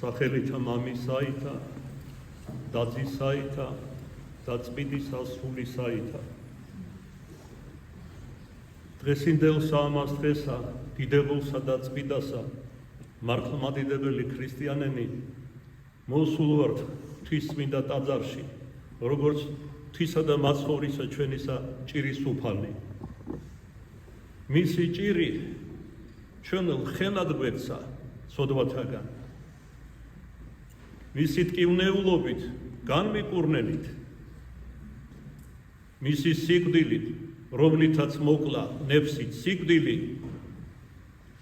სახელითა მამისაითა და ძისაითა და წმინდისა სულისაითა. დღესინდელსა ამას დღესა დიდებულსა და წმინდასა მართლმადიდებელი ქრისტიანენი მოსულვართ ღვთისმინდა ტაძარში, როგორც ღვთისა და მაცხოვრისა ჩვენისა ჭირის უფალი. მისი ჭირი ჩვენ ხელად გვეცა სოდვათაგან. მისი ტკივნეულობით განმიყურნებით, მისი სიკვდილით, რომლითაც მოკლა ნეფსით სიკვდილი,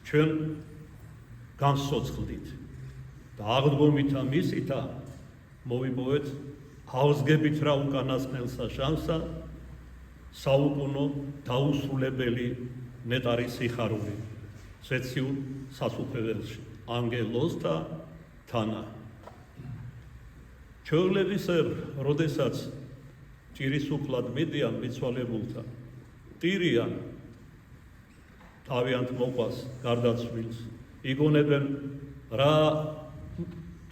ჩვენ განსოცხლდით და აღდგომითა მისითა მოვიპოვეთ ავსგებით რა უკანასკნელსა შანსა, საუკუნო დაუსრულებელი ნეტარი სიხარული, სეციურ სასუფეველში, ანგელოზთა თანა. ჩვეულებისებრ, როდესაც ჭირის უფლად მიდიან მიცვალებულთა, ტირიან თავიანთ მოყვას, გარდაცვლილს, იგონებენ რა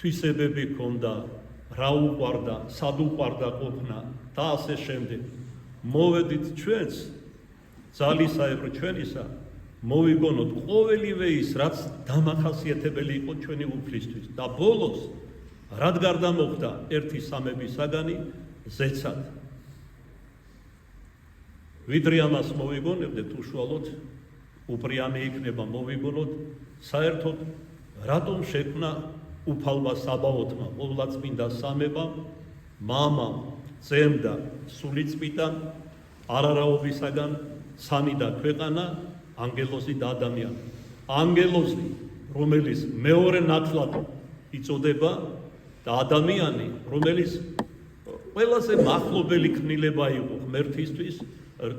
თვისებები ჰქონდა, რა უყვარდა, სად უყვარდა ყოფნა და ასე შემდეგ. მოვედით ჩვენც, ძალისაებრ ჩვენისა, მოვიგონოთ ყოველივე ის, რაც დამახასიათებელი იყო ჩვენი უფლისთვის და ბოლოს რად გარდა მოხდა ერთი სამების საგანი ზეცად. ვიდრე ამას მოვიგონებდეთ, უშუალოდ უპრიანი იქნება მოვიგონოთ, საერთოდ რატომ შექმნა უფალმა საბაოთმა, ყოვლადწმინდა სამებამ, მამამ, ძემ და სულიწმიდამ, არარაობისაგან სანიდა ქვეყანა, ანგელოზი და ადამიანი. ანგელოზი, რომელიც მეორე ნათლად იწოდება და ადამიანი, რომელიც ყველაზე მახლობელი ქმნილება იყო ღმერთისთვის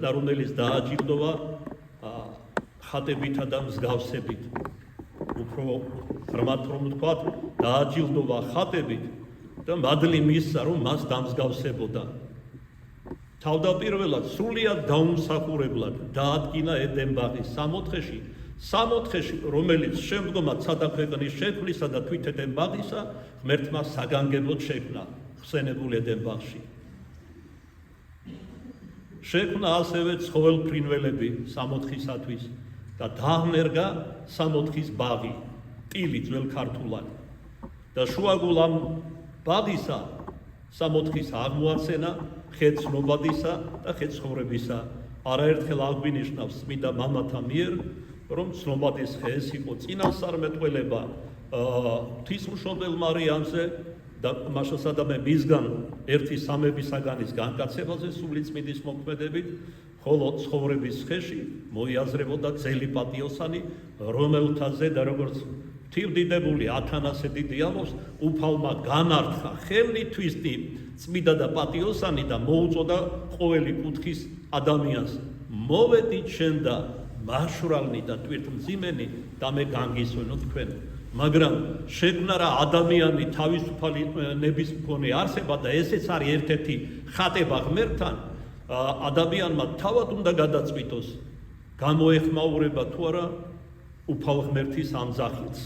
და რომელიც დააჯილდოვა ხატებითა და მსგავსებით. უფრო ღრმად რომ ვთქვათ, დააჯილდოვა ხატებით და მადლი მისცა, რომ მას დამსგავსებოდა. თავდაპირველად სრულიად დაუმსახურებლად დაადგინა ედენ-ბაღის სამოთხეში, რომელიც შემდგომად სადაქვეყნის შექმნისა და თვით ედენ-ბაღისა ღმერთმა საგანგებლოდ შექმნა ხსენებულ ედენ-ბაღში. შექმნა ასევე ცხოველ-ფრინველები სამოთხისათვის და დააღმერგა სამოთხის ბაღი, ტილი ძველ ქართულად და შუაგულ ამ ბაღისა სამოთხის აღმოაცენა ხეცნობადისა და ხეცხოვრებისა. არაერთხელ აღვინიშნავს წმინდა მამათა მიერ, რომ ცნობადის ხე ეს იყო წინასწარმეტყველება ღვთისმშობელ მარიამზე და მაშასადამე მისგან ერთი სამებისაგანის განკაცებაზე სულიწმიდის მოქმედებით, ხოლო ცხოვრების ხეში მოიაზრებოდა ძელი პატიოსანი, რომელთა ზედა როგორც ღვთივდიდებული ათანასე დიდი ამბობს, უფალმა განართა ხელნითვისნი წმიდა და პატიოსანი და მოუწოდა ყოველი კუთხის ადამიანს, მოვედით შენ და მაშვრალნი და ტვირთმძიმენი და მე განგისვენო თქვენ. მაგრამ შექმნა რა ადამიანი თავისუფალი ნების მქონე არსება და ესეც არის ერთ-ერთი ხატება ღმერთთან, ადამიანმა თავად უნდა გადაწყვიტოს, გამოეხმაურება თუ არა უფალ ღმერთის ამ ძახილს.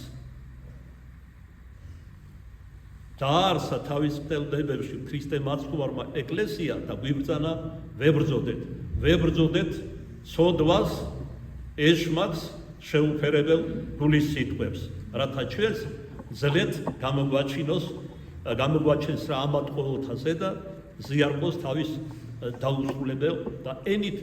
დაარსა თავის მტელდებებში ქრისტე მაცხოვარმა ეკლესია და გვიბრძანა ვებრძოდეთ სოდვას, ეშმაკს, შეუფერებელ გულის სიტყვებს, რათა ჩვენს ძლეთ გამოგვაჩენს რა ამათ ყოველთა ზედა ზიარყოს თავის დაუსრულებელ და ენით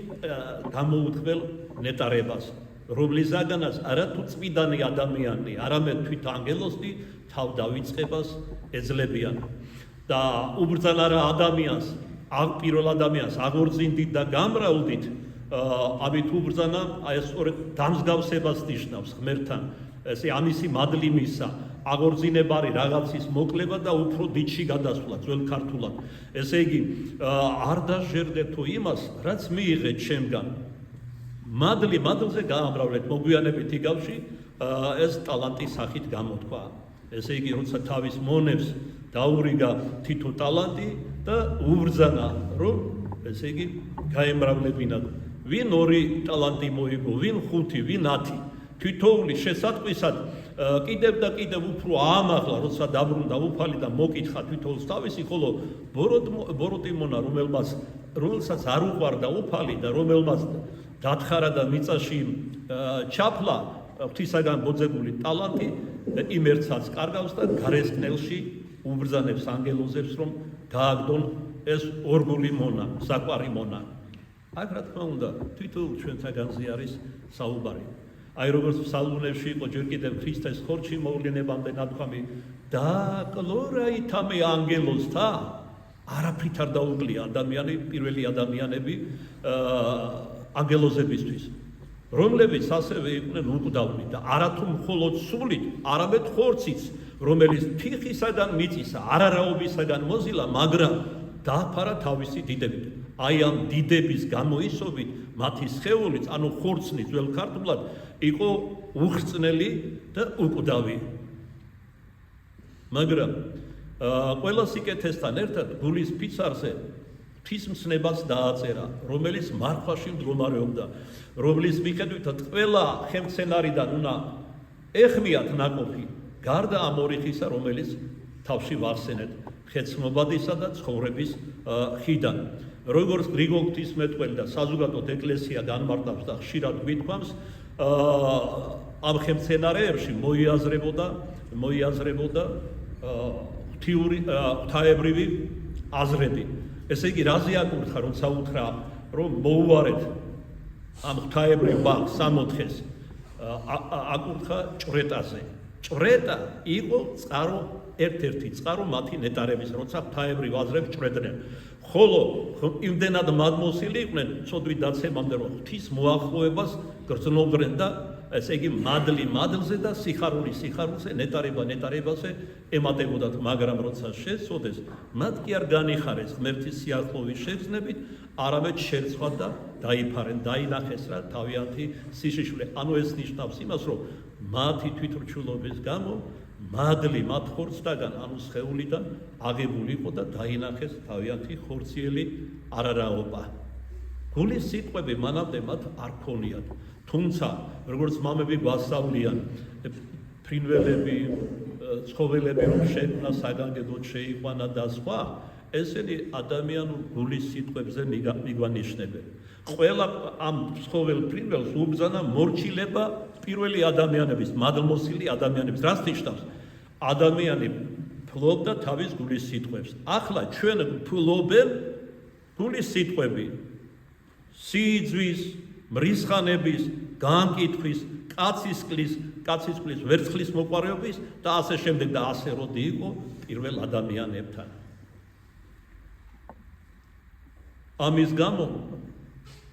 გამოუთქმელ ნეტარებას, რომლისაგანაც არა თუ წმინდანი ადამიანი, არამედ თვით ანგელოზი თავდავიწყებას ეძლებიან და უბრძანა რა ადამიანს, პირველ ადამიანს აღორძინდით და გამრავლდით, ამით უბრძანა, აი ეს სწორედ დამსგავსებას ნიშნავს ღმერთთან, ესე ამისი მადლი მისცა, აღორძინება არის რაღაცის მოკლება და უფრო დიდში გადასვლა ძველ ქართულად. ესე იგი, არ დაჟერდეთ თუ იმას, რაც მიიღეთ ჩემგან, მადლზე გაამრავლეთ მოგვიანებით იგავში ეს ტალანტის სახით გამოთქვა. ესე იგი, როცა თავის მონებს დაურიგა თითო ტალანტი და უბრძანა, რომ ესე იგი გაემრავლებინათ. ვინ 2 ტალანტი მოიგო, ვინ 5, ვინ 10. თითოეული შესატყვისად კიდევ და კიდევ უფრო აამაღლა, როცა დაბრუნდა უფალი და მოკითხა თითოეულს თავისი, ხოლო ბოროტიმონა, რომელსაც არ უყვარდა უფალი და რომელმაც დათხარა და მიწაში ჩაფლა ღვთისაგან ბოძებული ტალანტი, იმერცაც კარგავს და გარესკნელში უბრძანებს ანგელოზებს, რომ გააგდონ ეს ორგული მონა, საკვარი მონა. აქ რა თქმა უნდა, თვითონ ჩვენთაგანზე არის საუბარი. აი როგორც ფსალმუნებში იყო ჯერ კიდევ ქრისტეს ხორჩი მოვლენებამდე ნათქვამი, დაკლორა ითამე ანგელოზთა, არაფრით არ დაუკლია პირველი ადამიანები ანგელოზებისთვის, რომლებიც ასევე იყვნენ უკვდავნი და არათუ მხოლოდ სულით, არამედ ხორციც, რომელიც თიხისაგან მიწისა, არარაობისაგან მოზილა, მაგრამ დააფარა თავისი დიდებით. აი ამ დიდების გამოისობით მათი სხეულიც, ანუ ხორცნი ძველ ქართულად იყო უხრწნელი და უკვდავი. მაგრამ ყველა სიკეთესთან ერთად გულის ფიცარზე ღვთისმცნებას დააწერა, რომელიც მარხვაში მდგომარეობდა, რომლის მიხედვითაც ყველა ხელმცენარიდან უნდა ეხმიათ ნაყოფი, გარდა ამ ორიხისა, რომელიც თავში ვახსენეთ, ხეცნობადისა და ცხოვრების ხიდან. როგორც გრიგოლ ღვთისმეტყველი და საზოგადოებრივ ეკლესია განმარტავს და ხშირად გვითქვამს, ამ ხელმცენარეებში მოიაზრებოდა ღვთაებრივი აზრები. ესე იგი, რაზე აკურთხა, როცა უთხრა, რომ მოუვარეთ ამ ღვთაებრივ ბაღს 64-ს, აკურთხა ჭვრეტაზე. ჭვრეტა იყო ერთ-ერთი წყარო მათი ნეტარების, როცა ღვთაებრივ აზრებს ჭვრეტდნენ. ხოლო იმდენად მადმოსილი იყვნენ, ცოდვით დაცემამდე, რომ ღვთის მოახლოებას გრძნობდნენ და ესე იგი, მადლზე და სიხარულზე, ნეტარებაზე ემატებოდათ, მაგრამ როცა შეცოდეს, მათ კი არ განიხარეს ღმერთის სიახლოვის შეგრძნებით, არამედ შერცხვათ და დაიფარენ, დაინახეს რა თავიანთი სიშიშვლე. ანუ ეს ნიშნავს იმას, რომ მათი თვითრჩულობის გამო მადლი მათ ხორცდაგან, ანუ სხეულიდან აღებული იყო და დაინახეს თავიანთი ხორციელი არარაობა. გულის სიტყვები მანამდე მათ არ ქონიათ. თუმცა, როგორც მამები გვასწავლიან, ფრინველები, ცხოველები რომ შექმნა, საგანგებოდ შეიყვანა და სხვა, ესენი ადამიანურ გულის სიტყვებზე მიგვანიშნებენ. ყველა ამ ცხოველ ფრინველს უბრძანა მორჩილება პირველი ადამიანების, მადლმოსილი ადამიანების. რას ნიშნავს? ადამიანი ფლობდა თავის გულის სიტყვებს. ახლა ჩვენ ფლობენ გულის სიტყვები სიძვის, მრისხანების, განკითხვის, კაცისკვლის, ვერცხლის მოყვარეობის და ასე შემდეგ და ასე როდი იყო პირველ ადამიანებთან. ამის გამო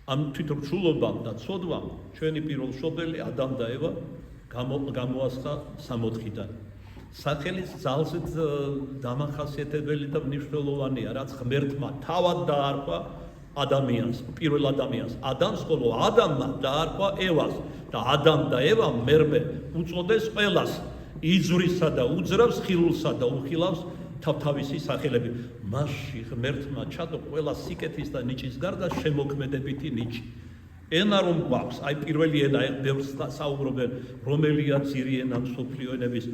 ამ თვითრჩულობამ და ცოდვამ ჩვენი პირველ მშობელი ადამ და ევა გამოასხა 64-დან. სახელის ძალზედ დამახასიათებელი და მნიშვნელოვანია, რაც ღმერთმა თავად დაარქვა ადამიანს, პირველ ადამიანს, ადამს, ხოლო ადამმა დაარქვა ევას და ადამ და ევა მერმე უწოდეს ყველას, იძვრისა და უძრავს, ხილულსა და უხილავს თავთავისი სახელები. მასში ღმერთმა ჩადო ყველა სიკეთის და ნიჭის გარდა შემოქმედებითი ნიჭი. ენა რომ გვაქვს, აი პირველი ენა, ბევრს საუბრობენ, რომელია ძირი ენა მსოფლიო ენების,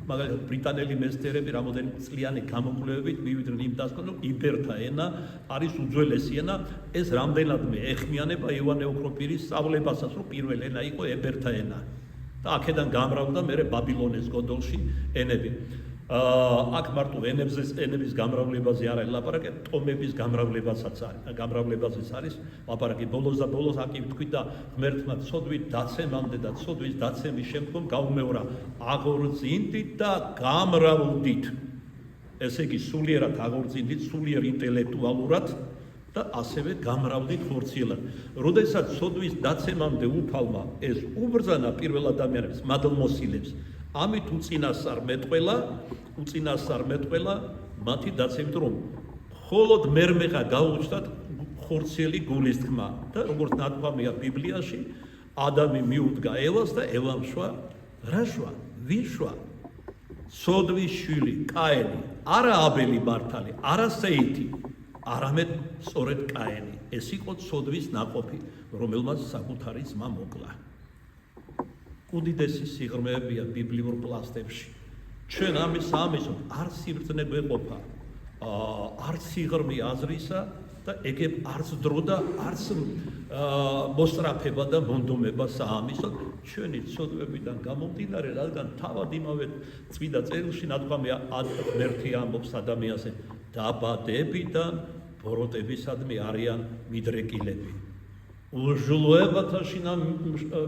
მაგალითად ბრიტანელი მეცნიერები რამოდენი წლიანი გამოკვლევებით მივიდნენ იმ დასკვნას, რომ იბერთა ენა არის უძველესი ენა, ეს რამდენადმე ეხმიანება იოანე ოქროპირის სწავლებასაც, რომ პირველი ენა იყო ებერთა ენა. და აქედან გამრავლდა მერე ბაბილონის გოდოლში ენები. აქ მარტო ენების გამრავლებაზე არ არის ლაპარაკი, ტომების გამრავლებაზეც არის ლაპარაკი. ბოლოს აქ ვთქვით და ღმერთმა ცოდვით დაცემამდე და ცოდვის დაცემის შემდგომ გაუმეორა აღორძინდით და გამრავლდით. ესე იგი, სულიერად აღორძინდით, სულიერ ინტელექტუალურად და ასევე გამრავლდით ხორციელად. როდესაც ცოდვის დაცემამდე უფალმა ეს უბრძანა პირველ ადამიანებს, მადლმოსილებს, ამით უწინასწარ მეტყველა მათი დაცემით, რომ მხოლოდ მერმეღა გაუჩნდათ ხორციელი გულის თქმა და როგორც ნათქვამია ბიბლიაში, ადამი მიუდგა ევას და ევამ შვა რა შვა? ვის შვა? სოდვის შვილი კაენი, არა აბელი მართალი, არა სეითი, არამედ სწორედ კაენი. ეს იყო სოდვის ნაყოფი, რომელმაც საკუთარი ძმა მოკლა. უდიდესი სიღრმეებია ბიბლიურ პლასტებში. ჩვენ ამისოდ არ სიბრძნე გვეყოფა, არ სიღრმე აზრისა და ეგებ არც დრო და არც მოსწრაფება და მონდომება საამისოდ ჩვენი ცოდვებიდან გამომდინარე, რადგან თავად იმავე წმინდა წერილში ნათქვამია ღმერთი ამბობს ადამიანზე, დაბადებიდან ბოროტებისადმი არიან მიდრეკილები. უჟლოებათა შინამ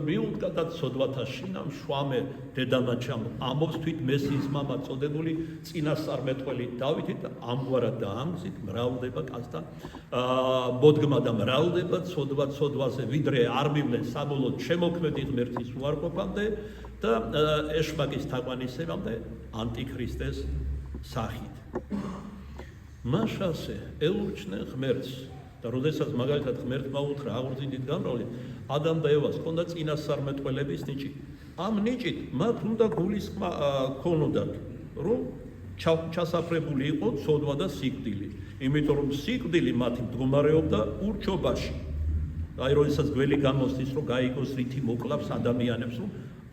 მიუდგა და ცოდვათა შინამ შვამე დედამაჩამ ამბობს თვით მესიის მამა წოდებული წინასწარმეტყველი დავითი და ამგვარად დაამგზით მრავლდება კაცთა მოდგმა და მრავლდება ცოდვაზე ვიდრე არ მივლენ საბოლოოდ შემოქმედი ღმერთის უარყოფამდე და ეშმაკის თაყვანისებამდე ანტიქრისტეს სახით. მაშასე ელურჩნენ ღმერთს და როდესაც მაგალითად ღმერთმა უთხრა აღორძინდით გამრავლით, ადამ და ევას ჰქონდა წინასწარმეტყველების ნიჭი. ამ ნიჭით მათ უნდა გულისხმა ქონოდათ, რომ ჩასაფრებული იყო ცოდვა და სიკვდილი. იმიტომ რომ სიკვდილი მათი მდგომარეობდა ურჩობაში. აი როდესაც გველი გამოსდის, რომ გაიგოს რითი მოკლავს ადამიანებს, რომ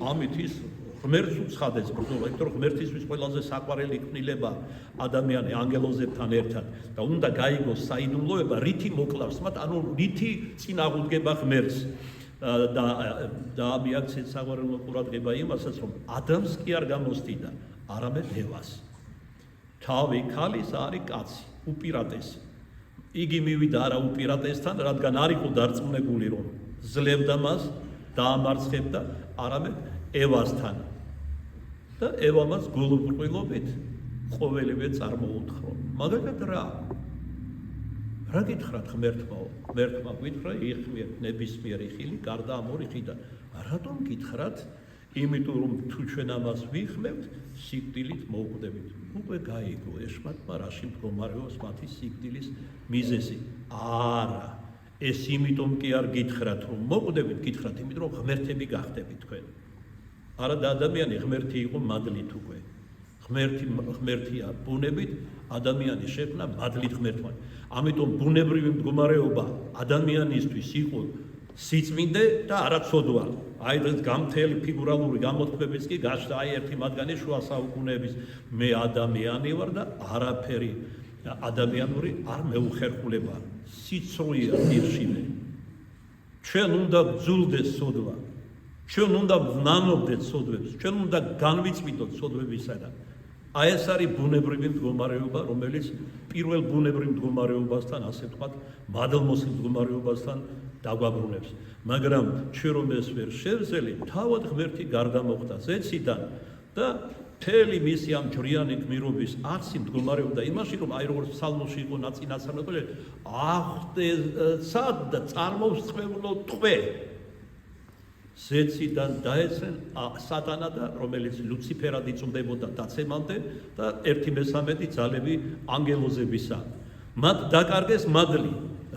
ამით ის ღმერთს უცხადეს ბრძოლა, იმიტომ რომ ღმერთისთვის ყველაზე საყვარელი ქმნილება ადამიანი ანგელოზებთან ერთად და უნდა გაიგოს საიდუმლოება, რითი მოკლავს მათ, ანუ რითი წინააღმდეგება ღმერთს და მიაქცეთ საყვარელო ყურადღება იმასაც, რომ ადამს კი არ გამოსდიდა, არამედ ევას. თავი ქალის არის კაცი, უპირატესი. იგი მივიდა არა უპირატესთან, რადგან არ იყო დარწმუნებული, რომ ძლევდა მას, დაამარცხებდა, არამედ ევასთან. და ევამაც გულუბრყვილობით ყოველივე წარმოუთხრა. მაგალითად რა გითხრათ ღმერთმაო? ღმერთმა გითხრა იხმიეთ ნებისმიერ ხილი გარდა ამ ორი ხიდან. რატომ გითხრათ? იმიტომ რომ თუ ჩვენ ამას ვიხმევთ, სიკვდილით მოვკვდებით. უკვე გაიგო ეშმაკმა რაში მდგომარეობს მათი სიკვდილის მიზეზი. არა, ეს იმიტომ კი არ გითხრათ რომ მოვკვდებით, გითხრათ იმიტომ რომ ღმერთები გახდებით თქვენ. არა და ადამიანი ღმერთი იყო მადლით უკვე. ღმერთია ბუნებით, ადამიანი შექმნა მადლით ღმერთთან. ამიტომ ბუნებრივი მდგომარეობა ადამიანისთვის იყო სიწმინდე და არა ცოდვა. აი ეს გამთელი ფიგურალური გამოთქმებიც კი გაჩნდა აი ერთი მათგანი შუა საუკუნეების მე ადამიანი ვარ და არაფერი ადამიანური არ მეუხერხულება. სიცრუეა პირშივე. ჩვენ უნდა გძულდეს ცოდვა. ჩვენ უნდა ვნანობდეთ ცოდვებს, ჩვენ უნდა განვიწმინდოთ ცოდვებისაგან. აი ეს არის ბუნებრივი მდგომარეობა, რომელიც პირველ ბუნებრივ მდგომარეობასთან, ასე ვთქვათ, მადლმოსილ მდგომარეობასთან დაგვაბრუნებს. მაგრამ ჩვენ რომ ეს ვერ შევძელით, თავად ღმერთი გარდა მოხდა ზეციდან და მთელი მისი ამ ჯვრიანი გმირობის არცი მდგომარეობდა იმაში, რომ აი როგორც ფსალმოში იყო ნაწინასწარმეტყველი, ახდეცად და წარმოვსწრებლო ტყვე. ზეციდან დაეცენ სატანა და რომელიც ლუციფერად იწვდებოდა დაცემამდე და 1/3 ძალები ანგელოზებისა. მათ დაკარგეს მადლი.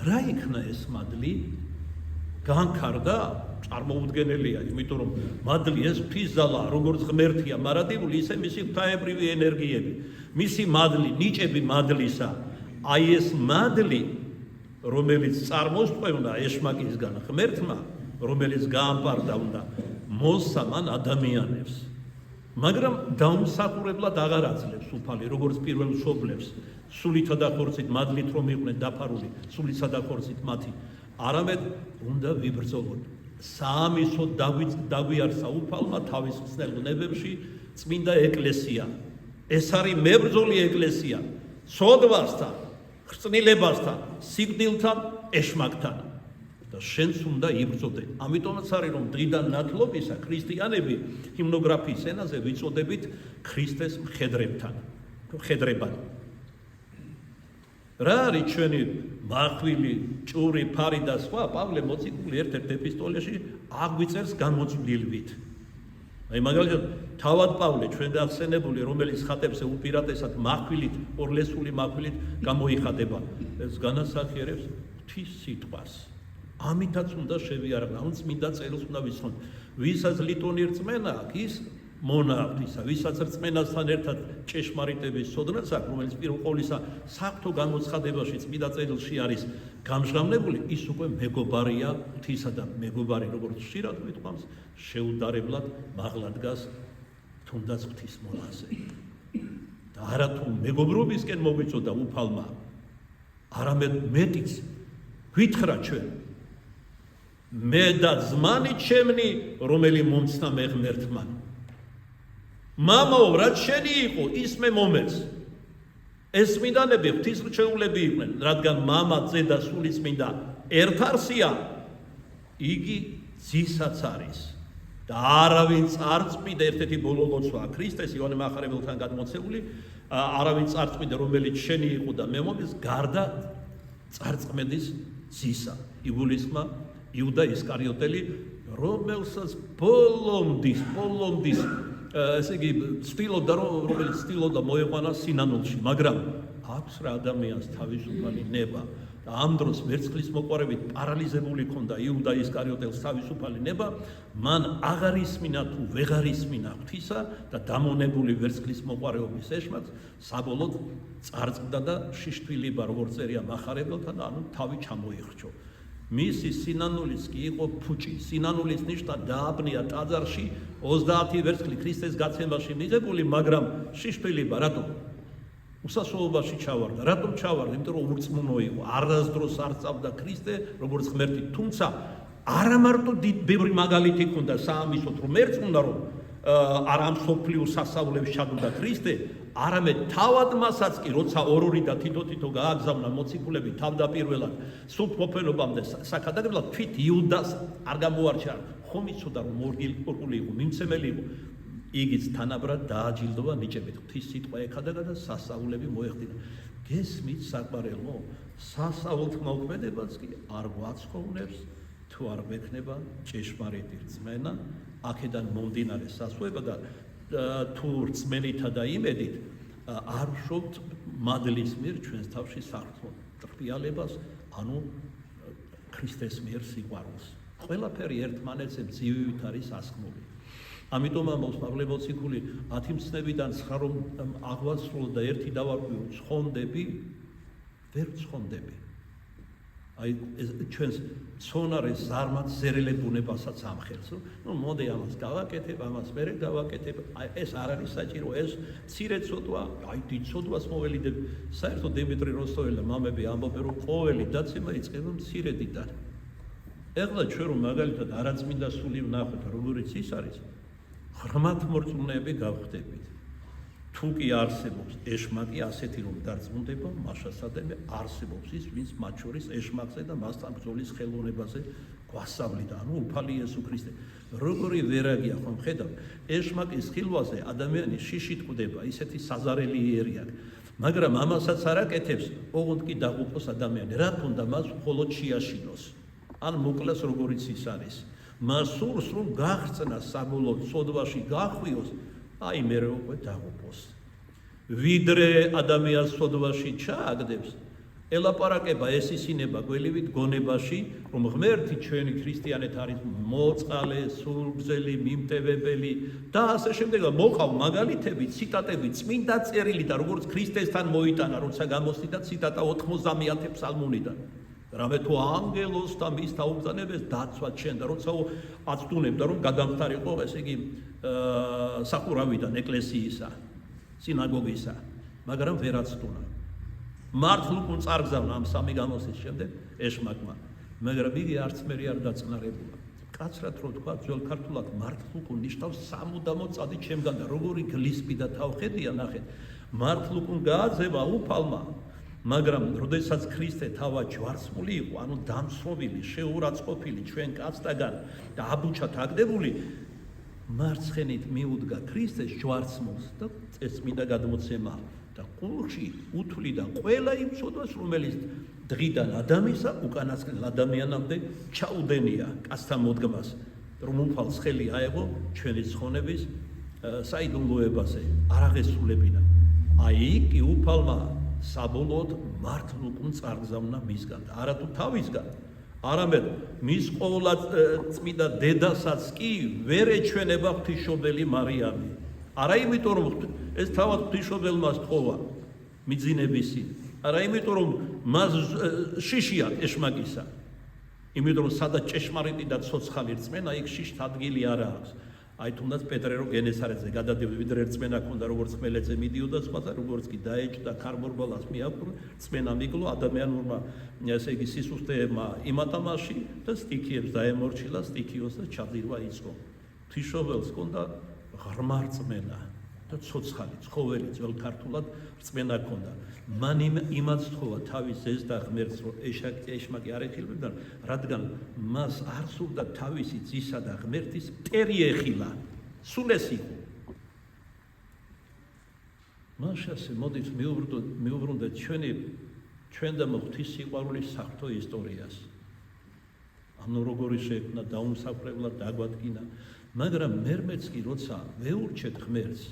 რა იქნა ეს მადლი? განქარდა, წარმოუდგენელია, იმიტომ რომ მადლი ეს ღვთისძალა, როგორც ღმერთია მარადებული, ისე მისი ღვთაებრივი ენერგიები. მისი მადლი, ნიჭები მადლისა. აი ეს მადლი, რომელიც წარმოსწევნა ეშმაკისგან ღმერთმა, რომელიც გაამპარდა უნდა მოსამან ადამიანებს. მაგრამ დაუმსახურებლად აღარ აძლევს უფალი, როგორც პირველ მშობლებს, სულითა და ხორცით მადლით რომ იყვნენ დაფარული, სულითა და ხორცით მათი, არამედ უნდა ვიბრძოლოთ. საამისოდ დაგვიარსა უფალმა თავის ხსნელ ნებებში წმინდა ეკლესია. ეს არის მებრძოლი ეკლესია, ცოდვასთან, ხრწნილებასთან, სიკვდილთან, ეშმაკთან. და შენც უნდა იბრძოდე. ამიტომაც არის რომ დღიდან ნათლობისა ქრისტიანები ჰიმნოგრაფიის ენაზე ვიწოდებით ქრისტეს მხედრებთან. მხედრებად. რა არის ჩვენი მახვილი, ჭური, ფარი და სხვა პავლე მოციქული ერთ-ერთ ეპისტოლეში აგვიწერს განმოწმდილვით. აი მაგალითად თავად პავლე ჩვენ გახსენებული რომელიც ხატებზე უპირატესად მახვილით, ორლესული მახვილით გამოიხატება. ეს განასახიერებს ღვთის სიტყვას. ამითაც უნდა შევიარაღოთ, ამ წმინდა წერილს უნდა ვიცნოთ. ვისაც ლიტონი რწმენა აქვს, ის მონა აქვს ისა, ვისაც რწმენასთან ერთად ჭეშმარიტების ცოდნაც აქვს, რომელიც პირველ ყოვლისა საღვთო გამოცხადებაში წმინდა წერილში არის გამჟღავნებული, ის უკვე მეგობარია ღვთისა და მეგობარი როგორც ხშირად ვიტყვამს, შეუდარებლად მაღლა დგას თუნდაც ღვთის მონაზე. და არა თუ მეგობრობისკენ მოვიწოდა უფალმა, არამედ მეტიც ვითხრა ჩვენ მე და ზმანი ჩემნი, რომელი მომცნა მე ღმერთმა. მამაო, რაც შენი იყო, ის მე მომეც. ეს წმინდანები ღვთისმრჩეულები იყვნენ, რადგან მამა, ძე და სული წმინდა ერთ არსია, იგი ძისაც არის. და არავინ წარწმიდა, ერთ-ერთი ბოლო ლოცვაა ქრისტეს იოანე მახარებელთან გადმოცემული, არავინ წარწმიდა, რომელიც შენი იყო და მე მომეც, გარდა წარწმედის ძისა. იგულისხმა იუდა ისკარიოტელი, რომელსაც ბოლომდის ესე იგი ცდილობდა, რომელიც ცდილობდა მოეყვანა სინანულში, მაგრამ აქვს რა ადამიანს თავისუფალი ნება და ამ დროს ვერცხლის მოყვარებით პარალიზებული ქონდა იუდა ისკარიოტელს თავისუფალი ნება, მან აღარ ისმინა თუ ვეღარ ისმინა ღვთისა და დამონებული ვერცხლის მოყვარეობის ეშმაკს, საბოლოოდ წარწყდა და შიშთვილება როგორც წერია მახარებელთან, ანუ თავი ჩამოიხრჩო. მისი სინანულის კი იყო ფუჭი. სინანულის ნიშნა დააბნია ტაძარში 30 ვერცხლი ქრისტეს გაცემაში მიღებული, მაგრამ შიშთვილება რატომ? უსასრულობაში ჩავარდა. რატომ ჩავარდა? იმიტომ რომ ურწმუნო იყო. არასდროს არ წავდა ქრისტე როგორც ღმერთი, თუმცა არა მარტო ბევრი მაგალითი ჰქონდა საამისოთ, რომ ერწმუნა რომ არ ამ სოფლიო სასწაულებს ჩადობდა ქრისტე, არამედ თავად მასაც კი როცა ორ-ორი და თითო-თითო გააგზავნა მოციქულები თავდაპირველად სულთ მოფენობამდე საქადაგებლად, თვით იუდას არ გამოარჩა, ხომ იცოდა რომ ორგული იყო, მიმცემელი იყო. იგიც თანაბრად დააჯილდოვა ნიჭებით, ღვთის სიტყვა ეხადა და სასწაულები მოეხდინა. გესმით საყვარელო, სასწაულთმოქმედებას კი არ გვაცხოვნებს თუ არ გვექნება ჭეშმარიტი რწმენა, აქედან მომდინარე სასუება და თუ რწმენითა და იმედით არ ვშობთ მადლის მიერ ჩვენს თავში საღვთო ტრფიალებას, ანუ ქრისტეს მიერ სიყვარულს. ყველაფერი ერთმანეთზე მძივივით არის ასხმული. ამიტომ ამბობს პავლე მოციქული 10 მცნებიდან 9 რომ აღვასრულო და ერთი დავარქვიო, ცხონდები, ვერ ცხონდები. აი ჩვენს ცონარეს ზარმად ზერელე ბუნებასაც ამხელს. მოდი ამას გავაკეთებ, ამას მერე გავაკეთებ. აი ეს არ არის საჭირო, ეს მცირე ცოდვა, აი დიდ ცოდვას მოველიდებ. საერთოდ დიმიტრი როსტოველა მამები ამბობენ, რომ ყოველი დაცემა იწყება მცირედიდან. ეხლა ჩვენ რომ მაგალითად არაწმინდა სული ვნახოთ, როგორიც ის არის, ღრმად მორწმუნეები გავხდებით. თუ კი არსებობს ეშმაკი ასეთი რომ დარწმუნდება, მაშასადმე არსებობს ის, ვინც მათ შორის ეშმაკზე და მასთან ბრძოლის ხელოვნებაზე გვასწავლიდა, ანუ უფალი იესო ქრისტე. როგორი ვერაგია ხომ ხედავ, ეშმაკის ხილვაზე ადამიანი შიშით კვდება, ისეთი საზარელი იერი აქვს, მაგრამ ამასაც არ აკეთებს, ოღონდ კი დაღუპოს ადამიანი, რა თქმა მას მხოლოდ შეაშინოს, ან მოკლეს როგორიც ის არის. მას სურს რომ გაღწნას საბოლოოდ სოდვაში გახვიოს, აი მერე უკვე დაღუპოს. ვიდრე ადამიანს სოდვაში ჩააგდებს, ელაპარაკება ესისინება გველივით გონებაში, რომ ღმერთი ჩვენი ქრისტიანეთ არის მოწყალე, სულგზელი, მიმტევებელი და ასე შემდეგ. მოყავ მაგალითები, ციტატები, წმინდა წერილი და როგორც ქრისტესთან მოიტანა, როცა გამოსდიდა ციტატა 90-ათე ფსალმუნიდან. რამე თუ ანგელოს და მის თაობწანებას დაცვა ჩვენ და როცა აცდუნებდა რომ გადამხდარიყო, ესე იგი სახურავიდან ეკლესიისა, სინაგოგისა, მაგრამ ვერ აცდუნა. მართლ უკან წარგზავნა ამ სამი გამოსის შემდეგ ეშმაკმა, მაგრამ იგი არც მერი არ დაწნარებულა. კაცრად რო თქვა, ძველ ქართულად მართლ უკან ნიშნავს სამუდამო წადი ჩემგან და როგორი გლისპი და თავხედია ნახეთ. მართლ უკან გააძევა უფალმა, მაგრამ როდესაც ქრისტე თავა ჯვარცმული იყო, ანუ დამსრობილი, შეურაცხყოფილი ჩვენ კაცთაგან და აბუჩად აგდებული, მარცხენით მიუდგა ქრისტეს ჯვარცმულს და წესმიდა გადმოცემა და ყურში უთვლიდა ყველა იმ ცოდვას, რომელიც დღიდან ადამისა უკანასკნელ ადამიანამდე ჩაუდენია კაცთა მოდგმას, რომ უფალს ხელი აეღო ჩვენი ცხონების საიდუმლოებაზე, არ აღესრულებინა. აი კი უფალმა საბოლოოდ მართლ უკუნ წარგზავნა მისგან და არათუ თავისგან, არამედ მის ყოვლადწმიდა დედასაც კი ვერ ეჩვენება ღვთისმშობელი მარიამი. არა იმიტომ რომ ეს თავად ღვთისმშობელმა სთხოვა მიძინებისი, არა იმიტომ რომ მას შიში აქვს ეშმაკისა, იმიტომ რომ სადაც ჭეშმარიტი და ცოცხალი რწმენა, იქ შიშთ ადგილი არ აქვს. აი თუნდაც პეტრე რო გენესარეთზე გადადიოდა, ვიდრე რწმენა ქონდა, როგორც ხმელეთზე მიდიოდა სხვათა, როგორც კი დაეჭდა ქარბორბალას მიაყრა, რწმენა მიკლო ადამიანურმა, ესე იგი სისუსტეებმა იმატამაში და სტიქიებს დაემორჩილა, სტიქიოს და ჩაძირვა იწყო. ღვთისმშობელს ჰქონდა ღრმა რწმენა და ცოცხალი, ცხოველი, ძველ ქართულად რწმენა ჰქონდა. მან იმაც სთხოვა თავის ზეს და ღმერთს, რომ ეშმაკი არ ეხილებდა, რადგან მას არ სურდა თავისი ძისა და ღმერთის მტერი ეხილა, სულ ეს იყო. მაშასე მოდით მიუბრუნდეთ ჩვენ და ღვთის სიყვარულის საღვთო ისტორიას. ანუ როგორი შექმნა, დაუმსახურებლად დაგვადგინა, მაგრამ მერმეც კი როცა ვეურჩეთ ღმერთს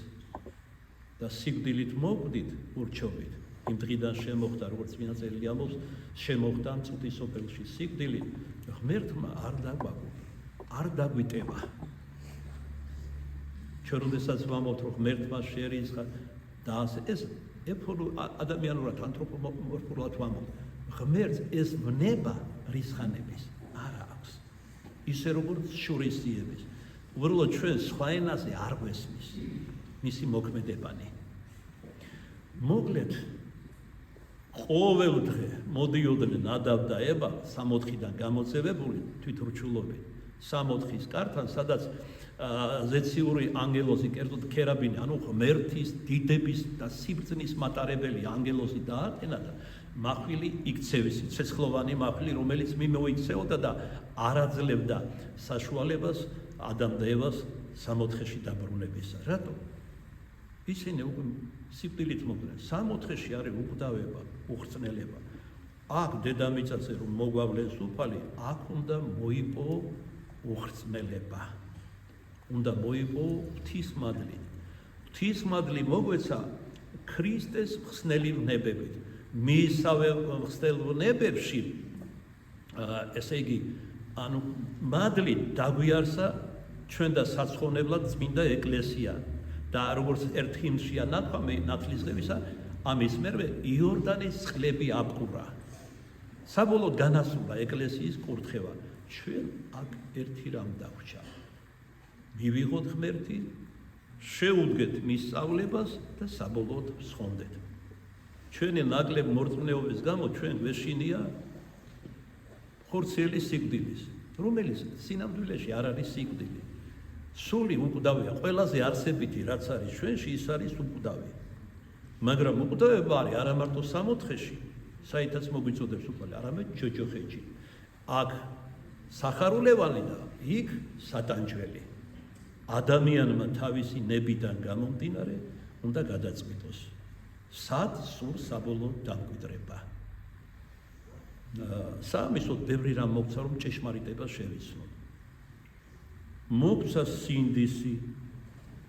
და სიკვდილით მოგვდით ურჩობით, იმ დღიდან შემოხდა, როგორც ვინა წელი ამბობს, შემოხდა მწუთი სოფელში სიკვდილი, ღმერთმა არ დაგვიტევა. ჩვენ როდესაც ვამბობთ, რომ ღმერთმა შეერიცხა და ეს ადამიანურად, ანთროპომორფულად ვამბობთ, ღმერთს ეს ვნება რისხანების არ აქვს. ისე როგორც შურისძიების. უბრალოდ ჩვენ სხვა ენაზე არ გვესმის მისი მოქმედებანი. მოკლედ ყოველ დღე მოდიოდნენ ადამ და ევა 64-დან გამოძევებული თვითრჩულობით 64-ის კართან, სადაც ზეციური ანგელოზი, კერძოდ ქერაბინი, ანუ ღმერთის დიდების და სიბრძნის მატარებელი ანგელოზი დაატენა და მახვილი იქცევისი, ცეცხლოვანი მახვილი, რომელიც მიმოიქცეოდა და არაძლევდა საშუალებას ადამ და ევას 64-ში დაბრუნებისა. რატო? ისინი უკვე სიკვდილით მოკვდნენ. 64-ში არის უკვდავება, უხრწნელება. აქ დედამიწაზე რომ მოგვავლეს უფალი, აქ უნდა მოიპო უხრწნელება. უნდა მოიპო ღვთისმადლი. ღვთისმადლი მოგვეცა ქრისტეს მხსნელი ვნებებით. მისავე მხსნელ ვნებებში, ესე იგი, ანუ მადლი დაგვიარსა ჩვენ და საცხოვნებლად წმინდა ეკლესია. და როგორც ერთ ჰიმნშია ნათქვამი ნათლისღებისა, ამის მერვე იორდანის წყლები აბყურა. საბოლოოდ განასრულა ეკლესიის კურთხევა. ჩვენ აქ ერთი რამ დაგვჭა. მივიღოთ ღმერთი, შეუდგეთ მის სწავლებას და საბოლოოდ ვსხონდეთ. ჩვენი ნაკლებ მორწმუნეობის გამო ჩვენ გვეშინია ხორციელი სიკვდილის, რომელიც სინამდვილეში არ არის სიკვდილი. სული უკვდავია, ყველაზე არსებითი რაც არის ჩვენში, ის არის უკვდავი. მაგრამ უკვდავება არის არა მარტო 64-ში, საითაც მოგვიწოდებს უფალი, არამედ ჯოჯოხეთში. აქ სახარულევანი და იქ სატანჯველი. ადამიანმა თავისი ნებიდან გამომდინარე უნდა გადაწყვიტოს, სად სურს საბოლოოდ დამკვიდრება. საამისოდ ბევრი რამ მოგცა, რომ ჭეშმარიტება შევიცნოთ. მოგცა სინდისი,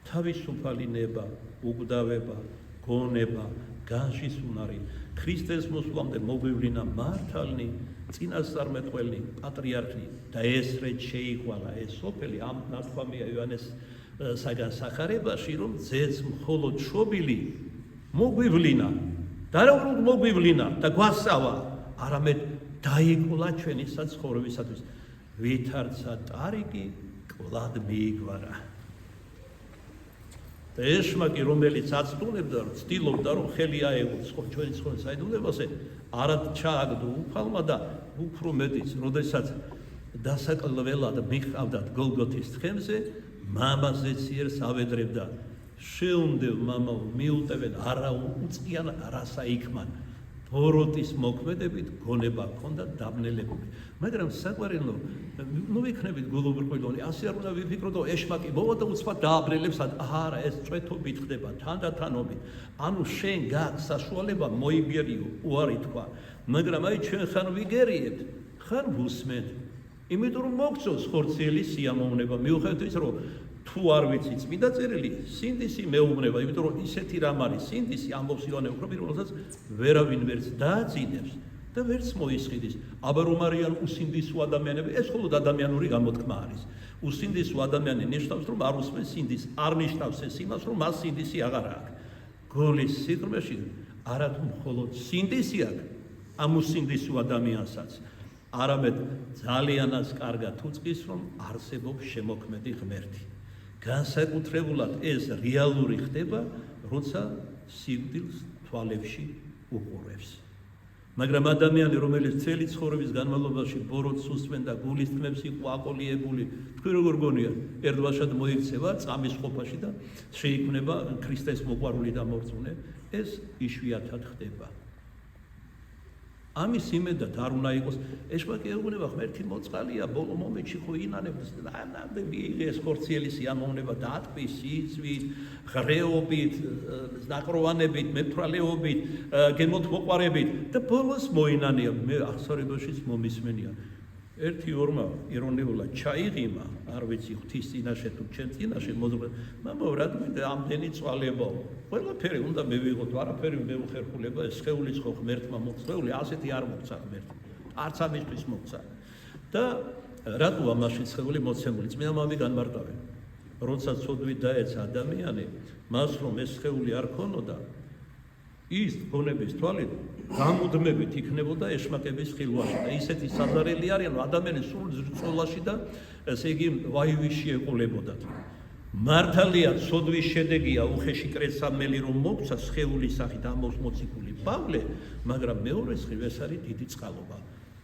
თავისუფალი ნება, უკვდავება, გონება, განშის უნარი, ქრისტეს მოსვლამდე მოგვივლინა მართალნი, წინასწარმეტყველნი, პატრიარქი და ესრეთ შეიყვანა ეს სოფელი. ამ ნათქვამია იოანესაგან სახარებაში, რომ ძეც მხოლოდ შობილი მოგვივლინა და რა უნდა მოგვივლინა და გვასწავა, არამედ დაიკულა ჩვენი საცხოვრებისათვის. ვითარცა ტარიკი კლად მიიგვარა. და ეშმაკი, რომელიც აცდუნებდა, ცდილობდა, რომ ხელი აეღოს ჩვენი ცხოვრების საიდუმლოებაზე, არად ჩააგდო უფალმა და უფრო მეტიც, როდესაც დასაკლველად მიყავდათ გოლგოთის თხემზე, მამაზეც იერს ავედრებდა. შეუნდევ მამაო, მიუტევენ არა უწყიან რასა იქმან. ბოროტის მოქმედებით გონება ჰქონდა დაბნელებული. მაგრამ საყვარელო, ნუ ვიქნებით გულუბრყვილონი, ასე არ უნდა ვიფიქროთ, რომ ეშმაკი მოვა და უცბად დააბრელებს, არა, ეს წვეთობით ხდება, თანდათანობით. ანუ შენ გაქვს საშუალება მოიგერიო, უარი თქვა. მაგრამ აი ჩვენ ხან ვიგერიებთ, ხან ვუსმენთ. იმიტომ რომ მოგწონს ხორციელი სიამოვნება, მიუხედავად ის, რომ თუ არ ვიცი წმინდა წერილი, სინდისი მეუბნება, იმიტომ რომ ისეთი რამ არის სინდისი, ამბობს იოანე ოქროპირი, რომელსაც ვერავინ ვერც დააძინებს და ვერც მოისყიდის. აბა რომ არიან უსინდისო ადამიანები, ეს მხოლოდ ადამიანური გამოთქმა არის. უსინდისო ადამიანი ნიშნავს, რომ არ უსმენს სინდისს, არ ნიშნავს ეს იმას, რომ მას სინდისი აღარ აქვს. გოლის სიღრმეში არათუ მხოლოდ სინდისი აქვს ამ უსინდისო ადამიანსაც, არამედ ძალიანაც კარგად უწყის, რომ არსებობს შემოქმედი ღმერთი. განსაკუთრებულად ეს რეალური ხდება, როცა სიკვდილს თვალებში უყურებს. მაგრამ ადამიანი, რომელიც წელი ცხოვრების განმავლობაში ბოროტს უსმენდა, გულისხმებს იყო აკოლიებული, თქვენ როგორ გონიათ, ერთბაშად მოიქცევა წამის ყოფაში და შეიქმნება ქრისტეს მოყვარული და მორწმუნე, ეს იშვიათად ხდება. ამის იმედად არ უნდა იყოს, ეშმაკი ეუბნება, ღმერთი მოწყალია, ბოლო მომენტში ხო ინანებს, ეს ხორციელი სიამოვნება დატყვის, სიძვით, ღრეობით, ნაკროვანებით, მეთვალეობით, გემოთმოყვარებით და ბოლოს მოინანია, მე აღსარებაშიც მომისმენია. ერთი ორმა ირონიულად ჩაიღიმა, არ ვიცი ღვთის წინაშე თუ ჩემ წინაშე მოზრდა, მამაო, რა გვინდა ამდენი წვალებაო. ყველაფერი უნდა მივიღოთ, არაფერი მეუხერხულება, ეს სხეულიც ხო ღმერთმა მოხსეული, ასეთი არ მოხსა ღმერთი. არც ამისთვის მოხსა. და რატო ამაში სხეული მოცემული? წმინდა მამი განმარტავენ. როცა ცოდვით დაეცა ადამიანი, მას რომ ეს სხეული არ ქონოდა, ის გონების თვალით გამუდმებით იქნებოდა ეშმაკების ხილვაში და ისეთი საზარელი არიან, რომ ადამიანი სულ ზრწოლაში და ესე იგი ვაივიში ეყოლებოდათ. მართალია ცოდვის შედეგია უხეში კრეცამელი რომ მოგვცა სხეულის სახით ამბობს მოციქული პავლე, მაგრამ მეორე მხრივ ეს არის დიდი წყალობა.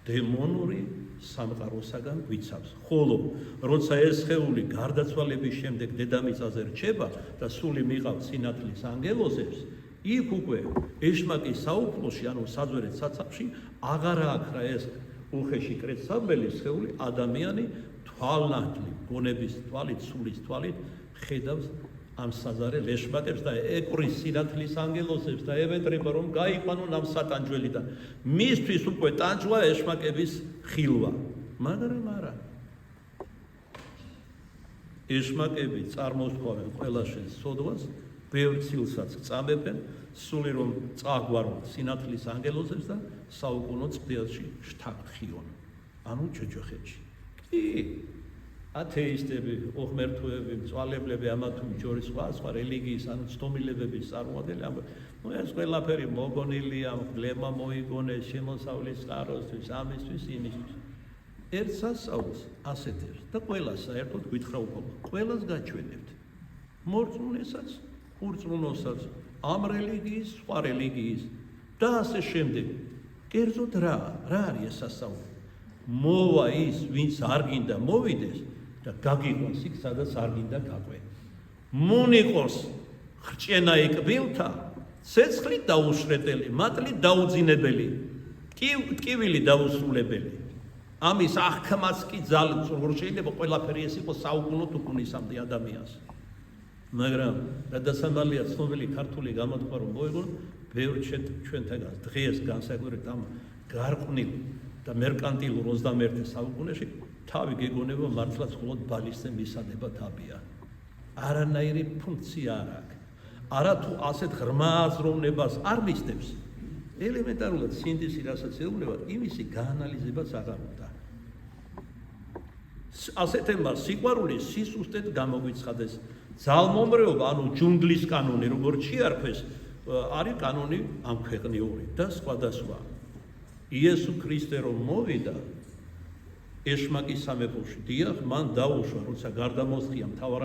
დემონური სამყაროსაგან გვიცავს. ხოლო როცა ეს სხეული გარდაცვალების შემდეგ დედამიწაზე რჩება და სული მიყავს სინათლის ანგელოზებს, იქ უკვე ეშმაკის საუფლოში, ანუ საძვერეთ საცავში აღარ ააქრა ეს უხეში კრეცამელი სხეული, ადამიანი თვალნათლი გონების თვალით, სულის თვალით ხედავს ამ საზარელ ეშმაკებს და ეკვრის სინათლის ანგელოზებს და ევედრება, რომ გაიყვანონ ამ სატანჯველიდან. მისთვის უკვე ტანჯვა ეშმაკების ხილვა. მაგრამ არა. ეშმაკები წარმოსთხოვენ ყველა შენს სოდვას, ბევრ ცილსაც წამებენ, სული რომ წაგვარონ სინათლის ანგელოზებს და საუკუნო წყდიელში შთაგხიონ. ანუ ჯოჯოხეთში. კი, ათეისტები, ოღმერთოები, მწვალებლები, ამა თუ ჯორის სხვა რელიგიის, ანუ ცდომილებების წარმომადგენლები, ეს ყველაფერი მოგონილია, მგლება მოიგონეს შემოსავლის წყაროსთვის, ამისთვის, იმისთვის. ერთ სასწაულს ასეთებს და ყველას საერთოდ გითხრა უყოლა. ყველას გაჩვენებთ. მორწმუნესაც, ურწმუნოსაც, ამ რელიგიის, სხვა რელიგიის და ასე შემდეგ. კერძოდ რა არის ეს სასწაული? მოვა ის, ვინც არ გინდა მოვიდეს და გაგიყვანს იქ, სადაც არ გინდა გაყვე. მონიყოს ხრჭენა ეკბილთა, ცეცხლით დაუშრეტელი, მატლით დაუძინებელი, ტკივილი დაუსრულებელი. ამის აღქმაც კი ძალით როგორ შეიძლება ყველაფერი ეს იყოს საუკუნოდ უკუნისამდე ადამიანს. მაგრამ გადასამალია ცნობილი ქართული გამოთქმა რომ მოიგონ, ბევრ ჩვენთაგან დღეს განსაკუთრებით ამ გარყვნილ და მერკანტილურ 21 საუკუნეში თავი გეგონება მართლაც მხოლოდ ბალისზე მისადება თავია. არანაირი ფუნქცია არ აქვს. არათუ ასეთ ღრმა აზროვნებას არ მისდევს. ელემენტარულად სინდისი რასაც ეუბნება, იმისი გაანალიზებაც აღარ უნდა. ასეთებმა სიყვარული სისუსტედ გამოგვიცხადეს. ძალმომრეობა, ანუ ჯუნგლის კანონი, როგორც შეარქვეს, არის კანონი ამ ქვეყნიური და სხვადასხვა. იესო ქრისტე რომ მოვიდა ეშმაკის სამეფოში, დიახ, მან დაუშვა, როცა გარდამოსხია მთავარ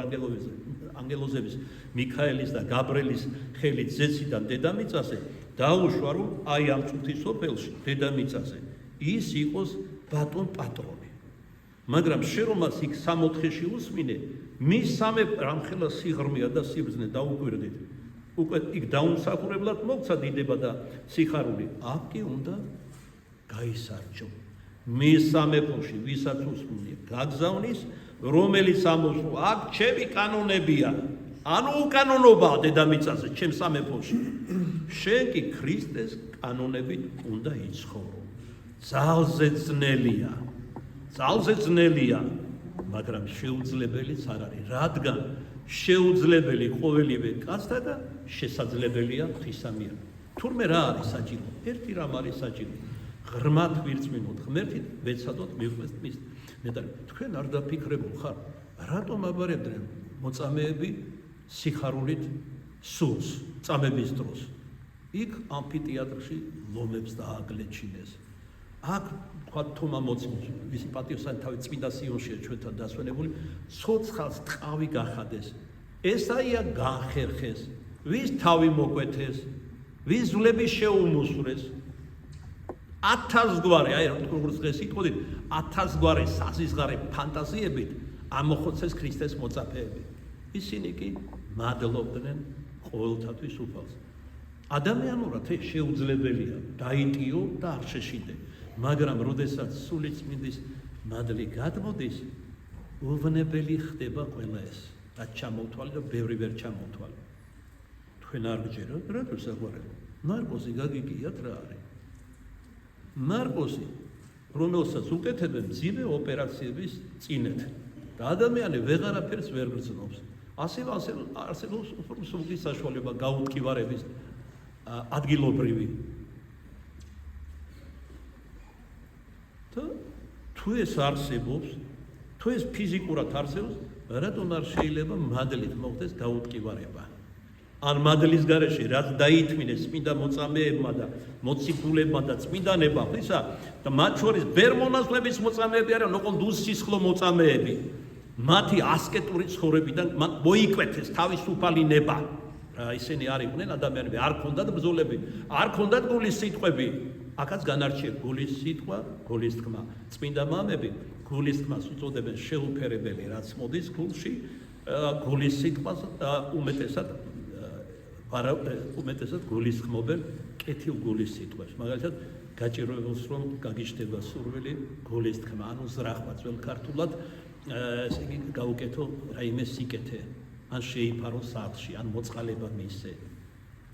ანგელოზების მიქაელის და გაბრიელის ხელით ზეციდან დედამიწაზე, დაუშვა, რომ აი ამ წუთის სოფელში, დედამიწაზე, ის იყოს ბატონ პატრონი. მაგრამ შენ რომ მას იქ 64-ში უსმინე, მის სამეფო რამხელა სიღრმეა და სიბრძნე დაუკვირდით. უკვე იქ დაუმსახურებლად მოგცა დიდება და სიხარული. აქ კი უნდა გაისარჯო. მის სამეფოში, ვისაც უსმუნია, გაგზავნის, რომელიც ამბობს, რომ აქ ჩემი კანონებია. ანუ უკანონობაა დედამიწაზე, ჩემ სამეფოში. შენ კი ქრისტეს კანონებით უნდა იცხოვრო. ძალზე ძნელია. მაგრამ შეუძლებელიც არ არის, რადგან შეუძლებელი ყოველივე კაცთა და შესაძლებელია ღვთისა მიერ. თურმე რა არის საჭირო? ერთი რამ არის საჭირო. ღრმად ვირწმინოთ ღმერთით, ვეცადოთ მივყვეს მის ნეტარი. თქვენ არ დაფიქრებულ ხარ, რატომ აბარებდნენ მოწამეები სიხარულით სულს, წამების დროს? იქ ამფითეატრში ლომებს დააგლეჩინეს. აქ თქვა თომა მოციქულს, ვისი პატიოსანი თავი წმინდა სიონშია ჩვენთან დასვენებული, ცოცხალს ტყავი გახადეს. ესაია განხერხეს, ვის თავი მოკვეთეს, ვის ძვლები შეუმუსვრეს. 1000 გვარი, აი როგორც დღეს იტყოდით, 1000 გვარი საზისგარე ფანტაზიებით ამოხოცეს ქრისტეს მოწაფეები. ისინი კი მადლობდნენ ყოველთათვის უფალს. ადამიანურად შეუძლებელია დაიტიო და არ შეშიდე, მაგრამ როდესაც სულიწმინდის მადლი გადმოდის, უვნებელი ხდება ყველა ეს, რაც ჩამოვთვალე და ბევრი ვერ ჩამოვთვალე. თქვენ არ გჯეროთ, რატო საგვარელი? ნარკოზი გაგიგიათ რა არის? ნარკოზი, რომელსაც უკეთებენ მძიმე ოპერაციების წინეთ და ადამიანი ვეღარაფერს ვერ გრძნობს. არსებობს უფრო სრული საშუალება გაუტკივარების ადგილობრივი. თუ ეს არსებობს, თუ ეს ფიზიკურად არსებობს, რატომ არ შეიძლება მადლით მოხდეს გაუტკივარება? ან მადლის გარეშე რაც დაითმინეს წმინდა მოწამეებმა და მოციქულებმა და წმინდანებმა ღვთისა და მათ შორის ბერმონაზლების მოწამეები არიან, ოღონდ უსისხლო მოწამეები. მათი ასკეტური ცხოვრებიდან მოიკვეთეს თავისუფალი ნება. ისინი არ იყვნენ ადამიანები, არ ქონდათ ბრძოლები, არ ქონდათ გულის სიტყვები. აქაც განარჩიეს გულის სიტყვა, გულის თქმა. წმინდა მამები გულის თქმას უწოდებენ შეუფერებელი, რაც მოდის გულში, გულის სიტყვას უმეტესად გულის ხმობენ კეთილ გულის სიტყვებს. მაგალითად, გაჭირვებულს რომ გაგიჩნდება სურვილი გულის თქმა, ანუ ზრახვა ძველ ქართულად ესე იგი გაუკეთო რაიმე სიკეთე, ან შეიფარო სახლში, ან მოწყალება მისცე,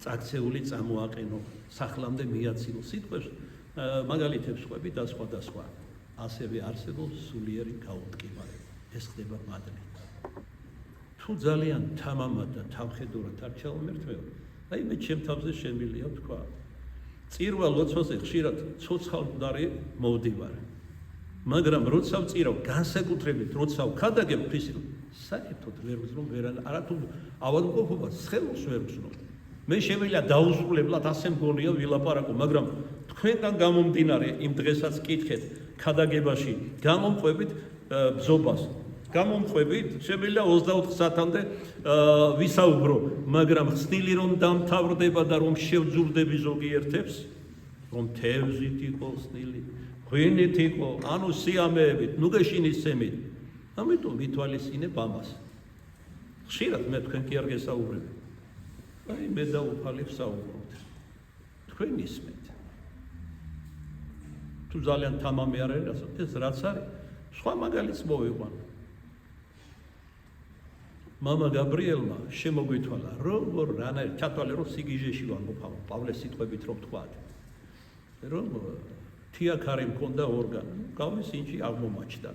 წაქცეული წამოაყენო, სახლამდე მიაცილო სიტყვებს, მაგალითებს ყვები და სხვა და სხვა. ასევე არსებობს სულიერი გაუტკივარება. ეს ხდება მადლით. თუ ძალიან თამამად და თავხედურად არ ჩავმერთვეო, აი მე ჩემ თავზე შემილია თქვა. წირვა ლოცვაზე ხშირად ცოცხალმკვდარი მოვდივარ. მაგრამ როცა ვწირავ, განსაკუთრებით როცა ვქადაგებ ღვთის საერთოდ ვერ ვზრუნ ვერან, არათუ ავადმყოფობას სხეულს ვერ ვზრუნ. მე შემიძლია დაუსრულებლად ასე მგონია ვილაპარაკო, მაგრამ თქვენგან გამომდინარე იმ დღესაც კითხეთ ქადაგებაში გამომყვებით ბზობას. გამომყვებით შემიძლია 24 საათამდე ვისაუბრო, მაგრამ ხსნილი რომ დამთავრდება და რომ შევძურდები ზოგიერთებს, რომ თევზით იყო ხსნილი, ღვინით იყო, ანუ სიამეებით, ნუგეშინისცემით. ამიტომ ვითვალისწინებ ამას. ხშირად მე თქვენ კი არ გესაუბრებ. აი მე და უფალი ვსაუბრობთ. თქვენ ისმენთ. თუ ძალიან თამამი არ არის, ეს რაც არის, სხვა მაგალითს მოვიყვან. მამა გაბრიელმა შემოგვითვალა, როგორ რანაირ ჩათვალე, რომ სიგიჟეში ვარ მოფავ, პავლეს სიტყვებით რომ თქვათ. რომ თიაქარი მქონდა ორგანი, გავლის ინჩი აღმომაჩნდა.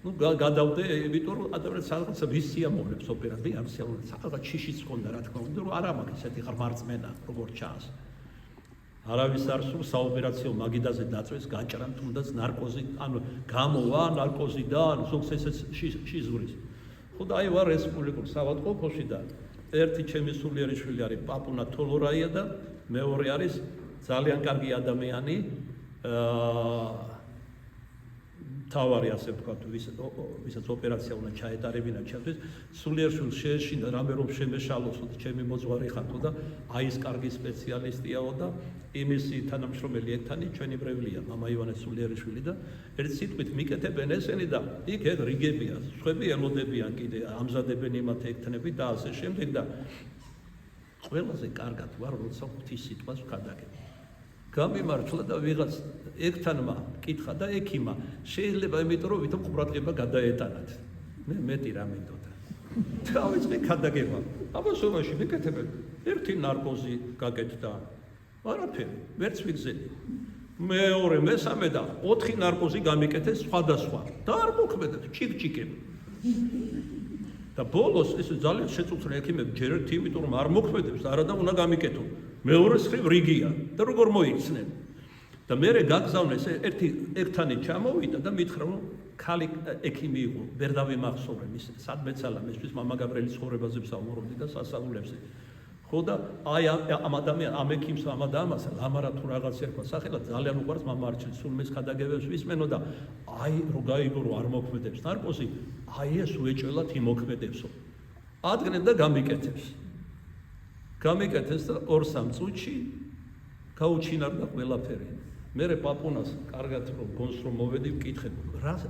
გადავდე, იმიტომ რომ ადამიანს რაღაც ვის სიამოვნებს ოპერაცია, არ სიამოვნებს, რაღაც შიშიც მქონდა, რა თქმა უნდა, რომ არა მაქვს ესეთი ღმერთმენა, როგორ ჩანს. არავის არ სურს საოპერაციო მაგიდაზე დაწვეს, გაჭრან თუნდაც ნარკოზი, ანუ გამოვა ნარკოზიდან, ზოგს ესეც შიზღვრის. ხო და აი ვარ რესპუბლიკურ საავადმყოფოში და ერთი ჩემი სულიერი შვილი არის პაპუნა თოლორაია და მეორე არის ძალიან კარგი ადამიანი, თავარი ასე ვთქვათ, ვისაც ოპერაცია უნდა ჩაეტარებინა ჩემთვის, სულიერ შვილს შეეშინდა რამე რომ შემეშალოსო და ჩემი მოძღვარი ხართო და აი ეს კარგი სპეციალისტიაო და იმისი თანამშრომელი ერთანი ჩვენი ბრევლია, მამა ივანე სულიერიშვილი და ერთ სიტყვით მიკეთებენ ესენი და იქ ეგ რიგებია, სხვები ელოდებიან კიდე, ამზადებენ იმათ ექთნები და ასე შემდეგ და ყველაზე კარგად ვარ, როცა ღვთის სიტყვას ვქადაგებ. გამიმართლა და ვიღაც ექთანმა კითხა და ექიმა შეიძლება იმიტომ რომ ვითომ ყურადღება გადაეტანათ. მე მეტი რა მინდოდა. დავიწყე ქადაგება. აბასობაში მეკეთებენ ერთი ნარკოზი გაკეთდა. არაფერი, ვერც ვიგზელი. მეორე, მესამე და 4 ნარკოზი გამიკეთეს სხვადასხვა და არ მოქმედებს ჭიკ-ჭიკები. და ბოლოს ეს ძალიან შეწუხდა ექიმები ჯერ ერთ იმიტომ რომ არ მოქმედებს და არადა უნდა გამიკეთო. მეორე მხრივ რიგია და როგორ მოიქცნენ. და მერე გაგზავნეს ერთანი ჩამოვიდა და მითხრა რომ ქალი ექიმი იყო, ვერ დავიმახსოვრე მის სადმეცალა მისთვის მამა გაბრიელის ცხოვრებაზე ვსაუბრობდი და სასწაულებზე. ხო და აი ამ ადამიანს ამ ექიმს ამ ადამიანს ლამარა თუ რაღაც ერქვა სახელად ძალიან უყვარს მამა არჩილის სულ მის ხადაგებებს ვისმენო და აი რო გაიგო რომ არ მოქმედებს ნარკოზი აი ეს უეჭველად იმოქმედებსო ადგენენ და გამიკეთეს და 2-3 წუთში გაუჩინარდა ყველაფერი მერე პაპუნას კარგად რომ გონს რომ მოვედი ვკითხე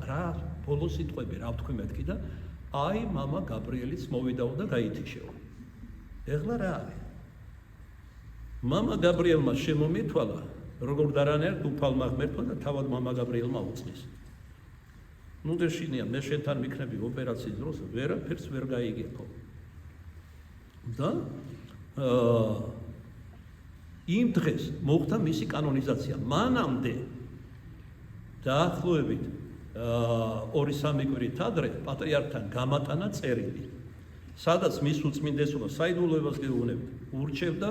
რა ბოლო სიტყვები რა ვთქვი მეთქი და აი მამა გაბრიელიც მოვიდაო და გაითიშეო ეხლა რა არის? მამა გაბრიელმა შემომითვალა, როგორ დარანერთ უფალმა ღმერთმა და თავად მამა გაბრიელმა უწყის. ნუ დეშინია, მე შენთან მიქნები ოპერაციის დროს ვერაფერს ვერ გაიგებო. და იმ დღეს მოხდა მისი კანონიზაცია. მანამდე დაახლოებით 2-3 კვირით ადრე პატრიარქთან გამატანა წერილი. სადაც მის უწმინდესობას საიდუმლოებას გეუბნებით, ურჩევდა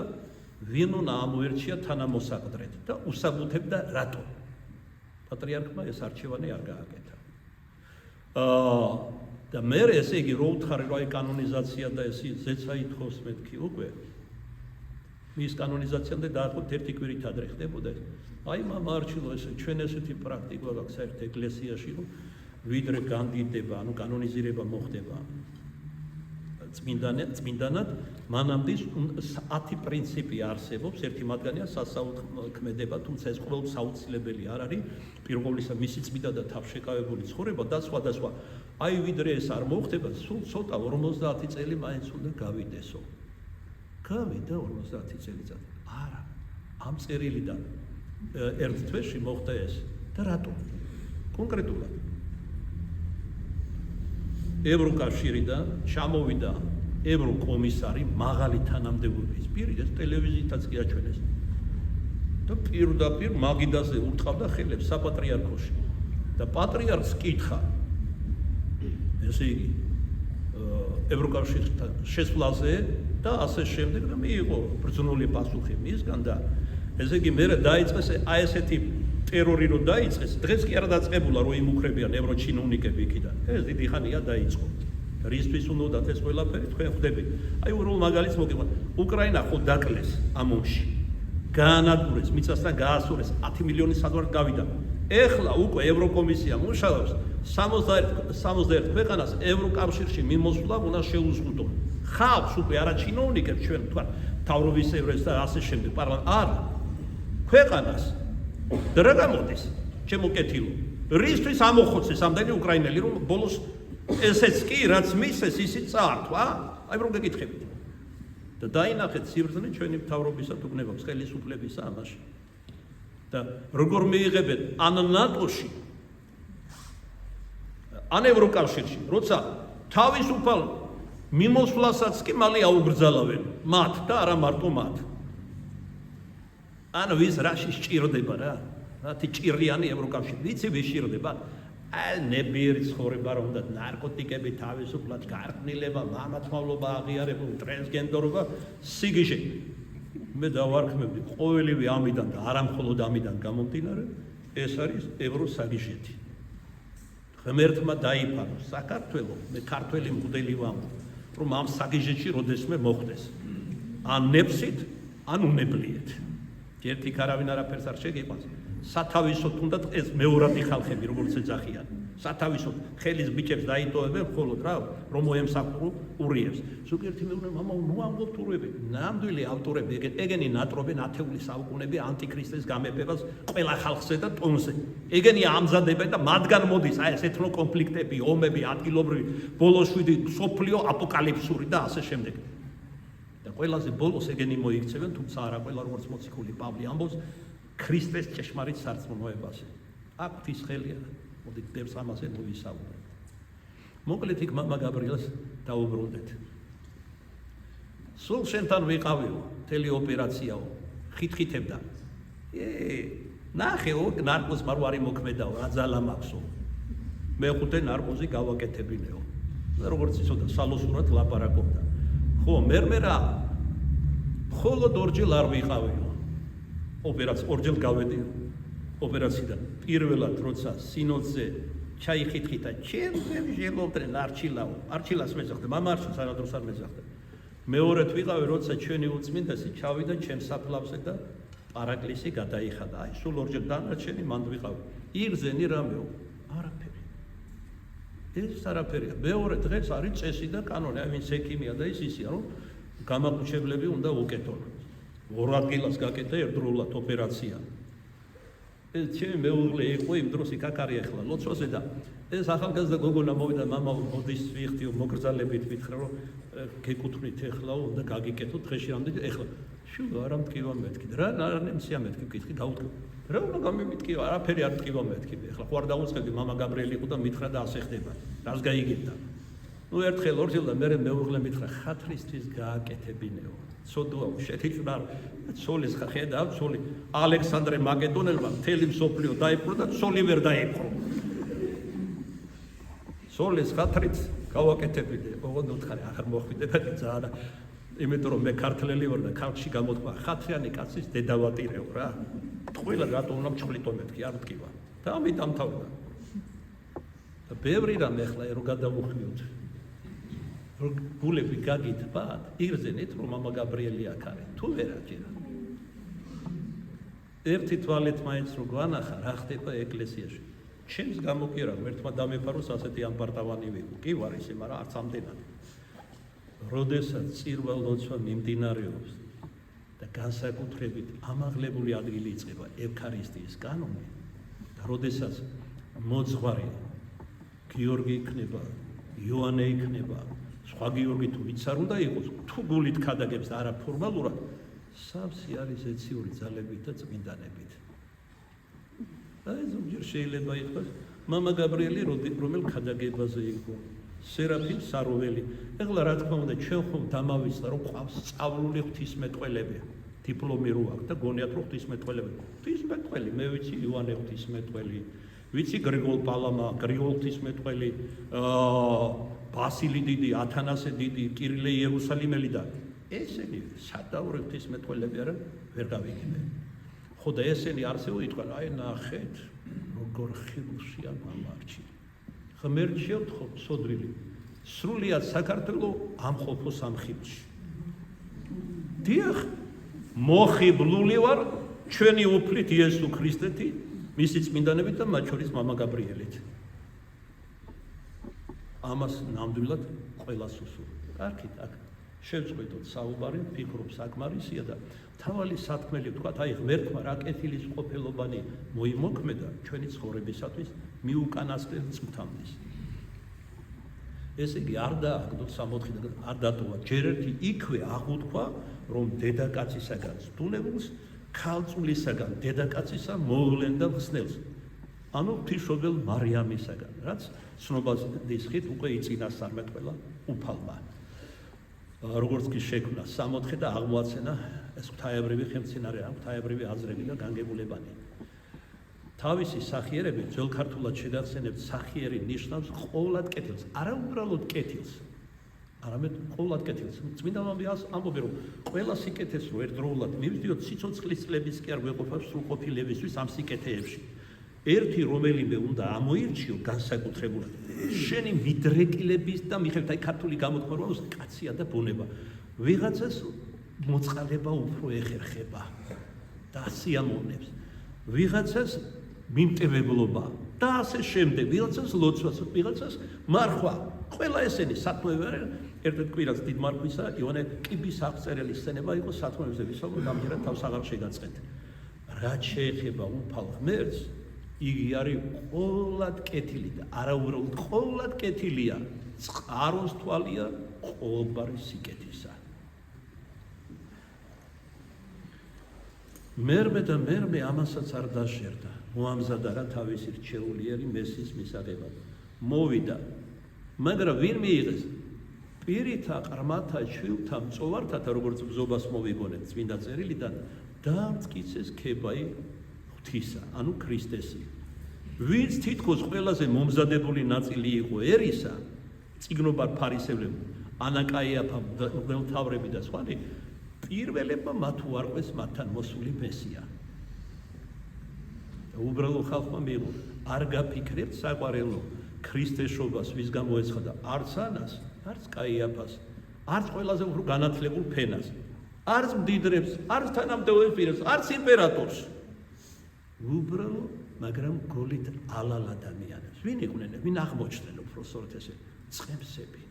ვინ უნდა ამოერჩია თანამოსაყდრედ და უსაბუთებდა რატო. პატრიარქმა ეს არჩევანი არ გააკეთა. და მე ესე იგი რო უთხარი რომ აი კანონიზაცია და ეს ზეცა ითხოვს მეთქი უკვე მის კანონიზაციამდე დაახლოებით 1 კვირით ადრე ხდებოდა ეს. აი მამა არჩილო ესე ჩვენ ესეთი პრაქტიკა გაქვს ერთ ეკლესიაში რომ ვიდრე განდიდება, ანუ კანონიზირება მოხდება წმინდანად მანამდე 10 პრინციპი არსებობს, ერთი მათგანია სასაუქმედება, თუმცა ეს ყოველთვის საუცილებელი არ არის. პირველისა მისი წმინდა და თავშეკავებული ცხოვრება და სხვადასხვა. აი ვიდრე ეს არ მოხდება, სულ ცოტა 50 წელი მაინც უნდა გავიდესო. გავიდა 50 წელიწად. არა. ამ წერილიდან ერთ თვეში მოხდა ეს. და რატო? კონკრეტულად ევროკავშირიდან ჩამოვიდა ევროკომისარი მაღალი თანამდებობის პირი, ეს ტელევიზიითაც კი აჩვენეს. და პირდაპირ მაგიდაზე ურტყავდა ხელებს საპატრიარქოში. და პატრიარქს კითხა, ესე იგი, ევროკავშირთან შესვლაზე და ასე შემდეგ და მიიღო ბრძნული პასუხი მისგან და ესე იგი მე დაიწყეს აი ესეთი ტერორი რო დაიწყეს, დღეს კი არ დაწყებულა რომ იმუქრებიან ევროჩინოვნიკები იქიდან. ეს დიდი ხანია დაიწყო. რისთვის უნდა ეს ყველაფერი თქვენ ხვდებით. აი უბრალოდ მაგალითს მოგიყვანთ. უკრაინა ხო დაკლეს ამ ომში. გაანადგურეს, მიწასთან გაასურეს, 10 მილიონი საზღვარგარეთ გავიდა. ეხლა უკვე ევროკომისია მუშაობს 61 ქვეყანას ევროკავშირში მიმოსვლა უნდა შეუზღუდონ. ხავს უკვე არა ჩინოვნიკებს ჩვენ თქვა თავრობის წევრებს და ასე შემდეგ პარლამენტ არ ქვეყანას და რა გამოდის ჩემო კეთილო რისთვის ამოხოცეს ამდენი უკრაინელი რომ ბოლოს ესეც კი რაც მისეს ისიც წაართვა აი რომ გეკითხებით და დაინახეთ სიბრძნე ჩვენი მთავრობისა თუ გნებობს ხელისუფლებისა ამაში და როგორ მიიღებენ ან ნატოში ან ევროკავშირში როცა თავისუფალ მიმოსვლასაც კი მალე აუგრძალავენ მათ და არა მარტო მათ ან ვის რაში სჭირდება რა რათი ჭირიანი ევროკავშირი ვიცი ვის სჭირდება ნებიერი ცხოვრება რომ და ნარკოტიკები თავისუფლად გარყვნილება მამათმავლობა აღიარება ტრანსგენდერობა სიგიჟე მე დავარქმევდი ყოველივე ამიდან და არა მხოლოდ ამიდან გამომდინარე ეს არის ევროსაგიჟეთი ღმერთმა დაიფარო საქართველოს მე ქართველი მღვდელი ვამბობ რომ ამ საგიჟეთში როდესმე მოხდეს ან ნებსით ან უნებლიეთ ერთი კარავინ არაფერს არ შეგიყვანს სათავისოდ უნდა ეს მეორადი ხალხები როგორც ეძახიან სათავისოდ ხელის ბიჭებს დაიტოვებენ მხოლოდ რა რომ მოემსახურონ ურიებს ზოგიერთი მეუბნება მამა ნუ ამბობთ ურიები ნამდვილი ავტორები ეგენი ნატრობენ ათეული საუკუნები ანტიქრისტეს გამეფებას ყველა ხალხზე და ტონზე ეგენი ამზადებენ და მათგან მოდის აი ეს ეთნო კონფლიქტები ომები ადგილობრივი ბოლოშვიდი სოფლიო აპოკალიფსური და ასე შემდეგ და ყველაზე ბოლოს ეგენი მოიქცევენ თუმცა არა ყველა როგორც მოციქული პავლე ამბობს ქრისტეს ჭეშმარიტ სარწმუნოებაზე აქ თვის ხელია მოდი დებს ამაზე მოვისაუბროთ მოკლედ იქ მამა გაბრიელს დაუბრუნდეთ სულ შენთან ვიყავიო მთელი ოპერაციაო ხითხითებდა ნახე, ნარკოზ მარვარი მოქმედაო, რა ძალა მაქვსო. მეხუთე ნარკოზი გავაკეთებინეო. როგორც იცოდა, სალოსურად ლაპარაკობდა. ხო, მერმერა მხოლოდ ორჯერ არ ვიყავიო. ორჯერ გავედი ოპერაციიდან. პირველად როცა სინოდზე ჩაიხითხითა, ჩემზე ჟელობდნენ არჩილას მეძახდა, მამარჩილს არადროს არ მეძახდა. მეორედ ვიყავი, როცა ჩვენი უწმინდესი ჩავიდა ჩემს საფლავზე და პარაკლისი გადაიხადა. აი, სულ ორჯერ დანარჩენი მანდ ვიყავი. იღზენი რამეო, არაფერი. ეს არაფერია. მეორე დღეს არის წესი და კანონი, აი ვინც ექიმია და ისია, რომ გამაყუჩებლები უნდა უკეთონ. 2 ადგილას გაკეთდა ერთდროულად ოპერაცია. ეს ჩემი მეუღლე იყო იმ დროს იქაკარი ახლა ლოცვაზე და ეს ახალგაზრდა გოგონა მოვიდა, მამა მოდის ვიხდიო, მოგრძალებით მითხრა, რომ გეკუთვნით ეხლაო, უნდა გაგიკეთოთ დღეში ამდენი, ეხლა შუა არა მტკივა მეთქი და რა ნემსია მეთქი ვკითხი, დაუდგა. რა უნდა გამიმიტკივა, არაფერი არ მტკივა მეთქი. ეხლა ხო არ დაუწყები, მამა გაბრიელი იყო და მითხრა და ასე ხდება. რას გაიგებდა? ნუ ერთხელ ორჯერ და მე მეუღლე მითხრა, ხათრისთვის გააკეთებინეო. ცოდვაო, შეთიჭვნა, ცოლის ხედა, ცოლი ალექსანდრე მაკედონელმა მთელი მსოფლიო დაიპყრო და ცოლი ვერ დაიპყრო. ცოლის ხათრით გავაკეთებინე, ოღონდ უთხარი აღარ მოხვიდება ძალიან, იმიტომ რომ მე ქართველი ვარ და ქართლში გამოთქვა, ხათრიანი კაცის დედავატირეო რა. ყველა რატო უნდა მჩხვლიტო მეთქი, არ მტკივა. და ამით დამთავრდა. და ბევრი რამ ეხლა რო გადავუხმიოთ. რომ გულები გაგითბათ, იღზენით რომ მამა გაბრიელი აქ არის, თუ ვერა ჯერა. ერთი თვალით მაინც რო გვანახა, რა ხდება ეკლესიაში. ჩემს გამო კი რა, ერთმა დამეფაროს ასეთი ამპარტავანი ვიყო. კი ვარ ისე, მაგრამ არც ამდენად. როდესაც წირვა-ლოცვა მიმდინარეობს და განსაკუთრებით ამაღლებული ადგილი იწყება ევქარისტიის კანონი და როდესაც მოძღვარი გიორგი იქნება, იოანე იქნება, სხვა გიორგი თუ ვიც არ უნდა იყოს, თუ გულით ქადაგებს და არა ფორმალურად, სავსე არის ეციური ძალებით და წმინდანებით. აი ზოგჯერ შეიძლება ითქვას, მამა გაბრიელი რომელ ქადაგებაზე იყო, სერაფიმ საროველი. ეხლა რა თქმა უნდა, ჩვენ ხომ დამავიწყდა, რომ ყავს სწავლული ღვთისმეტყველები, დიპლომი რო აქვს და გონიათ რომ ღვთისმეტყველები. ღვთისმეტყველი, მე ვიცი იოანე ღვთისმეტყველი, ვიცი გრიგოლ პალამა, გრიგოლ ღვთისმეტყველი, ბასილი დიდი, ათანასე დიდი, კირილე იერუსალიმელი და ესენი სადავრო ღვთისმეტყველები არა, ვერ გავიგებენ. ხო და ესენი არსებო ითქვა, აი ნახეთ, როგორ ხილუშია მამარჩი. ღმერთშევთ ხო სოდრილი. სრულიად საქართველოს ამყოფო სამხილში. დიახ, მოხიბლული ვარ ჩვენი უფლით იესო ქრისტეთი, მისი წმინდანებით და მათ შორის მამა გაბრიელით. ამას ნამდვილად ყველას უსურვო. კარგით, აქ შევწყვეტოთ საუბარი, ვფიქრობ საკმარისია და თავალი სათქმელი ვთქვათ, აი ღმერთმა რა კეთილისმყოფელობანი მოიმოქმედა ჩვენი ცხოვრებისათვის მიუკანასკნელ წმთამდეს. ესე იგი არ დააგდოთ 64-დან არ დატოვა. ჯერ ერთი იქვე აღუთქვა, რომ დედაკაცისაგან სტუნებულს, ქალწულისაგან დედაკაცისა მოვლენდა ხსნელს. ანუ ღვთისმშობელ მარიამისაგან, რაც ცნობას დისხით უკვე იწინასწარმეტყველა უფალმა. როგორც კი შექმნა 64 და აღმოაცენა ეს ღვთაებრივი ხელმძინარეა, ღვთაებრივი აზრები და განგებულებანი. თავისი სახიერებით ძველ ქართულად შედახსენებთ სახიერი ნიშნავს ყოვლად კეთილს, არა უბრალოდ კეთილს, არამედ ყოვლად კეთილს. წმინდა მამიას ამბობენ, რომ ყველა სიკეთეს რო ერთდროულად მივიდიოთ, სიცოცხლის წლების კი არ გვეყოფა სრულყოფილებისთვის ამ სიკეთეებში. ერთი რომელიმე უნდა ამოირჩიო განსაკუთრებულად შენი მიდრეკილების და მიხედვით აი ქართული გამოთქმა რომ კაცია და ბუნება ვიღაცას მოწყალება უფრო ეხერხება და სიამოვნებს ვიღაცას მიმტევებლობა და ასე შემდეგ ვიღაცას ლოცვას ვიღაცას მარხვა ყველა ესენი სათქმელი არის ერთ-ერთ კვირას დიდ მარხვისა იონე კიბის აღწერელი სცენება იყო სათქმეებზე ვისაუბრე გამჯერად თავს აღარ შეგაწყეთ რაც შეეხება უფალ ღმერთს იგი არის ყოვლად კეთილი და არაუბრალოდ ყოვლად კეთილია წყაროს თვალია ყოველგვარი სიკეთისა მერმე და მერმე ამასაც არ დაშერდა მოამზადა რა თავისი რჩეულიერი მესის მისაღებად მოვიდა მაგრამ ვინ მიიღეს პირითა ყრმათა შვილთა მწოვართათა როგორც ბზობას მოვიგონეთ წმინდა წერილიდან დაამტკიცეს ქებაი ღვთისა, ანუ ქრისტესი. ვინც თითქოს ყველაზე მომზადებული ნაწილი იყო ერისა, წიგნობარ ფარისევლები, ანაკაიაფა, მღვდელმთავრები და სხვანი, პირველებმა მათ უარყვეს მათთან მოსული მესია. უბრალო ხალხმა მიიღო, არ გაფიქრებთ საყვარელო ქრისტეშობას, ვის გამოეცხადა არც ანას, არც კაიაფას, არც ყველაზე უფრო განათლებულ ფენას, არც მდიდრებს, არც თანამდებობებს პირებს, არც იმპერატორს. უბრალო, მაგრამ გოლით ალალ ადამიანებს. ვინ იყვნენ? ვინ აღმოჩნდნენ უпроსორთ ესე წყემსები?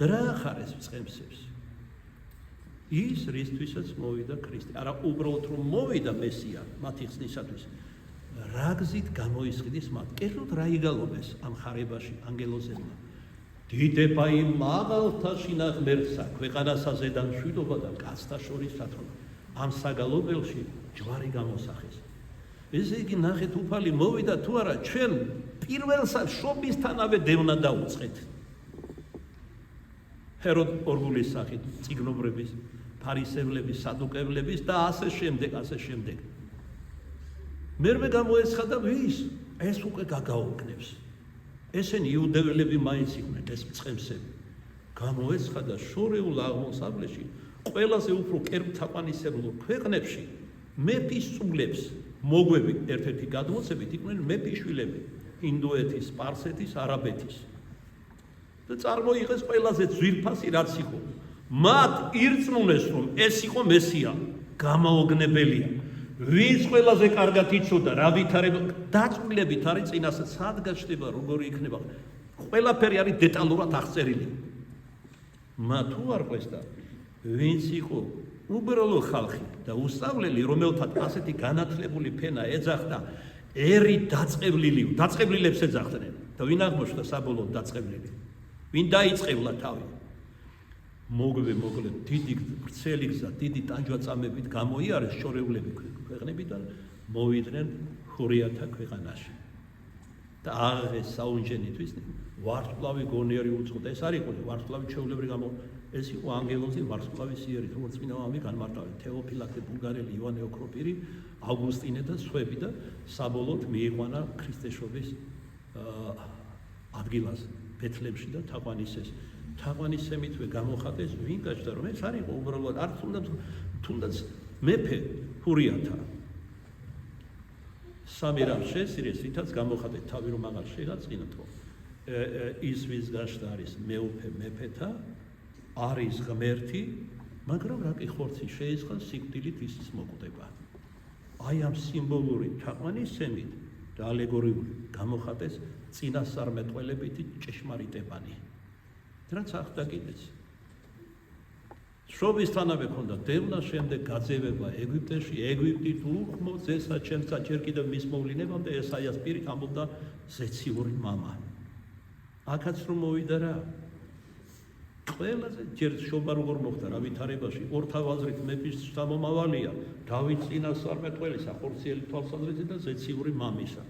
რა ხარეს წყემსებს? ის რისთვისაც მოვიდა ქრისტე. არა უბრალოდ რომ მოვიდა მესია მათი ხსნისათვის. რა გზით გამოისყიდის მათ? კერძოდ რა იგალობეს ამ ხარებაში ანგელოზებმა? დიდება იმ მაღალთა შინაღმერთსა, ქვეყანასა ზედან მშვიდობა და კაცთა შორის სათრობა. ამ საგალობელში ჯვარი გამოსახეს. ესე იგი ნახეთ უფალი მოვიდა თუ არა, ჩვენ პირველსა შობისთანავე დევნა დაუწყეთ. ჰეროდ ორგულის სახით, წიგნობრების, ფარისევლების, სადუკევლების და ასე შემდეგ. მერმე გამოეცხადა ვის? ეს უკვე გაგაუგნებს. ესენი იუდეველები მაინც იყვნენ ეს წყემსები. გამოეცხადა შორეულ აღმოსავლეთში ყველაზე უფრო კერპთაყვანისებრულ ქვეყნებში მეფის წულებს მოგვები ერთ-ერთი გადმოცებით იყვნენ მეფის შვილები, ინდოეთის, სპარსეთის, არაბეთის. და წარმოიღეს ყველაზე ძვირფასი რაც იყო. მათ ირწმუნეს რომ ეს იყო მესია, გამაოგნებელია. ვინც ყველაზე კარგად იცოდა რა ვითარება, დაწვრილებით არის წინასე სად გაჩნდება, როგორი იქნება. ყველაფერი არის დეტალურად აღწერილი. მათ უარყვეს და ვინც იყო უბრალო ხალხი და უსწავლელი, რომელთაც ასეთი განათლებული ფენა ეძახდა, ერი დაწყევლილებს ეძახდნენ. და ვინ აღმოჩნდა საბოლოოდ დაწყევლილი? ვინ დაიწყევლა თავი? მოგვე დიდი ვრცელი გზა, დიდი ტანჯვაწამებით გამოიარეს შორეულები ქვეყნებიდან, მოვიდნენ ჰურიათა ქვეყანაში. და აღეს საუნჯენისთვის ვარსკვლავი გონიერი უწყო. ეს არ იყო ვარსკვლავი ჩვეულებრივი ეს იყო ანგელოზი ვარსკვლავის იერით, როგორც წინა ამი განმარტავენ თეოფილაქტე ბულგარელი, ივანე ოქროპირი, ავგუსტინე და სხვები და საბოლოოდ მიიყვანა ქრისტეშობის ადგილას ბეთლემში და თაყვანისემითვე გამოხატეს ვინ გაჩნდა რომ ეს არ იყო უბრალოდ არც თუნდაც მეფე ჰურიათა სამი რამ შესწირეს ვითაც გამოხატეთ თავი რომ აღარ შეღაწინოთ რომ ის ვის გაშდა არის მეფეთა არის ღმერთი მაგრამ რა კი ხორცი შეისხა სიკვდილით ისის მოკვდება აი ამ სიმბოლური თაყვანისემით და ალეგორიული გამოხატეს წინასწარმეტყველებითი ჭეშმარიტებანი რაც ახდა კიდეც შობისთანავე ქონდა დევნა შემდეგ გაძევება ეგვიპტეში ეგვიპტით უხმოც ესა ჩემსა ჯერ კიდევ მის მოვლინებამდე ესაიას პირით ამბობდა ზეციური მამა აქაც რომ მოვიდა რა ყველაზე ჯერ შობა როგორ მოხდა რა ვითარებაში ორთავაზრით მეფის შთამომავალია დავით წინასწარმეტყველისა ხორციელი თვალსაზრისით და ზეციური მამისა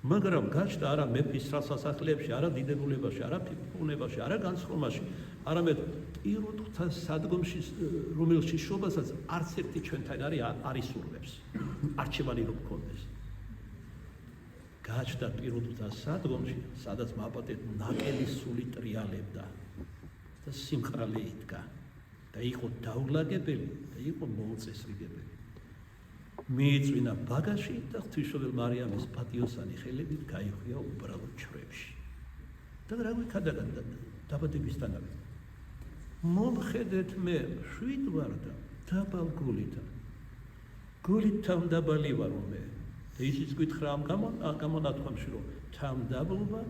მაგრამ გაჩნდა არა მეფის სასახლეებში, არა დიდებულებაში, არა ფუფუნებაში, არა განსხვავებაში, არამედ პირუტყვთა სადგომში, რომელშიც შობასაც არც ერთი ჩვენთან არ ისურვებს, არჩევანი რომ გქონდეს. გაჩნდა პირუტყვთა სადგომში, სადაც მაპატეთ ნაკელი სული ტრიალებდა და სიმყრალე იდგა და იყო დაულაგებელი და იყო მოუწესრიგებელი. მიიწვინა ბაგაში და ღვთისმშობელ მარიამის პატიოსანი ხელებით გაიხვია უბრალოდ ჩრებში. და რა გვიქადაგდა დაბადებისთანავე. მომხედეთ მე შვიდ ვარ და დაბალ გულითა. გულით თავდაბალი ვარ მე. და ისიც გითხრა ამ გამონათქვამში რომ თავდაბლობა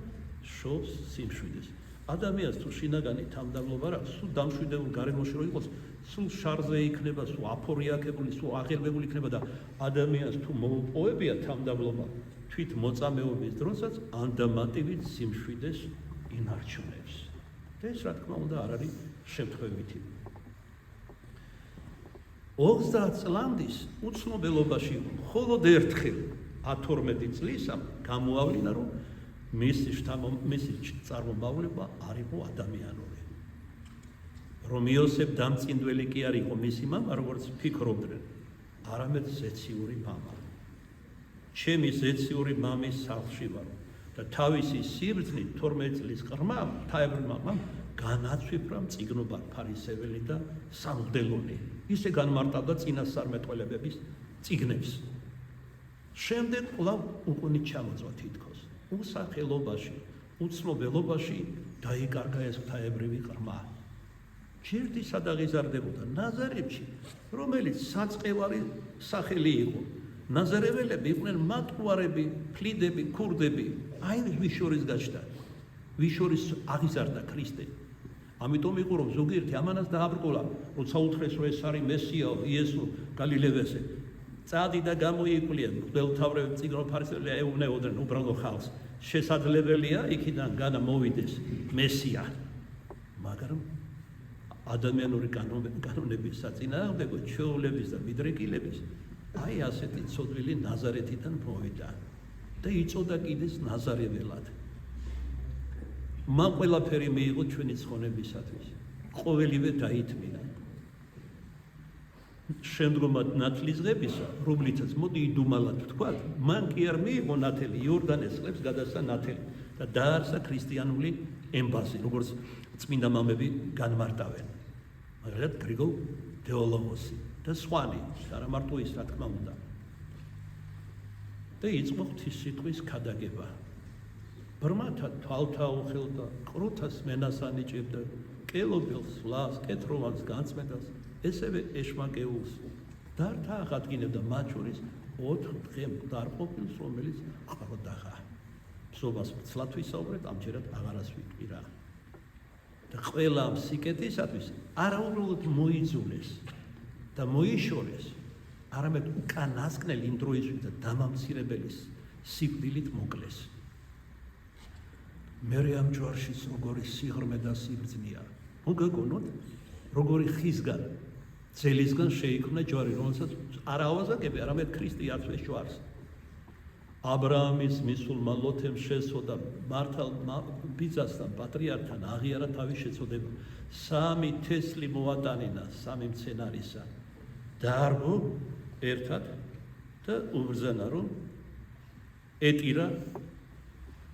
შობს სიმშვიდეს. ადამიანს თუ შინაგანი თავდაბლობა აქვს, სულ დამშვიდებულ გარემოში რომ იყოს, სულ შარზე იქნება, სულ აფორიაკებული, სულ აღელვებული იქნება და ადამიანს თუ მოუპოვებია თავდაბლობა თვით მოწამეობის დროსაც ანდამატივით სიმშვიდეს ინარჩუნებს. და ეს რა თქმა უნდა არ არის შემთხვევითი. 30 წლამდის უცნობელობაში მხოლოდ ერთხელ 12 წლისა გამოავლინა რომ მისი წარმომავლობა არ იყო ადამიანური. რომ იოსებ დამწინდველი კი არ იყო მისი მამა, როგორც ფიქრობდნენ. არამედ ზეციური მამა. ჩემი ზეციური მამის სახლში ვარ და თავისი სიბრძნით 12 წლის ყრმამ, თაებრმა მამამ განაცვიფრა მწიგნობარ ფარისეველი და სამღვდელონი. ისე განმარტავდა წინასწარმეტყველებების წიგნებს. შემდეგ კვლავ უკუნით ჩამოწვა თითქოს. უსახელობაში, უცნობელობაში დაიკარგა ეს ღვთაებრივი ყრმა. ჯერდი სადაღიზარდებოდა ნაზარეთში, რომელიც საწყევარი სახელი იყო. ნაზარეველები იყვნენ მატყუარები, ფლიდები, ქურდები. აი ვის შორის გაჩნდა, ვის შორის აღიზარდა ქრისტე. ამიტომ იყო რომ ზოგიერთი ამანას დააბრკოლა, როცა უთხრეს რომ ეს არის მესიაო, იესო გალილევაზე. წადი და გამოიკვლიე, მღვდელმთავრები, მწიგნო ფარისეველი ეუბნებოდნენ უბრალო ხალხს. შესაძლებელია იქიდან განამოვიდეს მესია. მაგრამ ადამიანური კანონების საწინააღმდეგო ჩვეულების და მიდრეკილების აი ასეთი ცოდვილი ნაზარეთიდან მოვიდა და იწოდა კიდეს ნაზარეველად. მან ყველაფერი მიიღო ჩვენი ცხონებისათვის. ყოველივე დაითმინა. შემდგომად ნათლისღებისა, რომლითაც მოდი იდუმალად ვთქვათ, მან კი არ მიიღო ნათელი იორდანეს წყლებს გადასცა ნათელი და დაარსა ქრისტიანული ემბაზი, როგორც წმინდა მამები განმარტავენ. მაგალითად გრიგოლ დეოლოგოსი და სხვანი, არა მარტო ის, რა თქმა უნდა. და იწყო ღვთისმსიტყვის ქადაგება. ბრმათა თვალთა უხელდა, ყრუთას მენას ანიჭებდა, კელობილს, ვლას, კეთროვანს, განწმედას, ესევე ეშმაკეულს. დართა აღადგინებდა მათ შორის 4 დღე მკვდარყოფილს, რომელიც ყროდაღა. ბრძობას მცლად ვისაუბრეთ, ამჯერად აღარას ვიტყვირა. და ყველა ამ სიკეთისათვის არაუბრალოდ მოიძულეს და მოიშორეს, არამედ უკანასკნელ იმ დროისთვის და დამამცირებელის სიკვდილით მოკლეს. მერე ამ ჯვარშიც როგორი სიღრმე და სიბრძნეა. მოგაგონოთ, როგორი ხისგან, ძელისგან შეიქმნა ჯვარი, რომელსაც არ ავაზაკები, არამედ ქრისტე აწვეს ჯვარს. აბრაამის მისულმა ლოთემ შესწოდა მართალ ბიძასთან, პატრიარქთან აღიარა თავის შეწოდება. 3 თესლი მოატანინა 3 მცენარისა. დაარბო ერთად და უბრძანა რომ ეტირა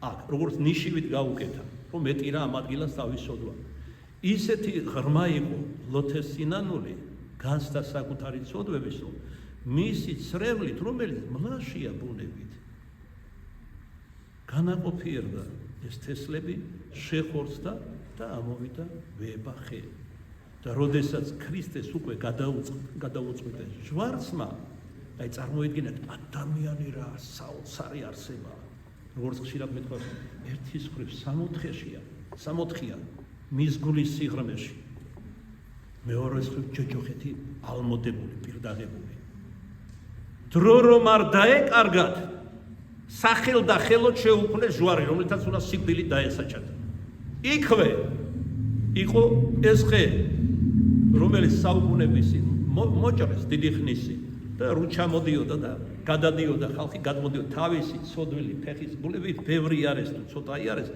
აქ, როგორც ნიშივით გაუკეთა, რომ ეტირა ამ ადგილას თავის სოდვა. ისეთი ღრმა იყო ლოთეს სინანული, განცდა საკუთარი ცოდვების, რომ მისი ცრევლით, რომელიც მლაშია ბუნებით, განაყოფიერდა ეს თესლები, შეხორცდა და ამოვიდა ვებახე. და როდესაც ქრისტეს უკვე გადაუწყვიტეს ჯვარცმა, აი წარმოიდგინეთ, ადამიანი რა საოცარი არსება. როგორც ხშირად მეთქვას, ერთის მხრივ 64-ია მის გულის სიღრმეში. მეორეს მხრივ ჯოჯოხეთი ალმოდებული, პირდაღებული. დრო რომ არ დაეკარგათ, სახელ და ხელოდ შეუქმნეს ჯვარი, რომელთაც უნდა სიკვდილი დაესაჯათ. იქვე იყო ეს ხე, რომელიც საუკუნეების მოჭრეს დიდი ხნისი და რუჩა მოდიოდა და გადადიოდა ხალხი, გადმოდიოდა თავისი ცოდვილი ფეხის გულებით, ბევრი არის თუ ცოტა არის,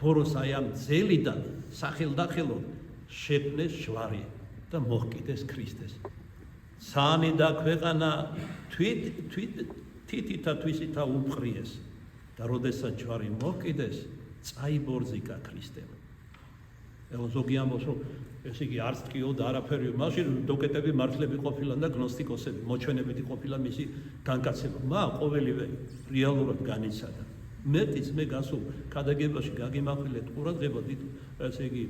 ბოროს აი ამ ძელიდან სახელდახელოდ შექმნეს ჯვარი და მოჰკიდეს ქრისტეს. საანი და ქვეყანა თითითა თვისითა უპყრიეს და როდესაც ჯვარი მოჰკიდეს, წაიბორძიკა ქრისტემ. ელო ზოგი ამბობს, რომ ესე იგი არც ტკიოდა არაფერი, მაშინ დოკეტები მართლები ყოფილან და გნოსტიკოსები, მოჩვენებითი ყოფილა მისი განკაცება. ყოველივე რეალურად განიცადა. მეტიც მე გასულ ქადაგებაში გაგიმახვილეთ ყურადღება დიდ, ესე იგი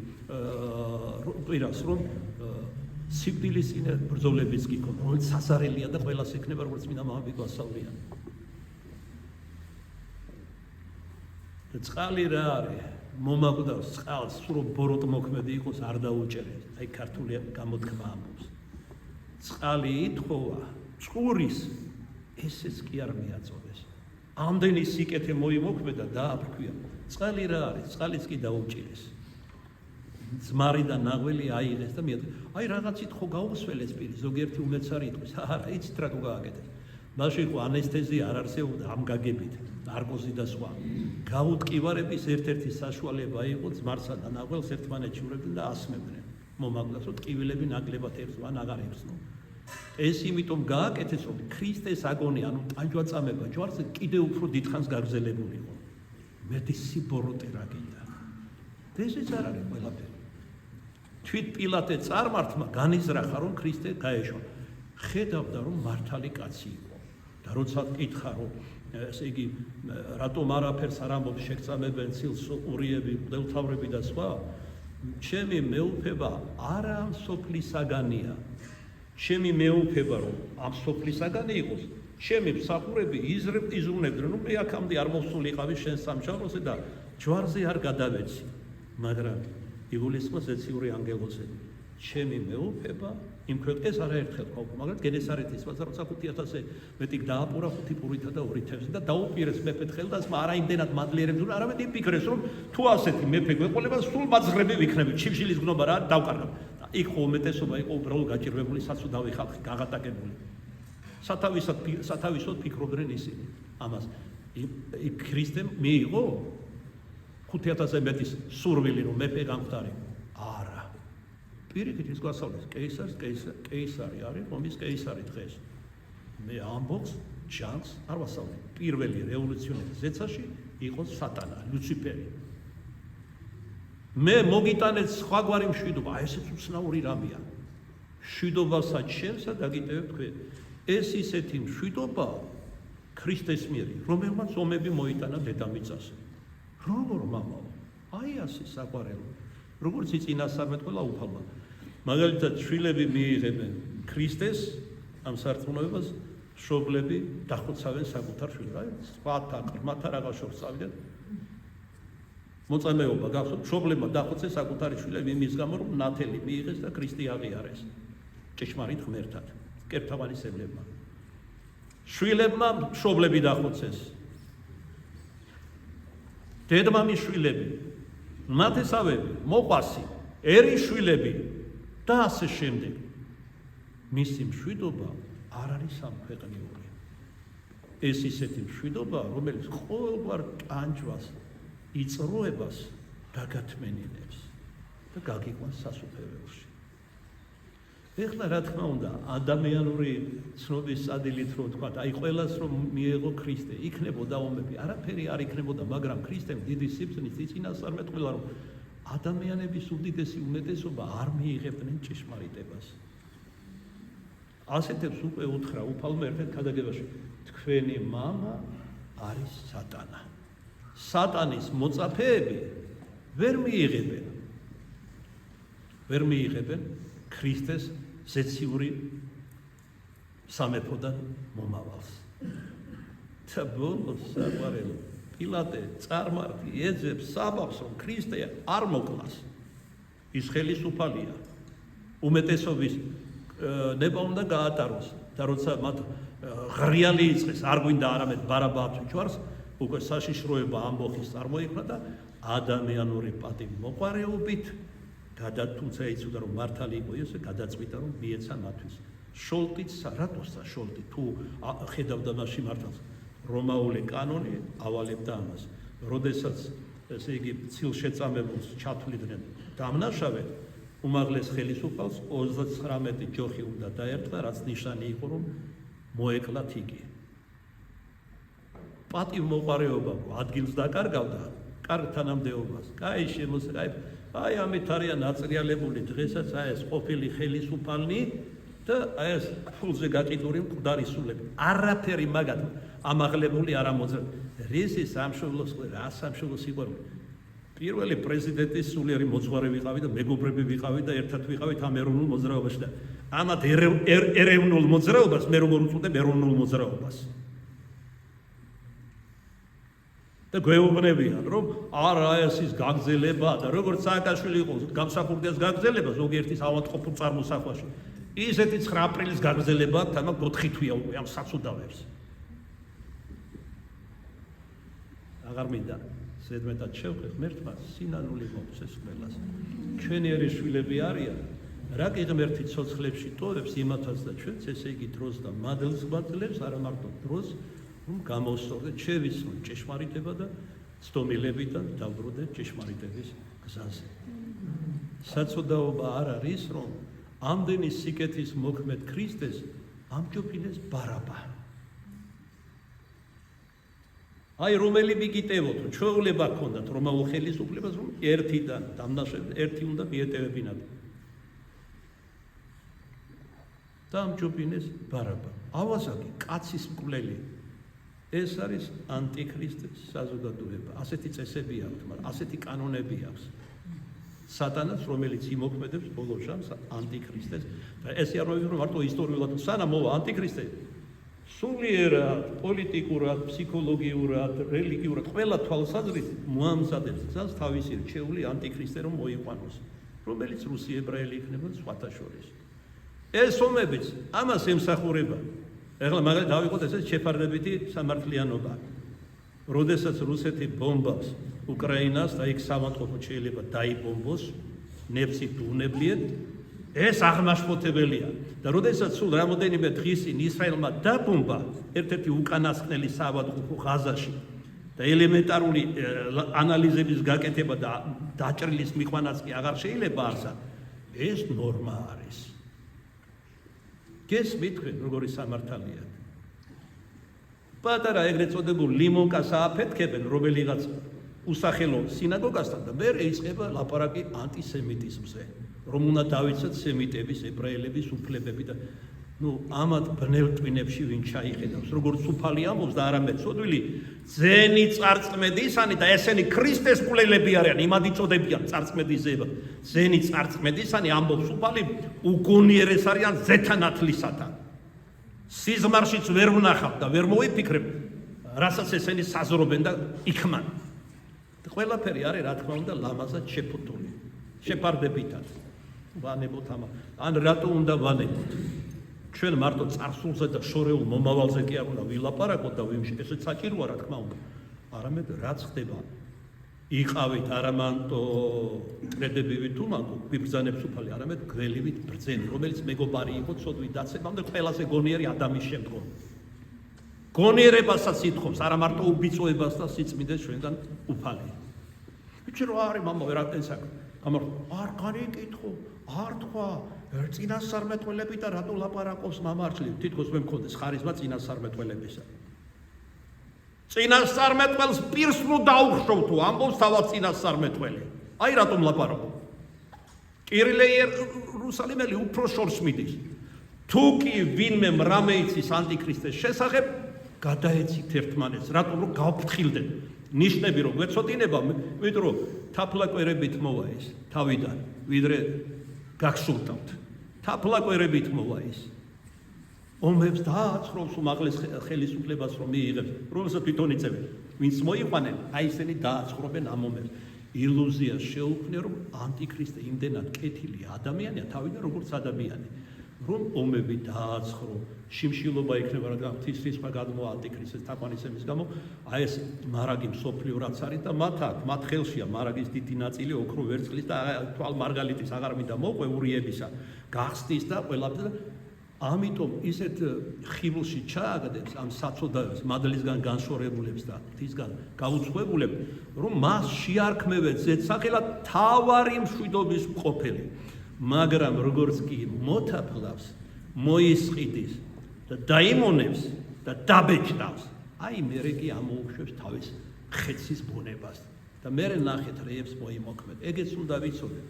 ყვირას, რომ სიკვდილის წინ ბრძოლებიც გიქონდა, რომელიც სასარელია და ყველას ექნება, როგორც წმინდა მამები გვასწავლიან. წყალი რა არის? მომაკვდავს წყალს, სულ ბოროტ მოქმედი იყოს, არ დაუჭერეს. აი ქართული გამოთქმა ამბობს. წყალი ითხოვა, წყურის, ესეც კი არ მიაწოდეს. ამდენი სიკეთე მოიმოქმედა და აფრქვია. წყალი რა არის? წყალიც კი დაუჭირეს. ძმარი და ნაღველი აიღეს და მიაწოდეს. აი რაღაცით ხო გაუსველეს პირი, ზოგიერთი უმეცარი იტყვის, არა, იცით რა გააკეთეს. მაშინ ხო ანესთეზია არ არსებობდა ამ გაგებით, ნარკოზი და სხვა. გაუტკივარების ერთ-ერთი საშუალება იყო ძმარსა და ნაღველს ერთმანეთში ურევდნენ და ასმებდნენ. მომაკვდას, რომ ტკივილები ნაკლებად ერწვა ან აღარ ერწნო. ეს იმიტომ გააკეთეს, რომ ქრისტეს აგონი, ანუ ტანჯვაწამება ჯვარზე კიდევ უფრო დიდხანს გაგრძელებულიყო. მეტი სიბოროტე რა გინდა. ესეც არ არის ყველაფერი. თვით პილატე წარმართმა განიზრახა, რომ ქრისტე გაეშვა. ხედავდა, რომ მართალი კაცი იყო. და როცა კითხა, რომ ესე იგი რატომ არაფერს არ ამბობს, შეგწამებენ ცილს ურიები, მღვდელმთავრები და სხვა, ჩემი მეუფება არა ამ სოფლისაგანია. ჩემი მეუფება რომ ამ სოფლისაგანი იყოს, ჩემი მსახურები იზრუნებდნენ, რომ მე აქამდე არ მოსულიყავი შენ სამშაბლოზე და ჯვარზე არ გადავეცი, მაგრამ იგულისხმოს ეციური ანგელოზე. ჩემი მეუფება იმ ქვეყნეს არაერთხელ ყავ, მაგრამ გენესარეთის ვაზა როცა 5000-ზე მეტი დააპურა 5 პურითა და 2 თევზი და დაუპირეს მეფეთ ხელდასმა არა იმდენად მადლიერებს, არამედ იფიქრეს, რომ თუ ასეთი მეფე გვეყოლება, სულ მაძღრები ვიქნებით, ჩივშილის გნობა რა დავკარგავ. იქ ხო უმეტესობა იყო უბრალოდ გაჭირვებული საცუდავი ხალხი, გაღატაკებული. სათავისოდ ფიქრობდნენ ისინი ამას. იქ ქრისტემ მიიღო 5000-ზე მეტი სურვილი, რომ მეფე გამხდარიყო. არა. პირიქით ის გვასწავლეს, კეისარი არის, რომის კეისარი დღეს. მე ამბობს, ჯანს არ ვასწავლე. პირველი რევოლუციონერი ზეცაში იყო სატანა, ლუციფერი. მე მოგიტანეთ სხვაგვარი მშვიდობა, ესეც უცნაური რამეა. მშვიდობასაც შენსა დაგიტევებ თქვენ. ეს ისეთი მშვიდობა ქრისტეს მიერ, რომელმაც ომები მოიტანა დედამიწაზე. როგორ მამაო? აი ასე საყვარელო. როგორც იწინასწარმეთ ყველა უფალმა. მაგალითად, შვილები მიიღებენ ქრისტეს ამ სარწმუნოებას, მშობლები დახოცავენ საკუთარ შვილს. აი, სხვათა, ყრმათა რაღაც შორს წავიდნენ. მოწამეობა გახსოვთ, მშობლებმა დახოცეს საკუთარი შვილები იმის გამო, რომ ნათელი მიიღეს და ქრისტე აღიარეს. ჭეშმარიტ ღმერთად, კერპთამანისებლებმა. შვილებმა მშობლები დახოცეს. დედმამის შვილები, ნათესავები, მოყვასი, ერის შვილები და ასე შემდეგ. მისი მშვიდობა არ არის სამქვეყნიური. ეს ისეთი მშვიდობა, რომელიც ყოველგვარ ტანჯვას, იწროებას დაგათმენინებს და გაგიყვანს სასუფეველში. ეხლა რა თქმა უნდა, ადამიანური ცნობის სადილით რო თქვა, აი ყველას რომ მიეღო ქრისტე, იქნებოდა ომები, არაფერი არ იქნებოდა, მაგრამ ქრისტემ დიდი სიბრძნით იწინასწარმეტყველა, რომ ადამიანების უდიდესი უმეტესობა არ მიიღებდნენ ჭეშმარიტებას. ასეთებს უკვე უთხრა უფალმა ერთ ქადაგებაში, თქვენი მამა არის სატანა. სატანის მოწაფეები ვერ მიიღებენ ქრისტეს ზეციური სამეფოდან მომავალს. და ბოლოს საყვარელო პილატე წარმართი ეძებს საბაბს, რომ ქრისტე არ მოკლას. ის ხელისუფალია. უმეტესობის ნება უნდა გაატაროს და როცა მათ ღრიალი იწყეს, არ გვინდა არამედ ბარაბას ჯვარს, უკვე საშიშროება ამბოხის წარმოიქმნა და ადამიანური პატივმოყვარეობით თუმცა იცოდა რომ მართალი იყო იესო, გადაწყვიტა რომ მიეცა მათთვის. შოლტიც რატოსა შოლტი თუ ხედავდა მასში მართალს, რომაული კანონი ავალებდა ამას. როდესაც ესე იგი ცილშეწამებულს ჩათვლიდნენ დამნაშავედ, უმაღლეს ხელისუფალს 39 ჯოხი უნდა დაერტყა, რაც ნიშანი იყო რომ მოეკლათ იგი. პატივმოყვარეობა ადგილს დაკარგავდა, კარგ თანამდებობას. კაი შემოსაი, აი ამით არიან აწრიალებული დღესაც აი ეს ყოფილი ხელისუფალნი და აი ეს ფულზე გაყიდული მკვდარი სულები. არაფერი მაგათ ამაღლებული არ ამოძრავ. რისი სამშობლოს რა სამშობლოს სიყვარული. პირველი პრეზიდენტის სულიერი მოძღვარი ვიყავი და მეგობრები ვიყავი და ერთად ვიყავით ამ ეროვნულ მოძრაობაში და ამათ ეროვნულ მოძრაობას მე როგორ უწოდებ ეროვნულ მოძრაობას. და გვეუბნებიან, რომ არა ეს ის გაგზელება და როგორც სააკაშვილი იყო გამსახურდიას გაგზელება ზოგიერთის ავადმყოფურ წარმოსახვაში. ისეთი 9 აპრილის გაგზელება აქვს, თამაკ 4 თვეა უკვე ამ საცუდავებს. აღარ მინდა ზედმეტად შევხვე ღმერთმა სინანული მოგვცეს ყველას. ჩვენი ერისშვილები არიან, რა კი ღმერთი ცოცხლებში ტოვებს იმათაც და ჩვენც ესე იგი დროს და მადლს გვაძლევს, არა მარტო დროს რომ გამოვსწორდეთ, შევისწროთ ჭეშმარიტება და ცდომილებიდან დავბრუნდეთ ჭეშმარიტების გზაზე. საცოდაობა არ არის, რომ ამდენი სიკეთის მოქმედ ქრისტეს ამჯობინეს ბარაბა. აი რომელი მიგიტევოთ, ჩვეულება ჰქონდათ რომაულ ხელისუფლებას, რომ ერთიდან დამნაშავედ ერთი უნდა მიეტევებინათ. და ამჯობინეს ბარაბა. ავაზაკი კაცის მკვლელი. ეს არის ანტიქრისტის საზოგადოება. ასეთი წესები აქვს, მაგრამ ასეთი კანონები აქვს. სატანას, რომელიც იმოქმედებს ბოლო ჟამს ანტიქრისტეს და ეს არ რომ მარტო ისტორიულად სანამ მოვა ანტიქრისტე სულიერად, პოლიტიკურად, ფსიქოლოგიურად, რელიგიურად ყველა თვალსაზრისით მოამზადებს გზას თავისი რჩეული ანტიქრისტე რომ მოიყვანოს, რომელიც რუსი ებრაელი იქნება სხვათა შორის. ეს ომებიც ამას ემსახურება. ეხლა მაგალითად დავიღოთ ესე შეფარდებითი სამართლიანობა. როდესაც რუსეთი ბომბავს უკრაინას და იქ სამონტყოფოდ შეიძლება დაიბომბოს, ნებსით უნებლიეთ, ეს აღმაშფოთებელია. და როდესაც სულ რამოდენიმე დღის წინ ისრაელმა დაბომბა ერთ-ერთი უკანასკნელი საავადმყოფო ღაზაში და ელემენტარული ანალიზების გაკეთება და დაჭრილის მიყვანაც კი აღარ შეიძლება არსად, ეს ნორმა არის. გესმით თქვენ როგორი სამართალია? პატარა ეგრეთ წოდებულ ლიმონკას ააფეთქებენ რომელიღაც უსახელო სინაგოგასთან და მერე იწყება ლაპარაკი ანტისემიტიზმზე, რომ უნდა დავიცათ სემიტების, ებრაელების უფლებები და ამათ ბნელ ტვინებში ვინ ჩაიხედავს, როგორც უფალი ამბობს და არამედ ცოდვილი ძენი წარწმედისანი და ესენი ქრისტეს მკვლელები არიან, იმად იწოდებიან წარწმედიზება. ძენი წარწმედისანი ამბობს უფალი უგონიერეს არიან ზეთანათლისათან. სიზმარშიც ვერ ვნახავ და ვერ მოვიფიქრებ, რასაც ესენი საზრობენ და იქმან. ყველაფერი არის რა თქმა უნდა ლამაზად შეფუთული, შეფარდებითად. ვანებოთ ამას. ან რატო უნდა ვანებოთ? ჩვენ მარტო წარსულზე და შორეულ მომავალზე კი არ უნდა ვილაპარაკოთ და ესეც საჭიროა რა თქმა უნდა. არამედ რაც ხდება იყავით არამანტო კრედებივით უმანკო ვიბრძანებს უფალი, არამედ გველივით ბრძენი, რომელიც მეგობარი იყო ცოდვით დაცემამდე ყველაზე გონიერი ადამიანის შემდგომ. გონიერებასაც ითხოვს, არა მარტო უბიწოებას და სიწმინდეს ჩვენგან უფალი. ვიცი რა არის მამა ვერ აკეთებ. არ განიკითხო, არ თქვა, წინასწარმეტყველები და რატო ლაპარაკობს მამარჯლივ, თითქოს მე მქონდეს ხარიზმა წინასწარმეტყველებისა. წინასწარმეტყველს პირს ნუ დაუხშობ თუ ამბობს თავად წინასწარმეტყველი. აი რატომ ლაპარაკობ? კირილე იერუსალიმელი უფრო შორს მიდის. თუ კი ვინმე რამე იცის ანტიქრისტეს შესახებ, გადაეცით ერთმანეთს, რატომ რომ გავფრთხილდეთ. ნიშნები რომ გვეცოდინება, ვიდრე რომ თაფლაკვერებით მოვა ეს თავიდან, ვიდრე გაგსულტავთ. თაფლაკვერებით მოვა ეს. ომებს დააცხრობს უმაღლეს ხელისუფლებას რომ მიიღებს, რომელსაც თვითონ იწევენ. ვინც მოიყვანენ, აი ესენი დააცხრობენ ამ ომებს. ილუზიას შეუქმნია რომ ანტიქრისტე იმდენად კეთილი ადამიანია თავიდან როგორც ადამიანი. რომ ომები დააცხრო, შიმშილობა იქნება რადგან ღვთისმსხმა გადმოა ანტიქრისტეს თაყვანისცემის გამო, აი ეს მარაგი მსოფლიო რაც არის და მათ ხელშია მარაგის დიდი ნაწილი ოქრო ვერცხლის და თვალ მარგალიტის აღარ მინდა მოყვე ურიებისა, გახსნის და ყველაფერს და ამიტომ ისეთ ხიბლში ჩააგდებს ამ საწოდაებს, მადლისგან განშორებულებს და ღვთისგან გაუცხოებულებს, რომ მას შეარქმევენ ზედსახელად თავარი მშვიდობის მყოფელი. მაგრამ როგორც კი მოთაფლავს, მოისყიდის და დაიმონებს და დაბეჭდავს, აი მერე კი ამოუშვებს თავის ხეცის ბუნებას და მერე ნახეთ რეებს მოიმოქმედ. ეგეც უნდა ვიცოდეთ.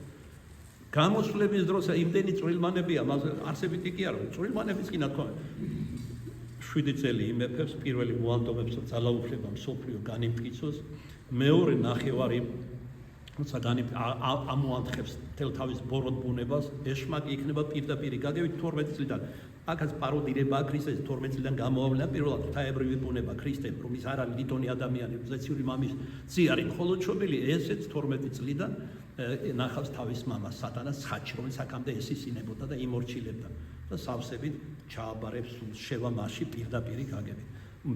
გამოსვლების დროს იმდენი წვრილმანებია, არსებითი კი არა, წვრილმანებიც კი ნათქვა 7 წელი იმეფებს, პირველი მოანდომებს რომ ძალაუფლება მსოფლიო განიმტკიცოს, მეორე ნახევარი თუმცა ამოანთხებს მთელ თავის ბოროტ ბუნებას, ეშმაკი იქნება პირდაპირ გაგევით 12 წლიდან. აქაც პაროდირებაა ქრისტეს 12 წლიდან გამოავლინა პირველად ღვთაებრივი ბუნება ქრისტემ, რომ ის არ არის ლითონი ადამიანი, ზეციური მამის ძი არის, ხოლო ჩობილი ესეც 12 წლიდან ნახავს თავის მამას სატანას ხაჩი, რომელიც აქამდე ესისინებოდა და იმორჩილებდა და სავსებით ჩააბარებს შევა მასში პირდაპირ გაგევით.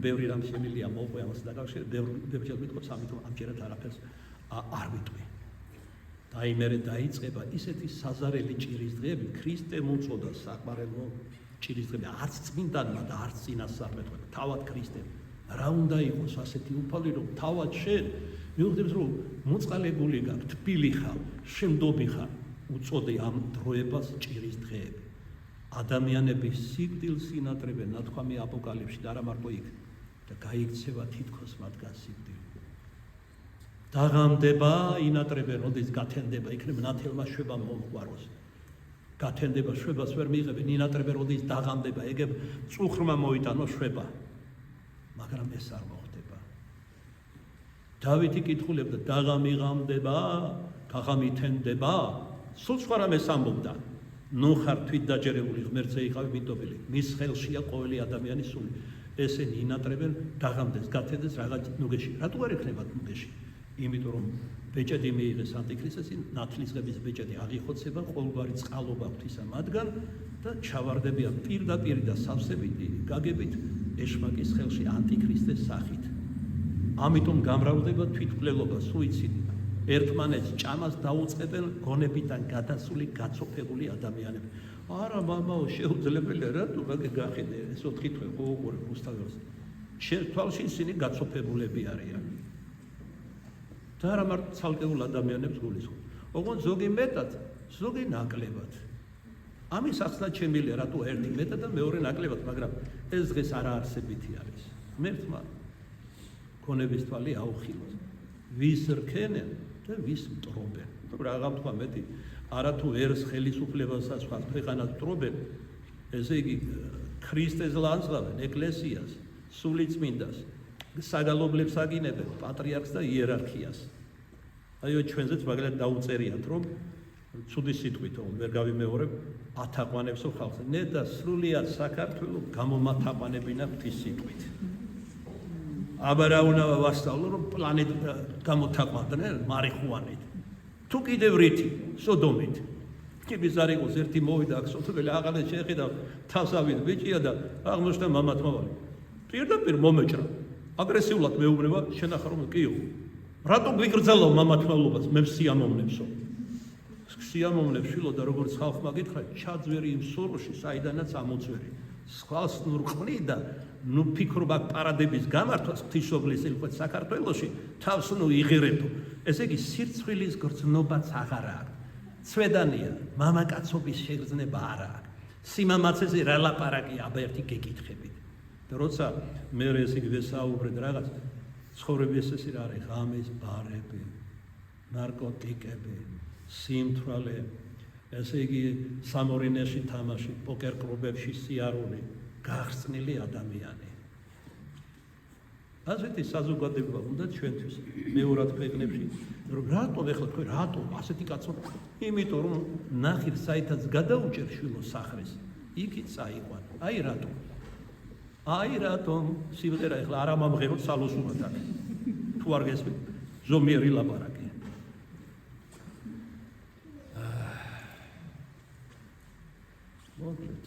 ბევრი რამ შემილია მოყვე ამას დაკავშირებით, ბევრი მithობს ამიტომ ამჯერად არაფერს არ ვიტყვი. დაიმერე დაიწყება ისეთი საზარელი ჭირის დღეები, ქრისტემ უწოდა საყმარელო ჭირის დღეები, არც წმინდანმა და არც წინასწარმეტყველმა, თავად ქრისტემ. რა უნდა იყოს ასეთი უფალი, რომ თავად შენ მივხვდებს, რომ მოწყალებული გაქვს, თბილი ხარ, შემდობი ხარ, უწოდე ამ დროებას ჭირის დღეები. ადამიანები სიკვდილს ინატრებენ, ნათქვამი აპოკალიფსში და არა მარტო იქ და გაიქცევა თითქოს მათგან სიკვდილი. დაღამდება, ინატრებენ, როდის გათენდება, იქნებ ნათელმა შვება მომყვაროს. გათენდება, შვებას ვერ მიიღებენ, ინატრებენ, როდის დაღამდება, ეგებ წუხრმა მოიტანო შვება. მაგრამ ეს არ მოხდება. დავითი კითხულებდა, დაღამიღამდება, გაღამითენდება, სულ სხვა რამეს ამბობდა. ნუ ხარ თვით დაჯერებული, ღმერთზე იყავი მიტოვილი, მის ხელშია ყოველი ადამიანის სული. ესენი ინატრებენ, დაღამდეს, გათენდეს რაღაც ნუგეში. რატო არ ექნებათ ნუგეში? იმიტომ რომ ბეჭედი მიიღეს ანტიქრისტეს, ნათლისღების ბეჭედი აღიხოცება, ყოველგვარი წყალობა ღვთისა მათგან და ჩავარდებიან პირდაპირ და სავსებით გაგებით ეშმაკის ხელში ანტიქრისტეს სახით. ამიტომ გამრავლდება თვითმკვლელობა, სუიციდი. ერთმანეთს ჭამას დაუწყებენ გონებიდან გადასული გაცოფებული ადამიანები. არა მამაო, შეუძლებელია, რატო მაგე გახედე, ეს 4 თვე ხო უყურებ რუსთაველს. შენ თვალში ისინი გაცოფებულები არიან. და არა მარტო ცალკეულ ადამიანებს გულისხმობ. ოღონდ ზოგი მეტად, ზოგი ნაკლებად. ამის ახსნა ჩემილია, რატო ერთი მეტად და მეორე ნაკლებად, მაგრამ ეს დღეს არაარსებითი არის. ღმერთმა გონების თვალი აუხილოს. ვის რქენენ და ვის მტრობენ. რაღა თქვა მეტი, არათუ ერს ხელისუფლებასაც ხარ ქვეყანას მტრობენ, ესე იგი ქრისტეს ლანძღავენ, ეკლესიას, სულიწმინდას, საგალობლებს აგინებენ, პატრიარქს და იერარქიას. აიო ჩვენზეც მაგალითად დაუწერიათ, რომ ცუდი სიტყვით ვერ გავიმეორებ, ათაყვანებსო ხალხს. ნე და სრულიად საქართველო გამომათაყვანებინა ღვთის სიტყვით. აბა რა უნდა ვასწავლო, რომ პლანეტ გამოთაყვანდნენ მარიხუანით. თუ კიდევ რითი, სოდომით. კიბის არ იყოს ერთი მოვიდა აქ სოფელი აღარ შეხედა თასავით ბიჭია და აღმოჩნდა მამათმავალი. პირდაპირ მომეჭრა. აგრესიულად მეუბნება, შენახა რომ კიო. რატო გვიგრძელო მამათმავლობას, მე სიამოვნებსო. სიამოვნებს შვილო და როგორც ხალხმა გითხრა, ჩაძვერი იმ სოროში, საიდანაც ამოწვერი. სხვას ნუ რყვნი და ნუ ფიქრობ აქ პარადების გამართვას ღვთისმშობლის ელკვეთ საქართველოში, თავს ნუ იღირებო. ესე იგი სირცხვილის გრძნობაც აღარ აქვს. ცვედანია, მამაკაცობის შეგრძნება არ აქვს. სიმამაცეზე რა ლაპარაკი აბა ერთი გეკითხებით. და როცა მე ესე იგი ვესაუბრეთ რაღაც ცხოვრების ეს რა არის, ღამის ბარები, ნარკოტიკები, სიმთვრალე, ესე იგი სამორინეში თამაში, პოკერ კლუბებში სიარული, გახსნილი ადამიანი. ასეთი საზოგადოება უნდა ჩვენთვის მეორად ქვეყნებში, რომ რატო ეხლა თქვენ რატო ასეთი კაცო? იმიტომ რომ ნახիր საითაც გადაუჭერ შვილო სახრის, იქით წაიყვან. აი რატო? აი რატომ სიმღერა ეხლა არ ამამღეროთ სალოსურად აქ. თუ არ გესმით, ზომიერი ლაპარაკი. მოკლედ,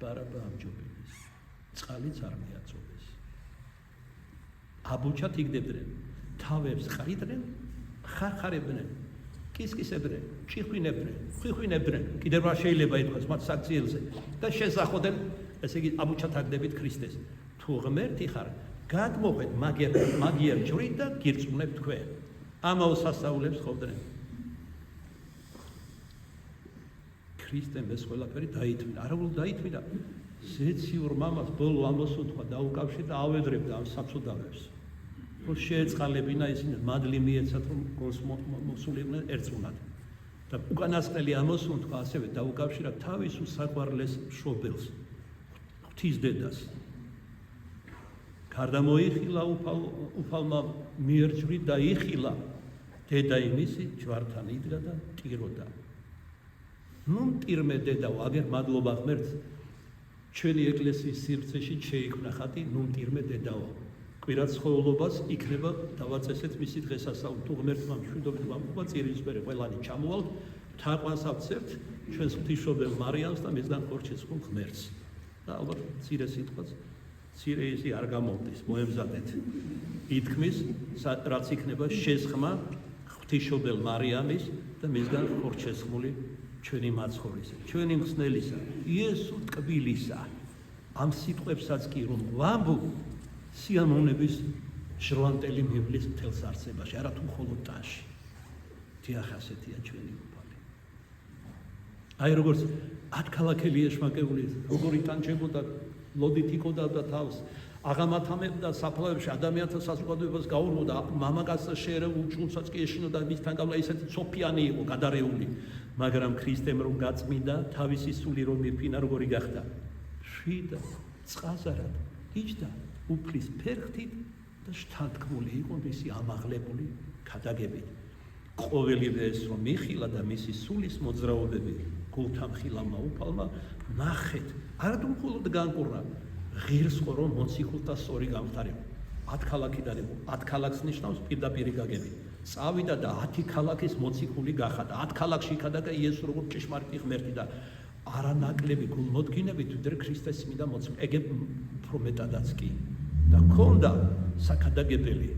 ბარაბა ამჯობინეს, წყალიც არ მიაწოვეს. აბუჩათ იგდებდნენ, თავებს ყრიდნენ, ხარხარებდნენ, კისკისებდნენ, ჭიხვინებდნენ, ხვიხვინებდნენ, კიდევ რა შეიძლება ითქვას მათ საქციელზე და შესახოდენ, ესე იგი აბუჩათ აგდებით ქრისტეს. თუ ღმერთი ხარ, გადმოყვეთ მაგიერ ჯვრით და გირწმუნებ თქვენ. ამაო სასწაულებს ხოვდნენ. ქრისტემ ეს ყველაფერი დაითმინა, არა უბრალოდ დაითმინა, ზეციურ მამას ბოლო ამბოს უთქვა დაუკავშირდა, ავედრებდა ამ საწოდავებს. რომ შეეწყალებინა ისინი მადლი მიეცათ, რომ გულს მოსულიყვნენ ერწმუნათ. და უკანასკნელი ამბოს უთქვა ასევე დაუკავშირა თავის უსაყვარლეს მშობელს, ღვთის დედას. გარდა მოიხილა უფალმა მიერჯვრით და იხილა დედა იმისი ჯვართან იდგა და ტიროდა. ნუ მტირმე დედაო, აგერ მადლობა ღმერთს, ჩვენი ეკლესიის სივრცეში შეიქმნა ხატი, ნუ მტირმე დედაო. კვირა ცხოველობას იქნება დავაწესეთ მისი დღესასწაული. თუ ღმერთმა მშვიდობით ვამბობა, წირის მერე ყველანი ჩამოვალთ, თაყვანს ავწერთ ჩვენს ღვთისმშობელ მარიამს და მისგან ხორჩესხმულ ღმერთს. და ალბათ მცირე სიტყვაც, მცირე ისი არ გამოვდის, მოემზადეთ. ითქმის, რაც იქნება შესხმა ღვთისმშობელ მარიამის და მისგან ხორჩესხმული ჩვენი მაცხოვრისა, ჩვენი მხსნელისა, იესო ტკბილისა. ამ სიტყვებსაც კი რომ ვამბობ, სიამოვნების ჟრვანტელი მივლის მთელს არსებაში, არა თუ მხოლოდ ტანში. დიახ, ასეთია ჩვენი უფალი. აი როგორც 10 ქალაქელი ეშმაკეული, როგორ იტანჯებოდა, ლოდით იკოდავდა თავს, აღამათამებდა საფლავებში ადამიანთა საზოგადოებას გაურბოდა, მამაკაცს შეერეულ ჭულსაც კი ეშინოდა მისთან გავლა ისეთი სოფიანი იყო გადარეული, მაგრამ ქრისტემ რომ გაწმინდა, თავისი სული რომ მიფინა, როგორი გახდა? შვიდა, წყაზარად, იჯდა უფლის ფერხთით და შთანთქმული იყო მისი ამაღლებული ქადაგებით. ყოველივე ეს რომ მიხილა და მისი სულის მოძრაობები გულთამხილავმა უფალმა ნახეთ, არა მხოლოდ განკურნა, ღირს ხო რომ მოციქულთა სწორი გამხდარიყო. 10 ქალაქიდან იყო, 10 ქალაქს ნიშნავს პირდაპირი გაგები. წავიდა და 10 ქალაქის მოციქული გახადა. 10 ქალაქში იქადაგა იესო როგორც ჭეშმარიტი ღმერთი და არანაკლები გულმოდგინებით ვიდრე ქრისტეს წმინდა მოციქული. ეგ უფრო მეტადაც კი. და ქონდა საქადაგებელი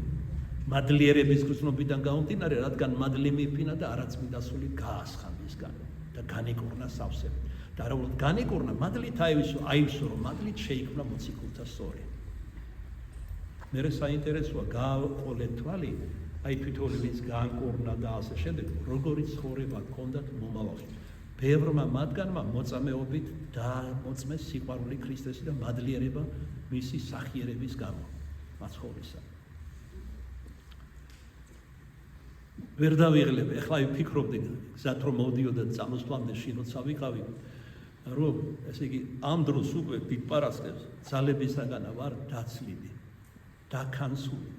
მადლიერების გრძნობიდან გამომდინარე, რადგან მადლი მიფინა და არაწმინდა სული გაასხა მისგან და განიკურნა სავსებით. და არა უბრალოდ განიკურნა, მადლით აივსო, რომ მადლით შეიქმნა მოციქულთა სწორი. მერე საინტერესოა, გააყოლე თვალი, აი თვითონ ვინც განკურნა და ასე შემდეგ, როგორი ცხოვრება ჰქონდათ მომავალში. ბევრმა მათგანმა მოწამეობით დაამოწმეს სიყვარული ქრისტესი და მადლიერება მისი სახიერების გამო მაცხოვრისა. ვერ დავიღლებ, ეხლა ვფიქრობდი, გზად რომ მოვდიოდა წამოსვლამდე შინოცა ვიყავი, რომ ესე იგი ამ დროს უკვე დიდპარასკევს ძალებისაგანა ვარ დაცლილი, დაქანსული,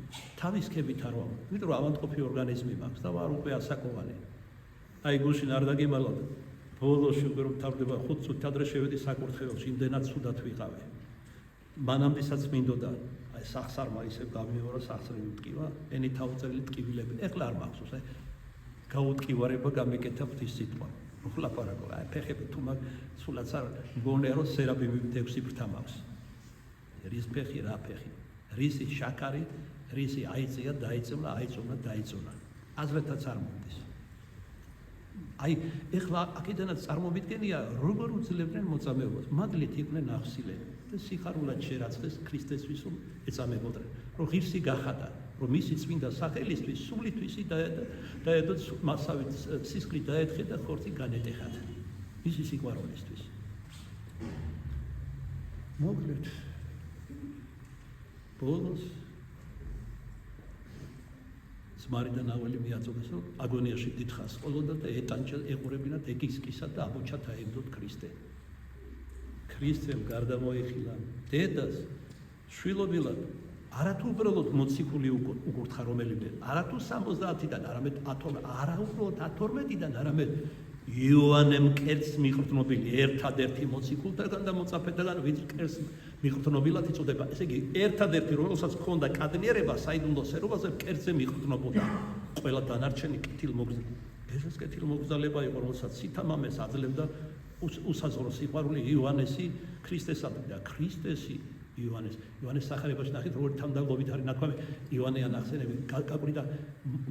თავისქებით არ ვარ, იმიტომ რომ ავადმყოფი ორგანიზმი მაქვს და ვარ უკვე ასაკოვანი. აი გუშინ არ დაგიმალოთ, ბოლოში უკვე რომ თავდება 5 წუთით ადრე შევედი საკურთხეველში, იმდენად ცუდად ვიყავი. მანამდესაც მინდოდა აი სახსარმა ისე გამიორა სახსრები მტკივა, ენი თავწერილი ტკივილები. ეხლა არ მახსოვს, აი გაუტკივარება გამეკეთა ღვთის სიტყვა. ვლაპარაკო, აი ფეხები თუ მაგ სულაც არ მგონია რომ სერაბიმით 6 ბრთა მაქვს. რის ფეხი, რა ფეხი? რისი შაქარი, რისი აიწია, დაიწევნა, აიწოვნა, დაიწოვნა. აზრეთაც არ მომდის. აი ეხლა აქედანაც წარმოვიდგენია როგორ უძლებდნენ მოწამეობას. მადლით იყვნენ ახსილები და სიხარულად შერაცხეს ქრისტესთვის რომ ეწამებოდნენ. რომ ღირსი გახადა, რომ მისი წმინდა სახელისთვის სულითვისი დაედოთ მასავით სისხლი დაეთხე და ხორცი განეტეხათ. მისი სიყვარულისთვის. მოკლედ ბოლოს ძმარი და ნაველი მიაწოდეს, რომ აგონიაში დიდხანს ყოლოდა და ეტანჯა ეყურებინათ ეგისკისა და ამოჩა დაემდოთ ქრისტე. ქრისტემ გარდა მოიხილა დედას შვილობილად, არათუ უბრალოდ მოციქული უკურთხა რომელიმე, არათუ 70-დან, არამედ არა უბრალოდ 12-დან, არამედ იოანე მკერდს მიხრთნობილი, ერთადერთი მოციქულთაგან და მოწაფეთაგან, ვინც მკერდს მიხრთნობილად იწოდება. ესე იგი, ერთადერთი, რომელსაც ჰქონდა კადნიერება საიდუმლო სერობაზე, მკერდზე მიხრთნობოდა. ყველა დანარჩენი კეთილმოგზაურობა. ესეც კეთილმოგზაურობა იყო, რომელსაც სითამამეს აძლევდა უსაზღვრო სიყვარული იოანესი ქრისტესადმი და ქრისტესი იოანეს სახარებაში ნახეთ, როგორი თანდაგობით არის ნათქვამი, იოანეა ნახსენები, გაკვირდა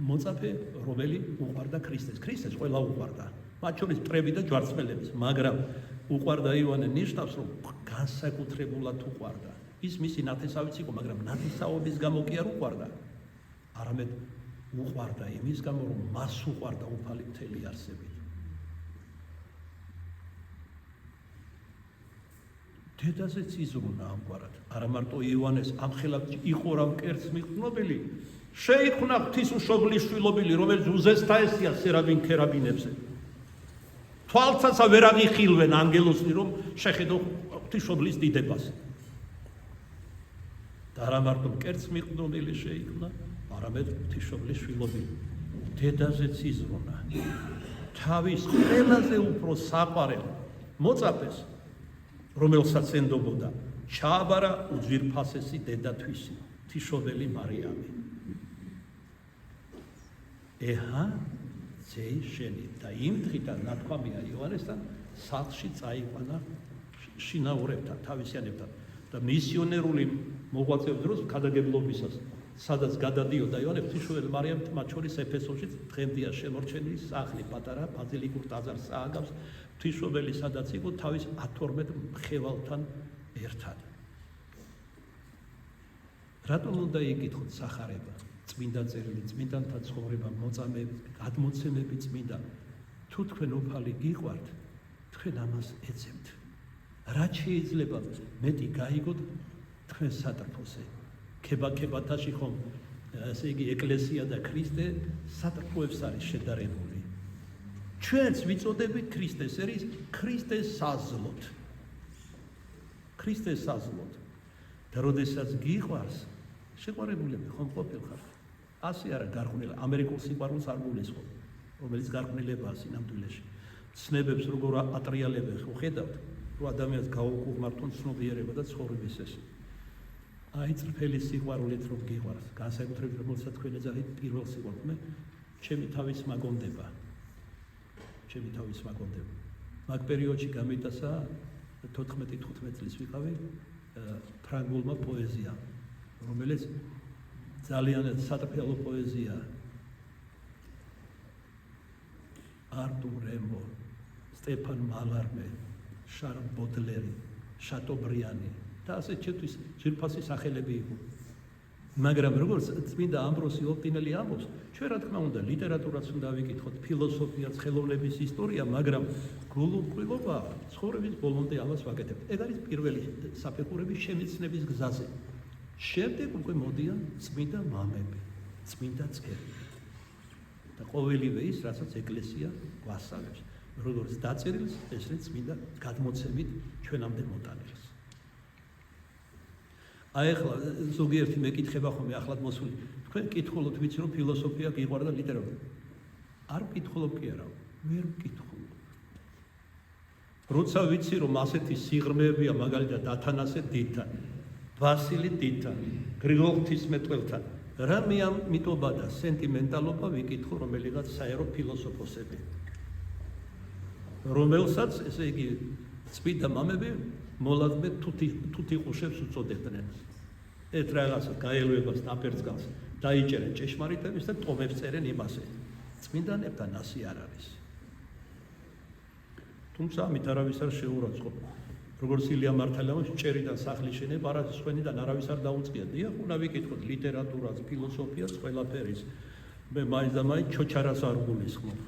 მოწაფე, რომელი უყვარდა ქრისტეს. ქრისტეს ყველა უყვარდა. მათ შორის მტრები და ჯვარცმელების, მაგრამ უყვარდა იოანე ნიშნავს, რომ განსაკუთრებულად უყვარდა. ის მისი ნათესავიც იყო, მაგრამ ნათესაობის გამო კი არ უყვარდა, არამედ უყვარდა იმის გამო, რომ მას უყვარდა უფალი მთელი არსებით. დედაზეც იზრუნა ამგვარად, არა მარტო იოანეს ამხელად იყურა მკერდს მიხრთნობილი, შეიქმნა ღვთისმშობლის შვილობილი, რომელიც უზესთა ესია სერაბინ ქერაბინებზე. თვალცაცა ვერ აღიხილვენ ანგელოზნი, რომ შეხედო ღვთისმშობლის დიდებას. და არა მარტო მკერდს მიხრთნობილი შეიქმნა, არამედ ღვთისმშობლის შვილობილი. დედაზეც იზრუნა თავის ყველაზე უფრო საყვარელ მოწაფეს, რომელსაც ენდობოდა, ჩააბარა უძვირფასესი დედათვისი, ღვთისმშობელი მარიამი. ეჰა, ძეი შენი და იმ დღიდან ნათქვამია იოანესთან სახლში წაიყვანა შინაურებთან, თავისიანებთან და მისიონერული მოღვაწეობის დროს ქადაგებლობისას, სადაც გადადიოდა იოანე, ღვთისმშობელი მარიამი მათ შორის ეფესოში დღემდეა შემორჩენილი სახლი, პატარა ბაზილიკურ ტაძარს ააგავს. ღვთისმშობელი სადაც იყო თავის 12 მხევალთან ერთად. რატომ უნდა იკითხოთ სახარება, წმინდა წერილი, წმინდანთა ცხოვრება, მოწამეები, გადმოცემები წმინდა. თუ თქვენ უფალი გიყვართ, თქვენ ამას ეძებთ. რაც შეიძლება მეტი გაიგოთ თქვენ სატრფოზე. ქებათაში ხომ ესე იგი ეკლესია და ქრისტე სატრფოებს არის შედარებული. ჩვენც ვიწოდებით ქრისტეს ერის ქრისტეს საზლოთ. ქრისტეს საზლოთ. და როდესაც გიყვარს, შეყვარებულები ხომ ყოფილხარ. ასე არა გარყვნილი, ამერიკულ სიყვარულს არ გულისხმობ, რომელიც გარყვნილებაა სინამდვილეში. ცნებებს როგორ ატრიალებენ, ხედავთ, რომ ადამიანს გაუყურმართონ ცნობიერება და ცხოვრების ეს. აი წრფელი სიყვარულით რომ გიყვარს, განსაკუთრებით რომელსაც თქვენ ეძახით პირველ სიყვარულს, მე ჩემი თავის მაგონდება. მაგ პერიოდში გამიტასა 14-15 წლის ვიყავი ფრანგულმა პოეზიამ, რომელიც ძალიან სატრფელო პოეზია. არტურ რემბო, სტეფან მალარმე, შარლ ბოდლერი, შატობრიანი და ასე ჩემთვის ძვირფასი სახელები იყო. მაგრამ როგორც წმინდა ამბროსი ოპტინელი ამბობს, ჩვენ რა თქმა უნდა ლიტერატურაც უნდა ვიკითხოთ, ფილოსოფიაც, ხელოვნების ისტორია, მაგრამ გულუბრყვილობა ცხოვრების ბოლომდე ამას ვაკეთებთ. ეგ არის პირველი საფეხურები შემეცნების გზაზე. შემდეგ უკვე მოდიან წმინდა მამები, წმინდა წერილი. და ყოველივე ის, რასაც ეკლესია გვასწავლებს, როგორც დაწერილს, ესეც წმინდა გადმოცემით ჩვენამდე მოტანილს. აი ახლა ზოგიერთი მეკითხება ხოლმე ახლად მოსული. თქვენ კითხულობთ, ვიცი რომ ფილოსოფია გიყვარდა ლიტერატურა. არ ვკითხულობ კი არა, ვერ ვკითხულობ. როცა ვიცი რომ ასეთი სიღრმეებია მაგალითად ათანასე დიდთანი, ვასილი დიდთანი, გრიგოლ ღვთისმეტყველთან, რა მე ამ მიტობა და სენტიმენტალობა ვიკითხო რომელიღაც საერო ფილოსოფოსები. რომელსაც ესე იგი წმინდა მამები მოლაზმე თუთიყუშებს უწოდებდნენ. ეს რაღაცა გაელვებას ნაპერწკალს დაიჭერენ ჭეშმარიტების და ტომებს წერენ იმასე. წმინდანებთან ასე არ არის. თუმცა ამით არავის არ შეურაცხყოფ. როგორც ილია მართალაოს ჭერიდან სახლის შენება არასხვენიდან არავის არ დაუწყია. დიახ, უნდა ვიკითხოთ ლიტერატურას, ფილოსოფიას, ყველაფერის. მე მაინც და მაინც ჩოჩარას არ გულისხმობ.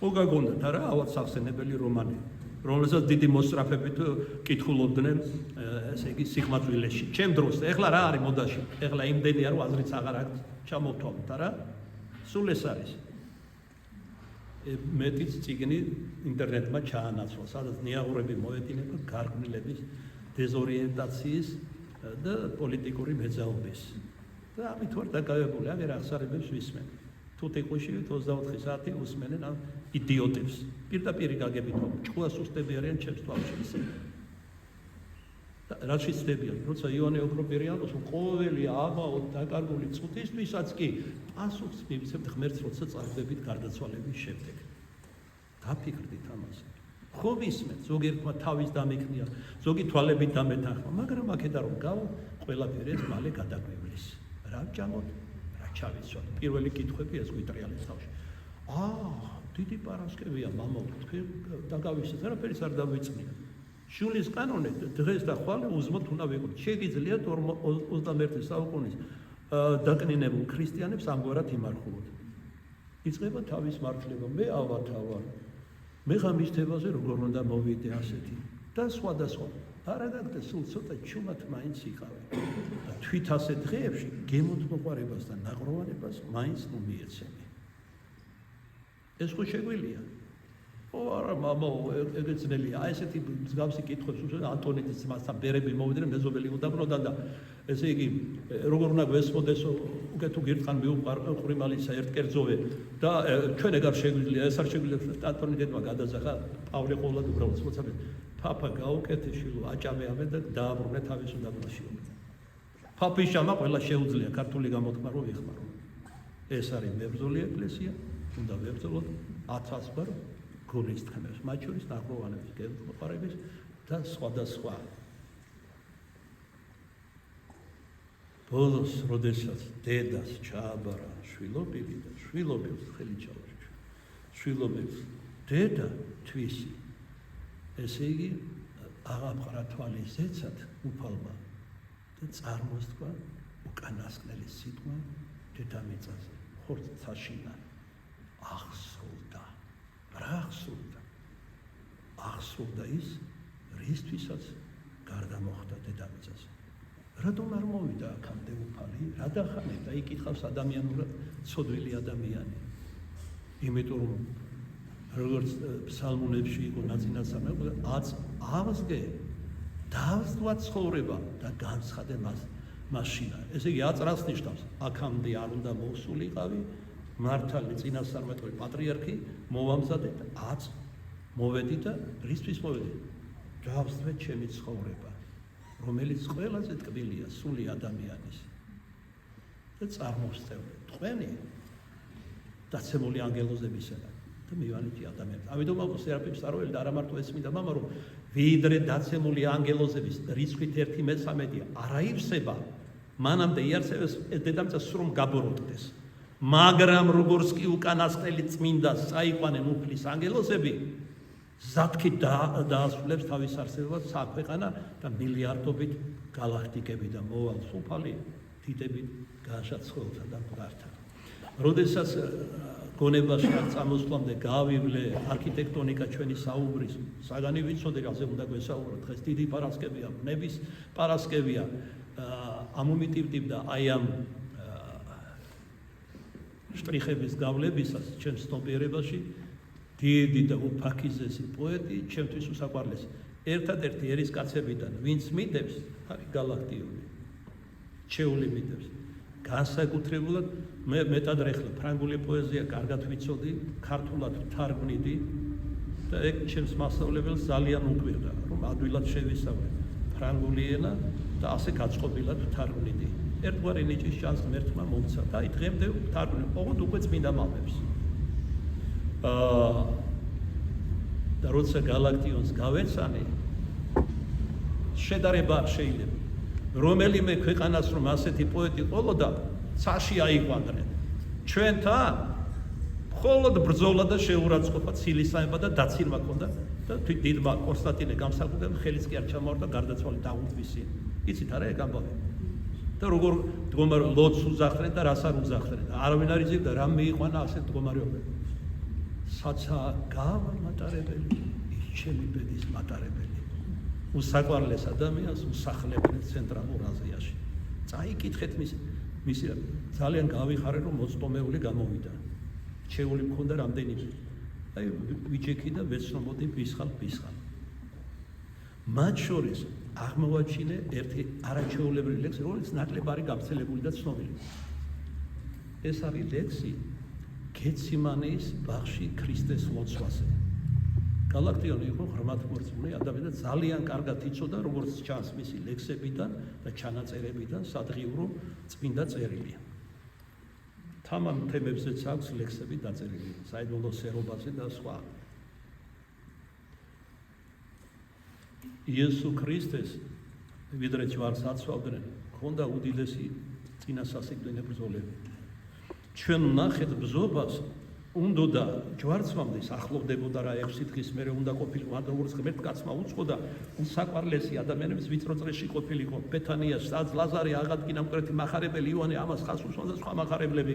მოგაგონდათ არა ავად სახსენებელი რომანი, რომელსაც დიდი მოსწრაფებით კითხულობდნენ, ესე იგი სიხმაწვილეში. ჩემ დროს, ეხლა რა არის მოდაში? ეხლა იმდენია რომ აზრიც აღარ აქვს ჩამოვთვალოთ, არა? სულ ეს არის. მეტიც წიგნი ინტერნეტმა ჩაანაცვლა, სადაც ნიაღურები მოედინება გარყვნილების, დეზორიენტაციის და პოლიტიკური მეძაობის. და ამით ვარ დაკავებული, ამერ აღსარებებს ვისმენ. თუთიყუში 24 საათი უსმენენ ამ იდიოტებს. პირდაპირ გაგებით რომ ჭკუა სუსტები არიან ჩემს თვალში ისე. რა შეცდებიან, როცა ივანე ოქროპირიანოს ყოველი ამაოდ დაკარგული წუთისთვისაც კი პასუხს მივიცემთ ღმერთს, როცა წარდებით გარდაცვალების შემდეგ. დაფიქრდით ამაზე. ხო ვისმენთ, ზოგიერთმა თავის დამექნია, ზოგი თვალებით დამეთანხმა, მაგრამ აქედან რომ გავა, ყველაფერი ეს მალე გადაგვივლის. რა ვჭამოთ? რა ჩავიცვალოთ? პირველი კითხვები ეს გვიტრიალებს თავში. დიდი პარასკევია, მამაო, თქვენ დაგავიწყეთ, არაფერს არ დავიწნია. შულის კანონე დღეს და ხვალე უზმოთ უნდა ვიყოთ. შეგიძლიათ 21 საუკუნის დაკნინებულ ქრისტიანებს ამგვარად იმარხულოთ. იწყება თავის მართლება, მე ავათავარ. მე ღამისთებაზე როგორ უნდა მოვიდე ასეთი და სხვადასხვა. არადაგდე სულ ცოტა ჩუმად მაინც იყავი. და თვით ასე დღეებში გემოთ მოყარებას და ნაღროვანებას მაინც მიეცემი. ეს ხო შეგვიძლია? არა მამაო, ეგეც ძნელია. აი ესეთი მსგავსი კითხვებს უსვენ ანტონეთის ძმასთან ბერები მოვიდნენ მეზობელი უდაბნოდან და ესე იგი როგორ უნდა გვესმოდეს უკვე თუ გირთხან მიუყრიმალისა ერთ კერძოვე და ჩვენ ეგ არ შეგვიძლია, ეს არ შეგვიძლია ანტონიდეთმა გადაზახა პავლე ყოვლად უბრალოდ მოწამე ფაფა გაუკეთე შილო აჭამეამე და დააბრუნე თავის უდაბნოში. ფაფიშამა ყველა შეუძლია ქართული გამოთქმა რომ ეხმარო. ეს არის მებრძოლი ეკლესია, უნდა ვებრძოლოთ 1000 ბარ გულის თხემებს, მათ შორის ნაღროვანების გემოყარების და სხვადასხვა. ბოლოს, როდესაც დედას ჩააბარა შვილობილი და შვილობილს ხელი ჩაუჭრა. შვილობილს დედა თვისი. ესე იგი, აღაფყრა თვალი ზეცად უფალმა და წარმოსთქვა უკანასკნელი სიტყვა დედამიწაზე, ხორცაშინა. ახსოვდა. რა ახსოვდა? სურდა ის, რისთვისაც გარდა მოხდა დედამიწაზე. რატომ არ მოვიდა აქამდე უფალი? რა დახანებდა? იკითხავს ადამიანურად ცოდვილი ადამიანი. იმიტომ რომ როგორც ფსალმუნებში იყო ნაწინასამებრ, აღსგე დავსვა ცხოვრება და განცხადე მაშინა. ესე იგი აწრას ნიშნავს, აქამდე არ უნდა მოსულიყავი, მართალი წინასწარმეტყვი პატრიარქი მოვამზადე და მოვედი და რისთვის მოვედი? დავსვე ჩემი ცხოვრება, რომელიც ყველაზე ტკბილია სული ადამიანის და წარმოსწევრე თქვენი დაცემული ანგელოზებისგან და მივანიჭი ადამიანს. ამიტომ აქვს სერაფიმ საროელი და არა მარტო ეს მინდა მამა რომ ვიდრე დაცემული ანგელოზების რიცხვით 1/13 არ აივსება, მანამდე იარსებეს დედამიწა სრულ გაბოროტდეს. მაგრამ როგორც კი უკანასკნელი წმინდა წაიყვანენ უფლის ანგელოზები, ზაფხით დაასრულებს თავის არსებობას საქვეყანა და მილიარდობით გალაქტიკები და მოვალ სუფალი დიდებით განშაცხელთა და მყართან. როდესაც გონებაში არ წამოსვლამდე გავივლე არქიტექტონიკა ჩვენი საუბრის, საგანი ვიცოდი რაზე უნდა გვესაუბროთ. დღეს დიდი პარასკევია, ნების პარასკევია, ამომიტივტივდა აი ამ შტრიხების გავლებისას ჩემს ცნობიერებაში დიდი და უფაქიზესი პოეტი, ჩემთვის უსაყვარლესი. ერთადერთი ერისკაცებიდან, ვინც მიდევს, არის გალაქტიური. ჩეული მიდევს. განსაკუთრებულად მე მეტად რეხლა ფრანგული პოეზია კარგად ვიცოდი, ქართულად ვთარგმნიდი და ეგ ჩემს მასწავლებელს ძალიან უყვირდა, რომ ადვილად შევისწავლე ფრანგული ენა და ასე გაწყობილად ვთარგმნიდი. ერთგვარი ნიჭის შანს ღმერთმა მომცა და აი დღემდე ვთარგმნი, ოღონდ უკვე წმინდა მამებს. და როცა გალაქტიონს გავეცანი, შედარება არ შეიძლება. რომელიმე ქვეყანას რომ ასეთი პოეტი ყოლოდა, ცაში აიყვანდნენ. ჩვენთან მხოლოდ ბრძოლა და შეურაცხყოფა ცილისაება და დაცილმა ჰქონდა და დიდმა კონსტანტინე გამსახურებამ ხელიც კი არ ჩამოვარდა გარდაცვალი დაუძვისია. იცით არა ეგ ამბავი? და როგორ მდგომარე ლოცს უძახდნენ და რას არ უძახდნენ. არავინ არ იზიებდა რა მიიყვანა ასეთ მდგომარეობებში. საცა გავამატარებელი, ის ჩემი ბედის მატარებელი. უსაყვარლეს ადამიანს უსახლებენ ცენტრალურ აზიაში. წაიკითხეთ მისი ძალიან გავიხარე რომ მოწმეული გამოვიდა. ჩეული მქონდა რამდენიმე. აი ვიჩექი და ვეცნობოდი ბისხალ. მათ შორის აღმოვაჩინე ერთი არაჩვეულებრივი ლექსი, რომელიც ნაკლებ არის გავრცელებული და ცნობილი. ეს არის ლექსი გეციმანეის ბაღში ქრისტეს ლოცვაზე. გალაქტიონი იყო ღრმათმორწმუნე ადამიანი და ძალიან კარგად იცოდა, როგორც ჩანს მისი ლექსებიდან და ჩანაწერებიდან, სადღიურო წმინდა წერილია. თამამ თემებზეც აქვს ლექსები დაწერილი, საიდუმლო სერობაზე და სხვა. იესო ქრისტეს ვიდრე ჯვარს აცვავდნენ, ჰქონდა უდიდესი წინასასიკვდინე ბრძოლები. ჩვენ ვნახეთ ბრძობას, უნდა ჯვარცმამდე ახლოვდებოდა რა 6 დღის მერე უნდა ყოფილიყო, როგორც ღმერთ კაცმა უწყოდა უსაყვარლესი ადამიანების ვიწრო წრეში ყოფილიყო. ბეთანიაში სადაც ლაზარე აღადგინა მკვეთი მახარებელი იოანე ამას ხას უსვამდა სხვა მახარებლები.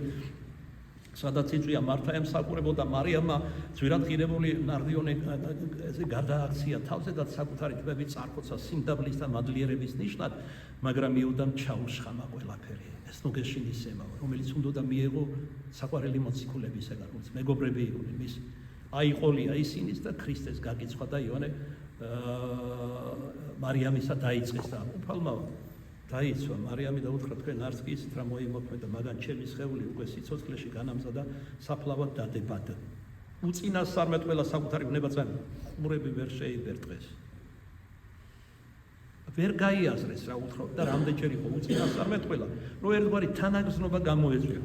სადაც იწვია მართა ემსახურებოდა მარიამმა ძვირად ღირებული ნარდიონე ესე გადააქცია თავზე და საკუთარი თვები წარხოცა სიმდაბლის და მადლიერების ნიშნად, მაგრამ იუდამ ჩაუშხამა ყველაფერი. ეს ნუგეშინის ემავა, რომელიც უნდა მიეღო საყვარელი მოციქულებისგან, რომელიც მეგობრები იყვნენ მის. აიყოლია ისინის და ქრისტეს გაგიცხვა და იოანე მარიამისა დაიწყეს და უფალმა დაიცვა მარიამი და უთხრა თქვენ არც კი იცით რა მოიმოქმედა, მაგან ჩემი სხეული უკვე სიცოცხლეში განამზადა საფლავად დადებად. უწინასწარმეტყველა საკუთარი ვნებაწანი ყურები ვერ შეიბერტყეს. ვერ გაიაზრეს რა უთხრა და რამდენჯერ იყო უწინასწარმეტყველა, რომ ერთგვარი თანაგრძნობა გამოეწვია.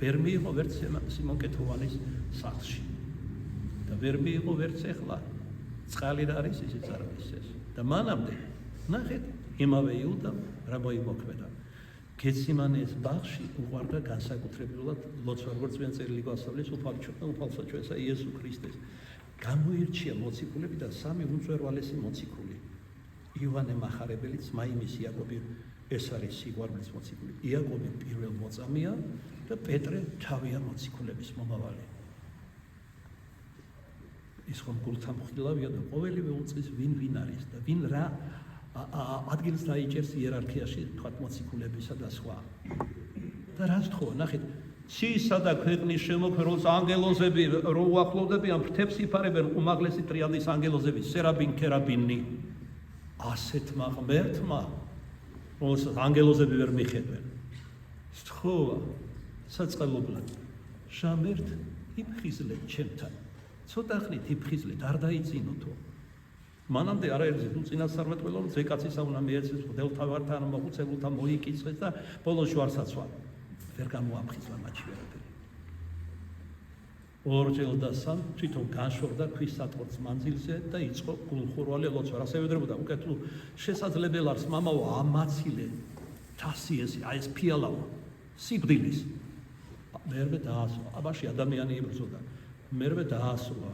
ვერ მიიღო ვერც სიმონ კეთოვანის სახლში და ვერ მიიღო ვერც ეხლა წყალი რა არის ისიც არ არის ეს და მანამდე ნახეთ იმავე იუდამ რა მოიმოქმედა. გეციმანეს ბაღში უყვარდა განსაკუთრებულად ლოცვა, როგორც ვინ წერილი გვასწავლის უფალსა ჩვენსა იესო ქრისტეს. გამოირჩია მოციქულები და სამი უმწვერვალესი მოციქული. იოანე მახარებელიც, მაიმის იაკობი, ეს არის სიყვარულის მოციქული. იაკობი პირველ მოწამეა და პეტრე თავია მოციქულების მომავალი. ის ხომ გულთან მხილავია და ყოველივე უწყის ვინ არის და ვინ რა ადგილს დაიჭერს იერარქიაში, თქვათ მოციქულებისა და სხვა. და რაც თქო, ნახეთ, ცისა და ქვეყნის შემოქმედოს ანგელოზები რო უახლოვდებიან, ფრთებს იფარებენ უმაღლესი ტრიადის ანგელოზები, სერაბინ, ქერაბინი. ასეთმა ღმერთმა, რომელსაც ანგელოზები ვერ მიხედვენ. სთხოვა, საწყალობლად, შამერთ იფხიზლეთ ჩემთან. ცოტა ხნით იფხიზლეთ, არ დაიწინოთო. მანამდე არაერთი თუ წინასწარმეტყველო ზეკაცისა უნდა მიეცეს მდელთავართან მოხუცებულთან მოიკიცხეს და ბოლოს შუარსაცვალ ვერ გამოამხიზლა მათი ვერაფერი. ორჯერ და სამ თვითონ განშორდა ქვის სატყორს მანძილზე და იწყო გულხურვალი ლოცვა. რა შევედრებოდა უკეთ თუ შესაძლებელი არის მამაო ამაცილე თასიესი აი ეს ფიალაო სიკვდილის მერვე დაასვა. აბაში ადამიანი იბრძოდა. მერვე დაასვა.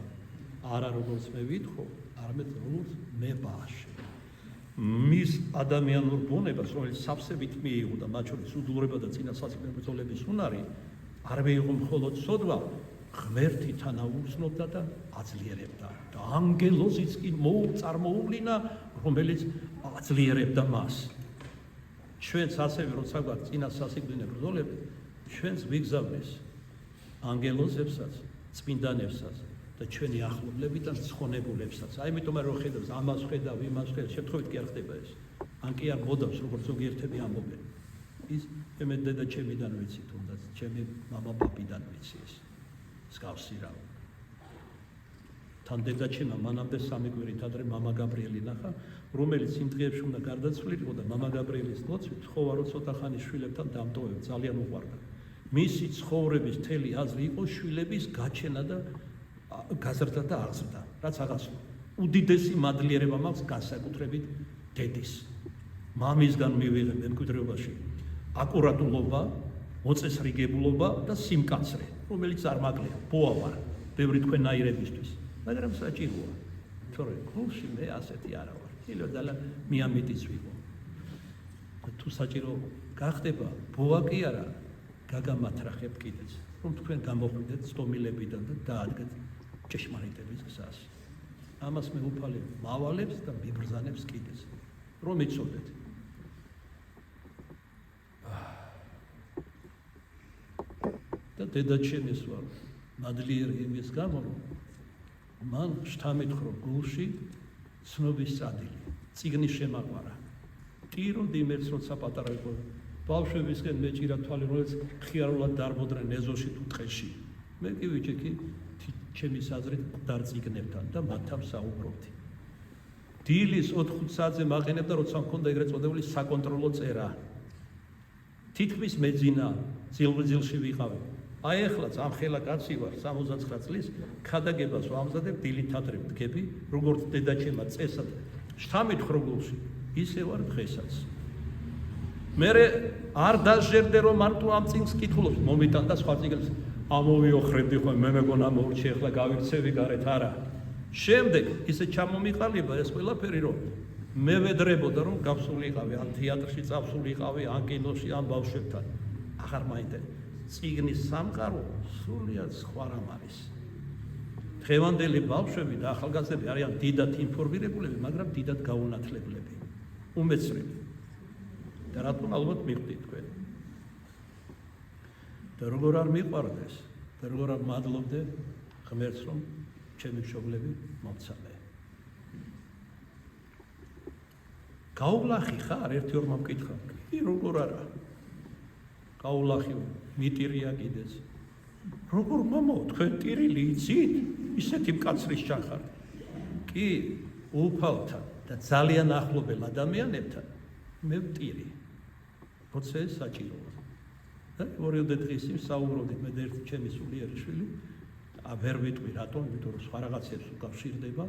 არა როგორც მე ვითხოვ, არამედ როგორც მე ბაში. მის ადამიანურ ბუნებას, რომელიც სავსებით მიიღო და მათ შორის უდურება და წინასაწყისმეტყველო ბრძოლების უნარი, არ მიიღო მხოლოდ სოდვა, ღმერთი თანაუგრძნობდა და აძლიერებდა. და ანგელოზიც კი წარმოუვლინა, რომელიც აძლიერებდა მას. ჩვენც ასევე როცა გვაქვს წინასაწყისმეტყველო ბრძოლები, ჩვენც ვიგზავნეს ანგელოზებსაც, წმინდანებსაც და ჩვენი ახლობლებიდან ცხონებულებსაც. აი იმიტომ რომ ხედავს ამას ხედავ, იმას ხედავ, შემთხვევით კი არ ხდება ეს. ან კი არ მოდავს როგორც ზოგიერთები ამბობენ. ის მე დედა ჩემიდან ვიცი თუნდაც, ჩემი მამა პაპიდან ვიცი ეს. სკავსი რა. თან დედა ჩემმა მანამდე 3 კვირით ადრე მამა გაბრიელი ნახა, რომელიც იმ დღეებში უნდა გარდაცვლილიყო და მამა გაბრიელის ლოცვით ხოვა რო ცოტა ხანი შვილებთან დამტოვებ, ძალიან უყვარდა. მისი ცხოვრების მთელი აზრი იყო შვილების გაჩენა და გაზრდა და აღზრდა, რაც აღას უდიდესი მადლიერება მაქვს განსაკუთრებით დედის. მამისგან მივიღე მემკვიდრეობაში აკურატულობა, მოწესრიგებულობა და სიმკაცრე, რომელიც არ მაგლია, ბოა ვარ, ბევრი თქვენაირებისთვის, მაგრამ საჭიროა. თორე გულში მე ასეთი არა ვარ. ილო ძალიან მიამიტიც ვიყო. თუ საჭირო გახდება, ბოა კი არა, გაგამათრახებ კიდეც, რომ თქვენ გამოხვიდეთ სტომილებიდან და დაადგეთ ჭეშმარიტების გზას. ამას მე უფალი მავალებს და მიბრძანებს კიდეც, რომ იცოდეთ. და დედა ჩემის ვარ, მადლიერი იმის გამო, რომ მან შთამეთქრო გულში ცნობის წადილი, წიგნის შემაყვარა. ტირო დიმერს როცა პატარა იყო, ბავშვებისგან მეჭირა თვალი, რომელიც ხიარულად დარბოდნენ ეზოში თუ ტყეში. მე კი ვიჭიქი ჩემი საზრით დარწიგნებთან და მათთან საუბრობდი. დილის 4-5 საათზე მაყენებდა, როცა მქონდა ეგრეთ წოდებული საკონტროლო წერა. თითქმის მეძინა ძილ-ძილში ვიყავი. აი ეხლაც ამ ხელა კაცი ვარ 69 წლის, ქადაგებას ვამზადებ, დილით ადრე ვდგები, როგორც დედაჩემა წესად შთამეთქრო გულში, ისე ვარ დღესაც. მე არ დაჟერდე რომ მარტო ამ წიგნს კითხულობს, მომიტან და სხვა წიგნს ამოვიოხრებდი ხო, მე მეგონა მოვრჩი, ახლა გავიქცევი გარეთ, არა. შემდეგ ისე ჩამომიყალიბა ეს ყველაფერი, რომ მე ვედრებოდა რომ გავსულიყავი ან თეატრში წავსულიყავი, ან კინოში, ან ბავშვებთან. აღარ მაინტერესებს. წიგნის სამყარო სრულიად სხვა რამ არის. დღევანდელი ბავშვები და ახალგაზრდები არიან დიდად ინფორმირებულები, მაგრამ დიდად გაუნათლებლები, უმეცრები. და რატომ ალბათ მიხვდით თქვენ? და როგორ არ მიყვარდეს და როგორ არ მადლობდე ღმერთს, რომ ჩემი მშობლები მომცამე. გაულახი ხარ? ერთი-ორ მომკითხა. კი, როგორ არა? გაულახი მიტირია კიდეც. როგორ მამაო, თქვენ ტირილი იცით? ისეთი მკაცრის ჩახარ. კი, უფალთან და ძალიან ახლობელ ადამიანებთან მე ვტირი. როცა ეს საჭიროა. და ორიოდე დღის წინ საუბრობდით მე და ერთი ჩემი სულიერი შვილი, ვერ ვიტყვი რატომ, იმიტომ რომ სხვა რაღაცებს უკავშირდება.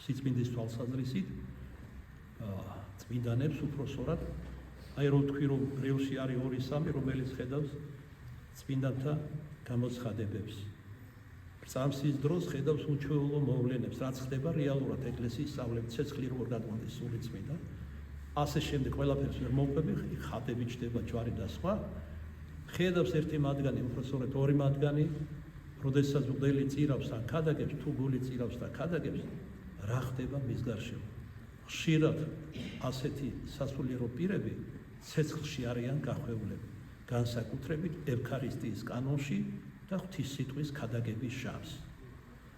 სიწმინდის თვალსაზრისით წმინდანებს უფროსორად, აი რომ თქვი რომ რევში არის 2-3, რომელიც ხედავს წმინდანთა გამოცხადებებს. წამსის დროს ხედავს უჩვეულო მოვლენებს, რაც ხდება რეალურად ეკლესიის სწავლებით, ცეცხლი როგორ გადმოდის სული წმინდა. ასე შემდეგ ყველაფერს ვერ მოვყვები, ხატები ჩდება, ჯვარი და სხვა. ხედავს ერთი მათგანი, უბრალოდ 2 მათგანი როდესაც მღვდელი წირავს ან ქადაგებს, თუ გული წირავს და ქადაგებს, რა ხდება მის გარშემო? ხშირად ასეთი სასულიერო პირები ცეცხლში არიან გახვეულები, განსაკუთრებით ევქარისტიის კანონში და ღვთის სიტყვის ქადაგების ჟამს.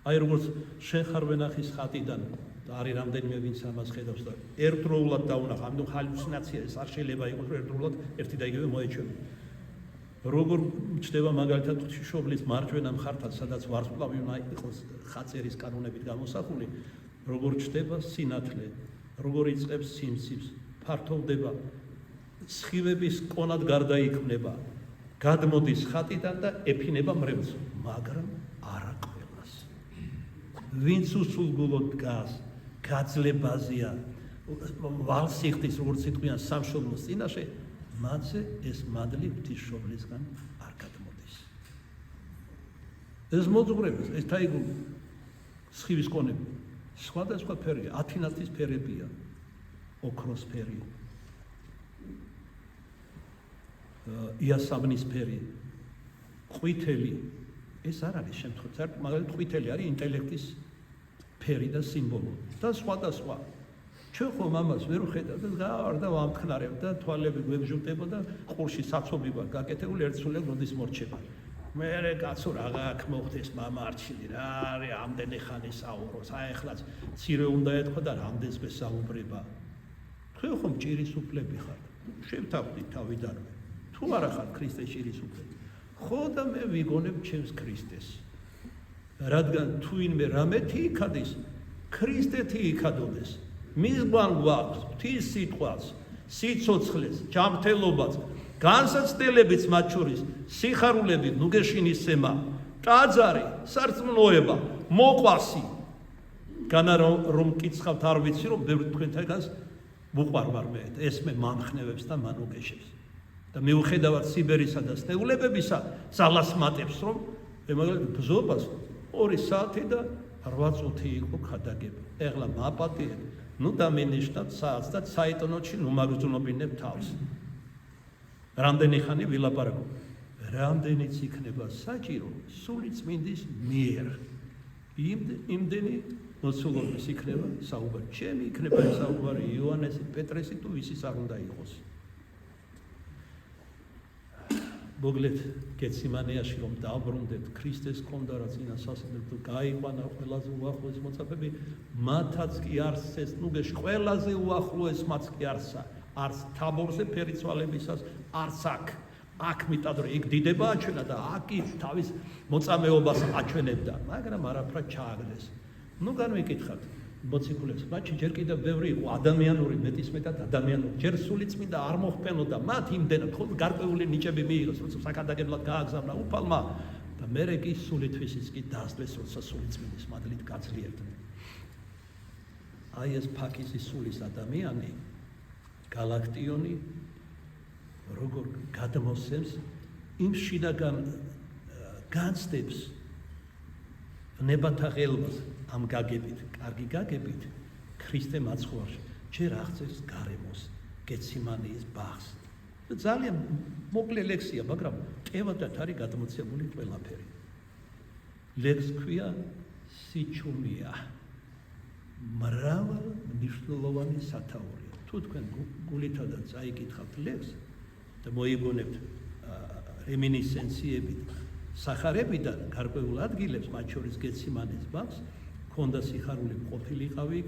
აი როგორც შენ ხარ ვენახის ხატიდან და არის რამდენიმე ვინც ამას ხედავს და ერთდროულად დაუნახა, ამიტომ ჰალუცინაცია ეს არ შეიძლება იყოს, რომ ერთდროულად ერთი და იგივე მოეჩვენა. როგორ ჩდება მაგალითად ღვთისმშობლის მარჯვენა მხართან, სადაც ვარსკვლავი უნდა იყოს ხაწერის კანონებით გამოსახული, როგორ ჩდება სინათლე, როგორ იწყებს სიმსივს, ფართოვდება, სხივების კონად გარდაიქმნება, გადმოდის ხატიდან და ეფინება მრევლს, მაგრამ არა ყველას. ვინც უსულგულოდ დგას, გაძლებაზეა, ვალსიხდის, როგორც იტყვიან სამშობლოს წინაშე, მათზე ეს მადლი ღვთისმშობლისგან არ გადმოდის. ეს მოძღვრები, ეს თაიგული სხივის კონები, სხვადასხვა ფერია, ათინათის ფერებია, ოქროს ფერი, იასამნის ფერი, ყვითელი, ეს არ არის შემთხვევით, მაგალითად ყვითელი არის ინტელექტის ფერი და სიმბოლო და სხვადასხვა. ჩვენ ხომ ამას ვერ ვხედავ და გავარ და ვამხნარებ და თვალები გვებჟუტება და ყურში საცობი ვარ გაკეთებული ერთსულე როდის მორჩება. მე კაცო რაღა აქ მოხდეს მამარჩილი რა არის ამდენი ხანი საუბრობს აი ახლაც ცირე უნდა ეთქვა და რამდენს გვესაუბრება. თქვენ ხომ ჭირის უფლები ხართ? შევთანხმდით თავიდანვე. თუ არა ხარ ქრისტეს ჭირის უფლები. ხო და მე ვიგონებ ჩემს ქრისტეს. რადგან თუ ინმე რამეთი იქადის, ქრისტეთი იქადოდეს. მისგვან გვაქვს ღვთის სიტყვას, სიცოცხლეს, ჯანმრთელობას, განსაცდელებიც მათ შორის სიხარულებით ნუგეშინისცემა, ტაძარი, სარწმუნოება, მოყვასი. განა რომ მკითხავთ არ ვიცი რომ ბევრი თქვენთაგანს ვუყვარვარ მე ეს მე მამხნევებს და მანუგეშებს. და მიუხედავად სიბერისა და სნეულებებისა ძალას მატებს რომ მაგალითად ბრძობას 2 საათი და 8 წუთი იყო ქადაგება. ეხლა მაპატიებ ნუ დამინიშნათ საათს და საიტონოჩი ნუ მაგზნობინებ თავს. რამდენი ხანი ვილაპარაკო? რამდენიც იქნება საჭირო სული წმინდის მიერ. იმდენი მოცულობის იქნება საუბარი. ჩემი იქნება ეს საუბარი იოანესი, პეტრესი თუ ვისის არ უნდა იყოს. მოგლეთ გეციმანეაში რომ დავბრუნდეთ ქრისტეს კონდა რა წინა სასწრაფო გაიყვანა ყველაზე უახლოეს მოწაფეები მათაც კი არსეს ნუგეში ყველაზე უახლოეს მათ კი არსა არც თაბორზე ფერიცვალებისას არც აქ მიტად რომ იქ დიდება აჩვენა და აქი თავის მოწამეობას აჩვენებდა მაგრამ არაფრად ჩააგდეს ნუ განვიკითხავთ მოციქულებს მათში ჯერ კიდევ ბევრი იყო ადამიანური მეტისმეტად ადამიანური ჯერ სული წმინდა არ მოხფენოდა მათ იმდენად ხოლმე გარკვეული ნიჭები მიიღეს როცა საკადაგებლად გააგზავნა უფალმა და მერე კი სულითვისიც კი დაასწრეს როცა სული წმინდის მადლით გაძლიერდნენ აი ეს ფაქიზის სულის ადამიანი გალაქტიონი როგორ გადმოსცემს იმ შინაგან განცდებს ნებათა ღელვას ამ გაგებით, კარგი გაგებით, ქრისტე მაცხოვარში, ჯერ აღწევს გარემოს, გეციმანიის ბაღს. ძალიან მოკლე ლექსია, მაგრამ ტევადად არის გადმოცემული ყველაფერი. ლექს ქვია სიჩუმია. მრავალ მნიშვნელოვანი სათაურია. თუ თქვენ გულითადაც აიკითხავთ ლექს და მოიგონებთ რემინისცენციებით სახარებიდან გარკვეულ ადგილებს, მათ შორის გეციმანიის ბაღს, ქონდა სიხარული ყოფილიყავი,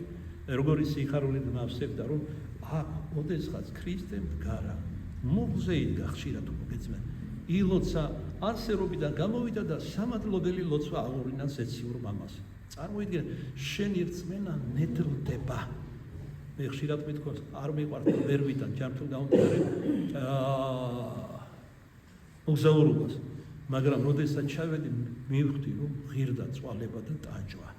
როგორი სიხარული ნავსებდა, რომ ოდესღაც ქრისტემ დგარა, მუღზე იდგა ხშირად მოგეწმენ, ილოცა ანსერობიდან გამოვიდა და სამადლობელი ლოცვა აღურინა ზეციურ მამას. წარმოიდგინე, შენი რწმენა ნედლდება. მე ხშირად მithქვას, არ მიყვართ ვერ ვიტან ჯანმრთელ გამომდინარე მოგზაურობას. მაგრამ როდესაც ჩავედი, მივხვდი, რომ ღირდა წვალება და ტანჯვა.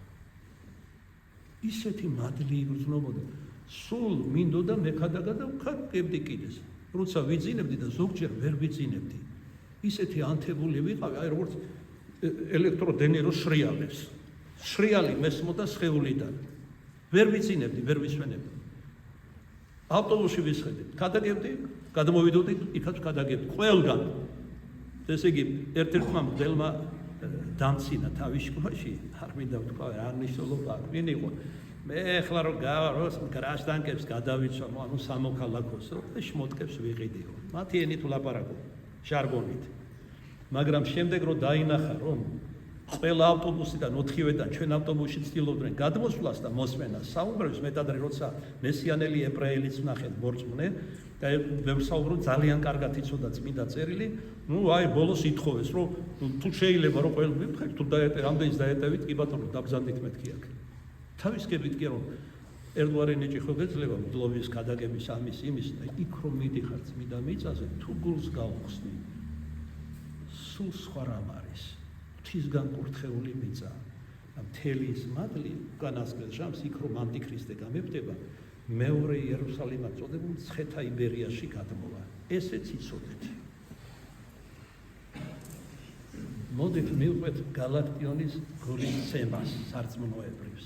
ისეთი მადლი იგრძნობოდა. სულ მინდოდა მექადაგა და ვქადაგებდი კიდეს. როცა ვიძინებდი და ზოგჯერ ვერ ვიძინებდი. ისეთი ანთებული ვიყავი, აი როგორც ელექტროდენერო შრიალებს. შრიალი მესმოდა სხეულიდან. ვერ ვიძინებდი, ვერ ვისვენებდი. ავტობუსში ვისხედი, ქადაგებდი, გადმოვიდოდი, იქაც ქადაგებდი. ყველგან. ესე იგი, ერთ-ერთმა მგდელმა დამცინა თავის შკოლაში, არ მინდა ვთქვა, რა მნიშვნელობა აქვს, ვინ იყო. მე ახლა რომ გრაშდანკებს გადავიცვა, ანუ სამოქალაქოს და შმოტკებს ვიყიდიო. მათი ენით ვლაპარაკობ, ჟარგონით. მაგრამ შემდეგ რომ დაინახა, რომ ყველა ავტობუსიდან 4-ვედან ჩვენ ავტობუსში ცდილობდნენ გადმოსვლას და მოსმენას, საუბრებს მეტად როცა მესიანელი ებრაელიც ვნახეთ მორწმუნე და ვსაუბრობ ძალიან კარგად იცოდა წმინდა წერილი, აი ბოლოს ითხოვეს, რომ თუ შეიძლება რომ ყველა მიფხეთ, თუ რამდენიც დაეტევით, კი ბატონო, დაბრძანდით მეთქი აქ. თავისკებით კი რომ ერთგვარი ნიჭი ხო გეძლება მდლობის გადაგების ამის იმის და იქ რომ მიდიხარ წმინდა მიწაზე, თუ გულს გავხსნი, სულ სხვა რამ არის. ღვთისგან კურთხეული მიწა და მთელი ის მადლი უკანასკნელ ჟამს იქ რომ ანტიქრისტე გამეფდება, მეორე იერუსალიმად წოდებულ ცხეთა იბერიაში გადმოვა. ესეც იცოდეთ. მოდით მივყვეთ გალაქტიონის გულის ცემას სარწმუნოებრივს.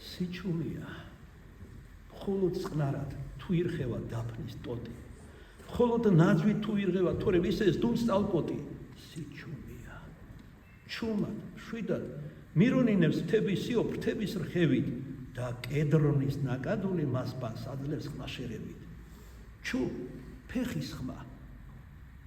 სიჩუმია. მხოლოდ წყნარად თუ ირხევა დაფნის ტოტი. მხოლოდ ნაძვით თუ ირღევა, თორემ ისე სდუნს წალკოტი. სიჩუმია. ჩუმად, შვიდად მირონინებს მთებისიო ფრთების რხევით და კედრონის ნაკადული მას პანს აძლევს ხმაშერებით. ჩუ ფეხის ხმა.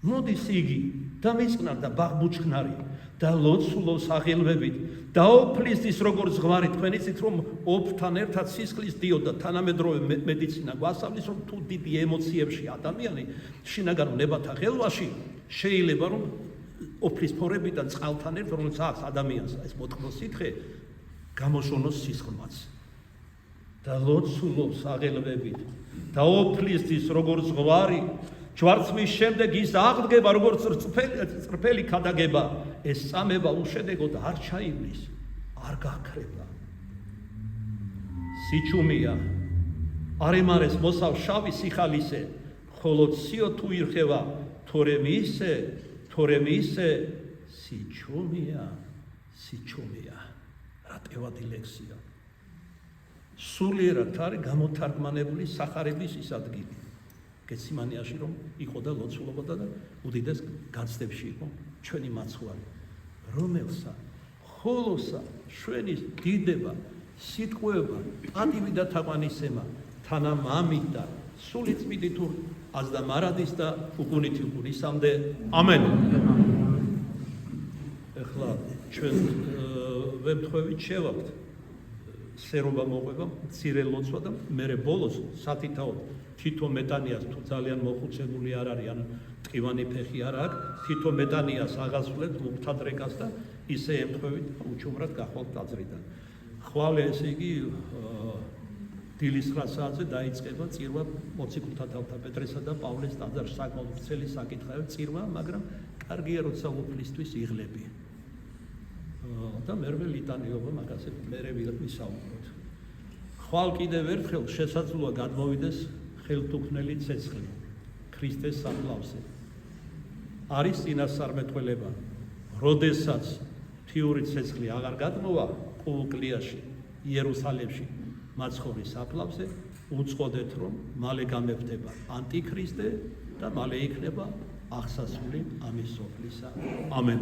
მოდის იგი და მისკნარ და ბაღბუჩქნარი და ლოცულობს აღელვებით და ოფლის ის როგორც ზღვარი თქვენ იცით რომ ოფთან ერთად სისხლის დიოდა თანამედროვე მედიცინა გვასწავლის რომ თუ დიდი ემოციებში ადამიანი შინაგან ნებათა ხელვაში შეიძლება რომ ოფლის ფორებიდან წყალთან ერთად რომელიც აქვს ადამიანს ეს მოთხოვს სითხე გამოშონოს სისხლმაც და ლოცულობს აღელვებით და ოფლის ის როგორც ზღვარი ჯვარცმის შემდეგ ის აღდგება როგორც წრფელი ქადაგება ეს წამება უშედეგოდ არ ჩაივლის არ გაქრება სიჩუმია არემარეს მოსავ შავი სიხალისე ხოლო ციო თუ ირხევა თორემ ისე სიჩუმია რა ტევადი ლექსია სულიერად არის გამოთარგმანებული სახარების ის ადგილი გეციმანიაში რომ იყო და ლოცულობდა და უდიდეს განცდებში იყო ჩვენი მაცხვარი რომელსა ხოლოსა ჩვენის დიდება სიტყვება პატივი და თაყვანისცემა თანამამით და სული წმინდით აზდა მარადის და უკუნითი უკუნისამდე ამენ ეხლა ჩვენ ვემთხვევით შევაქვთ სერობა მოყვება მცირე ლოცვა და მერე ბოლოს სათითაოდ თითო მეტანიას თუ ძალიან მოხუცებული არ არის ან ტყივანი ფეხი არ აქვს თითო მეტანიას აღასრულებთ მუქთადრეკას და ისე ემთხვევით უჩუმრად გახვალთ ტაძრიდან ხვალე ესე იგი დილის 9 საათზე დაიწყება წირვა მოციქულთა თავთა პეტრესა და პავლეს ტაძარში საკმაოდ ვრცელი საკითხია წირვა მაგრამ კარგია როცა უფლისთვის იღლები და მერვე ლიტანიობა მაგაზე მერე ვისაუბროთ. ხვალ კიდევ ერთხელ შესაძლოა გადმოვიდეს ხელთუქმნელი ცეცხლი ქრისტეს საფლავზე. არის წინასწარმეტყველება, როდესაც თიური ცეცხლი აღარ გადმოვა კულკლიაში, იერუსალიმში მაცხოვრის საფლავზე, უწყოდეთ რომ მალე გამეფდება ანტიქრისტე და მალე იქნება აღსასრული ამის სოფლისა. ამენ.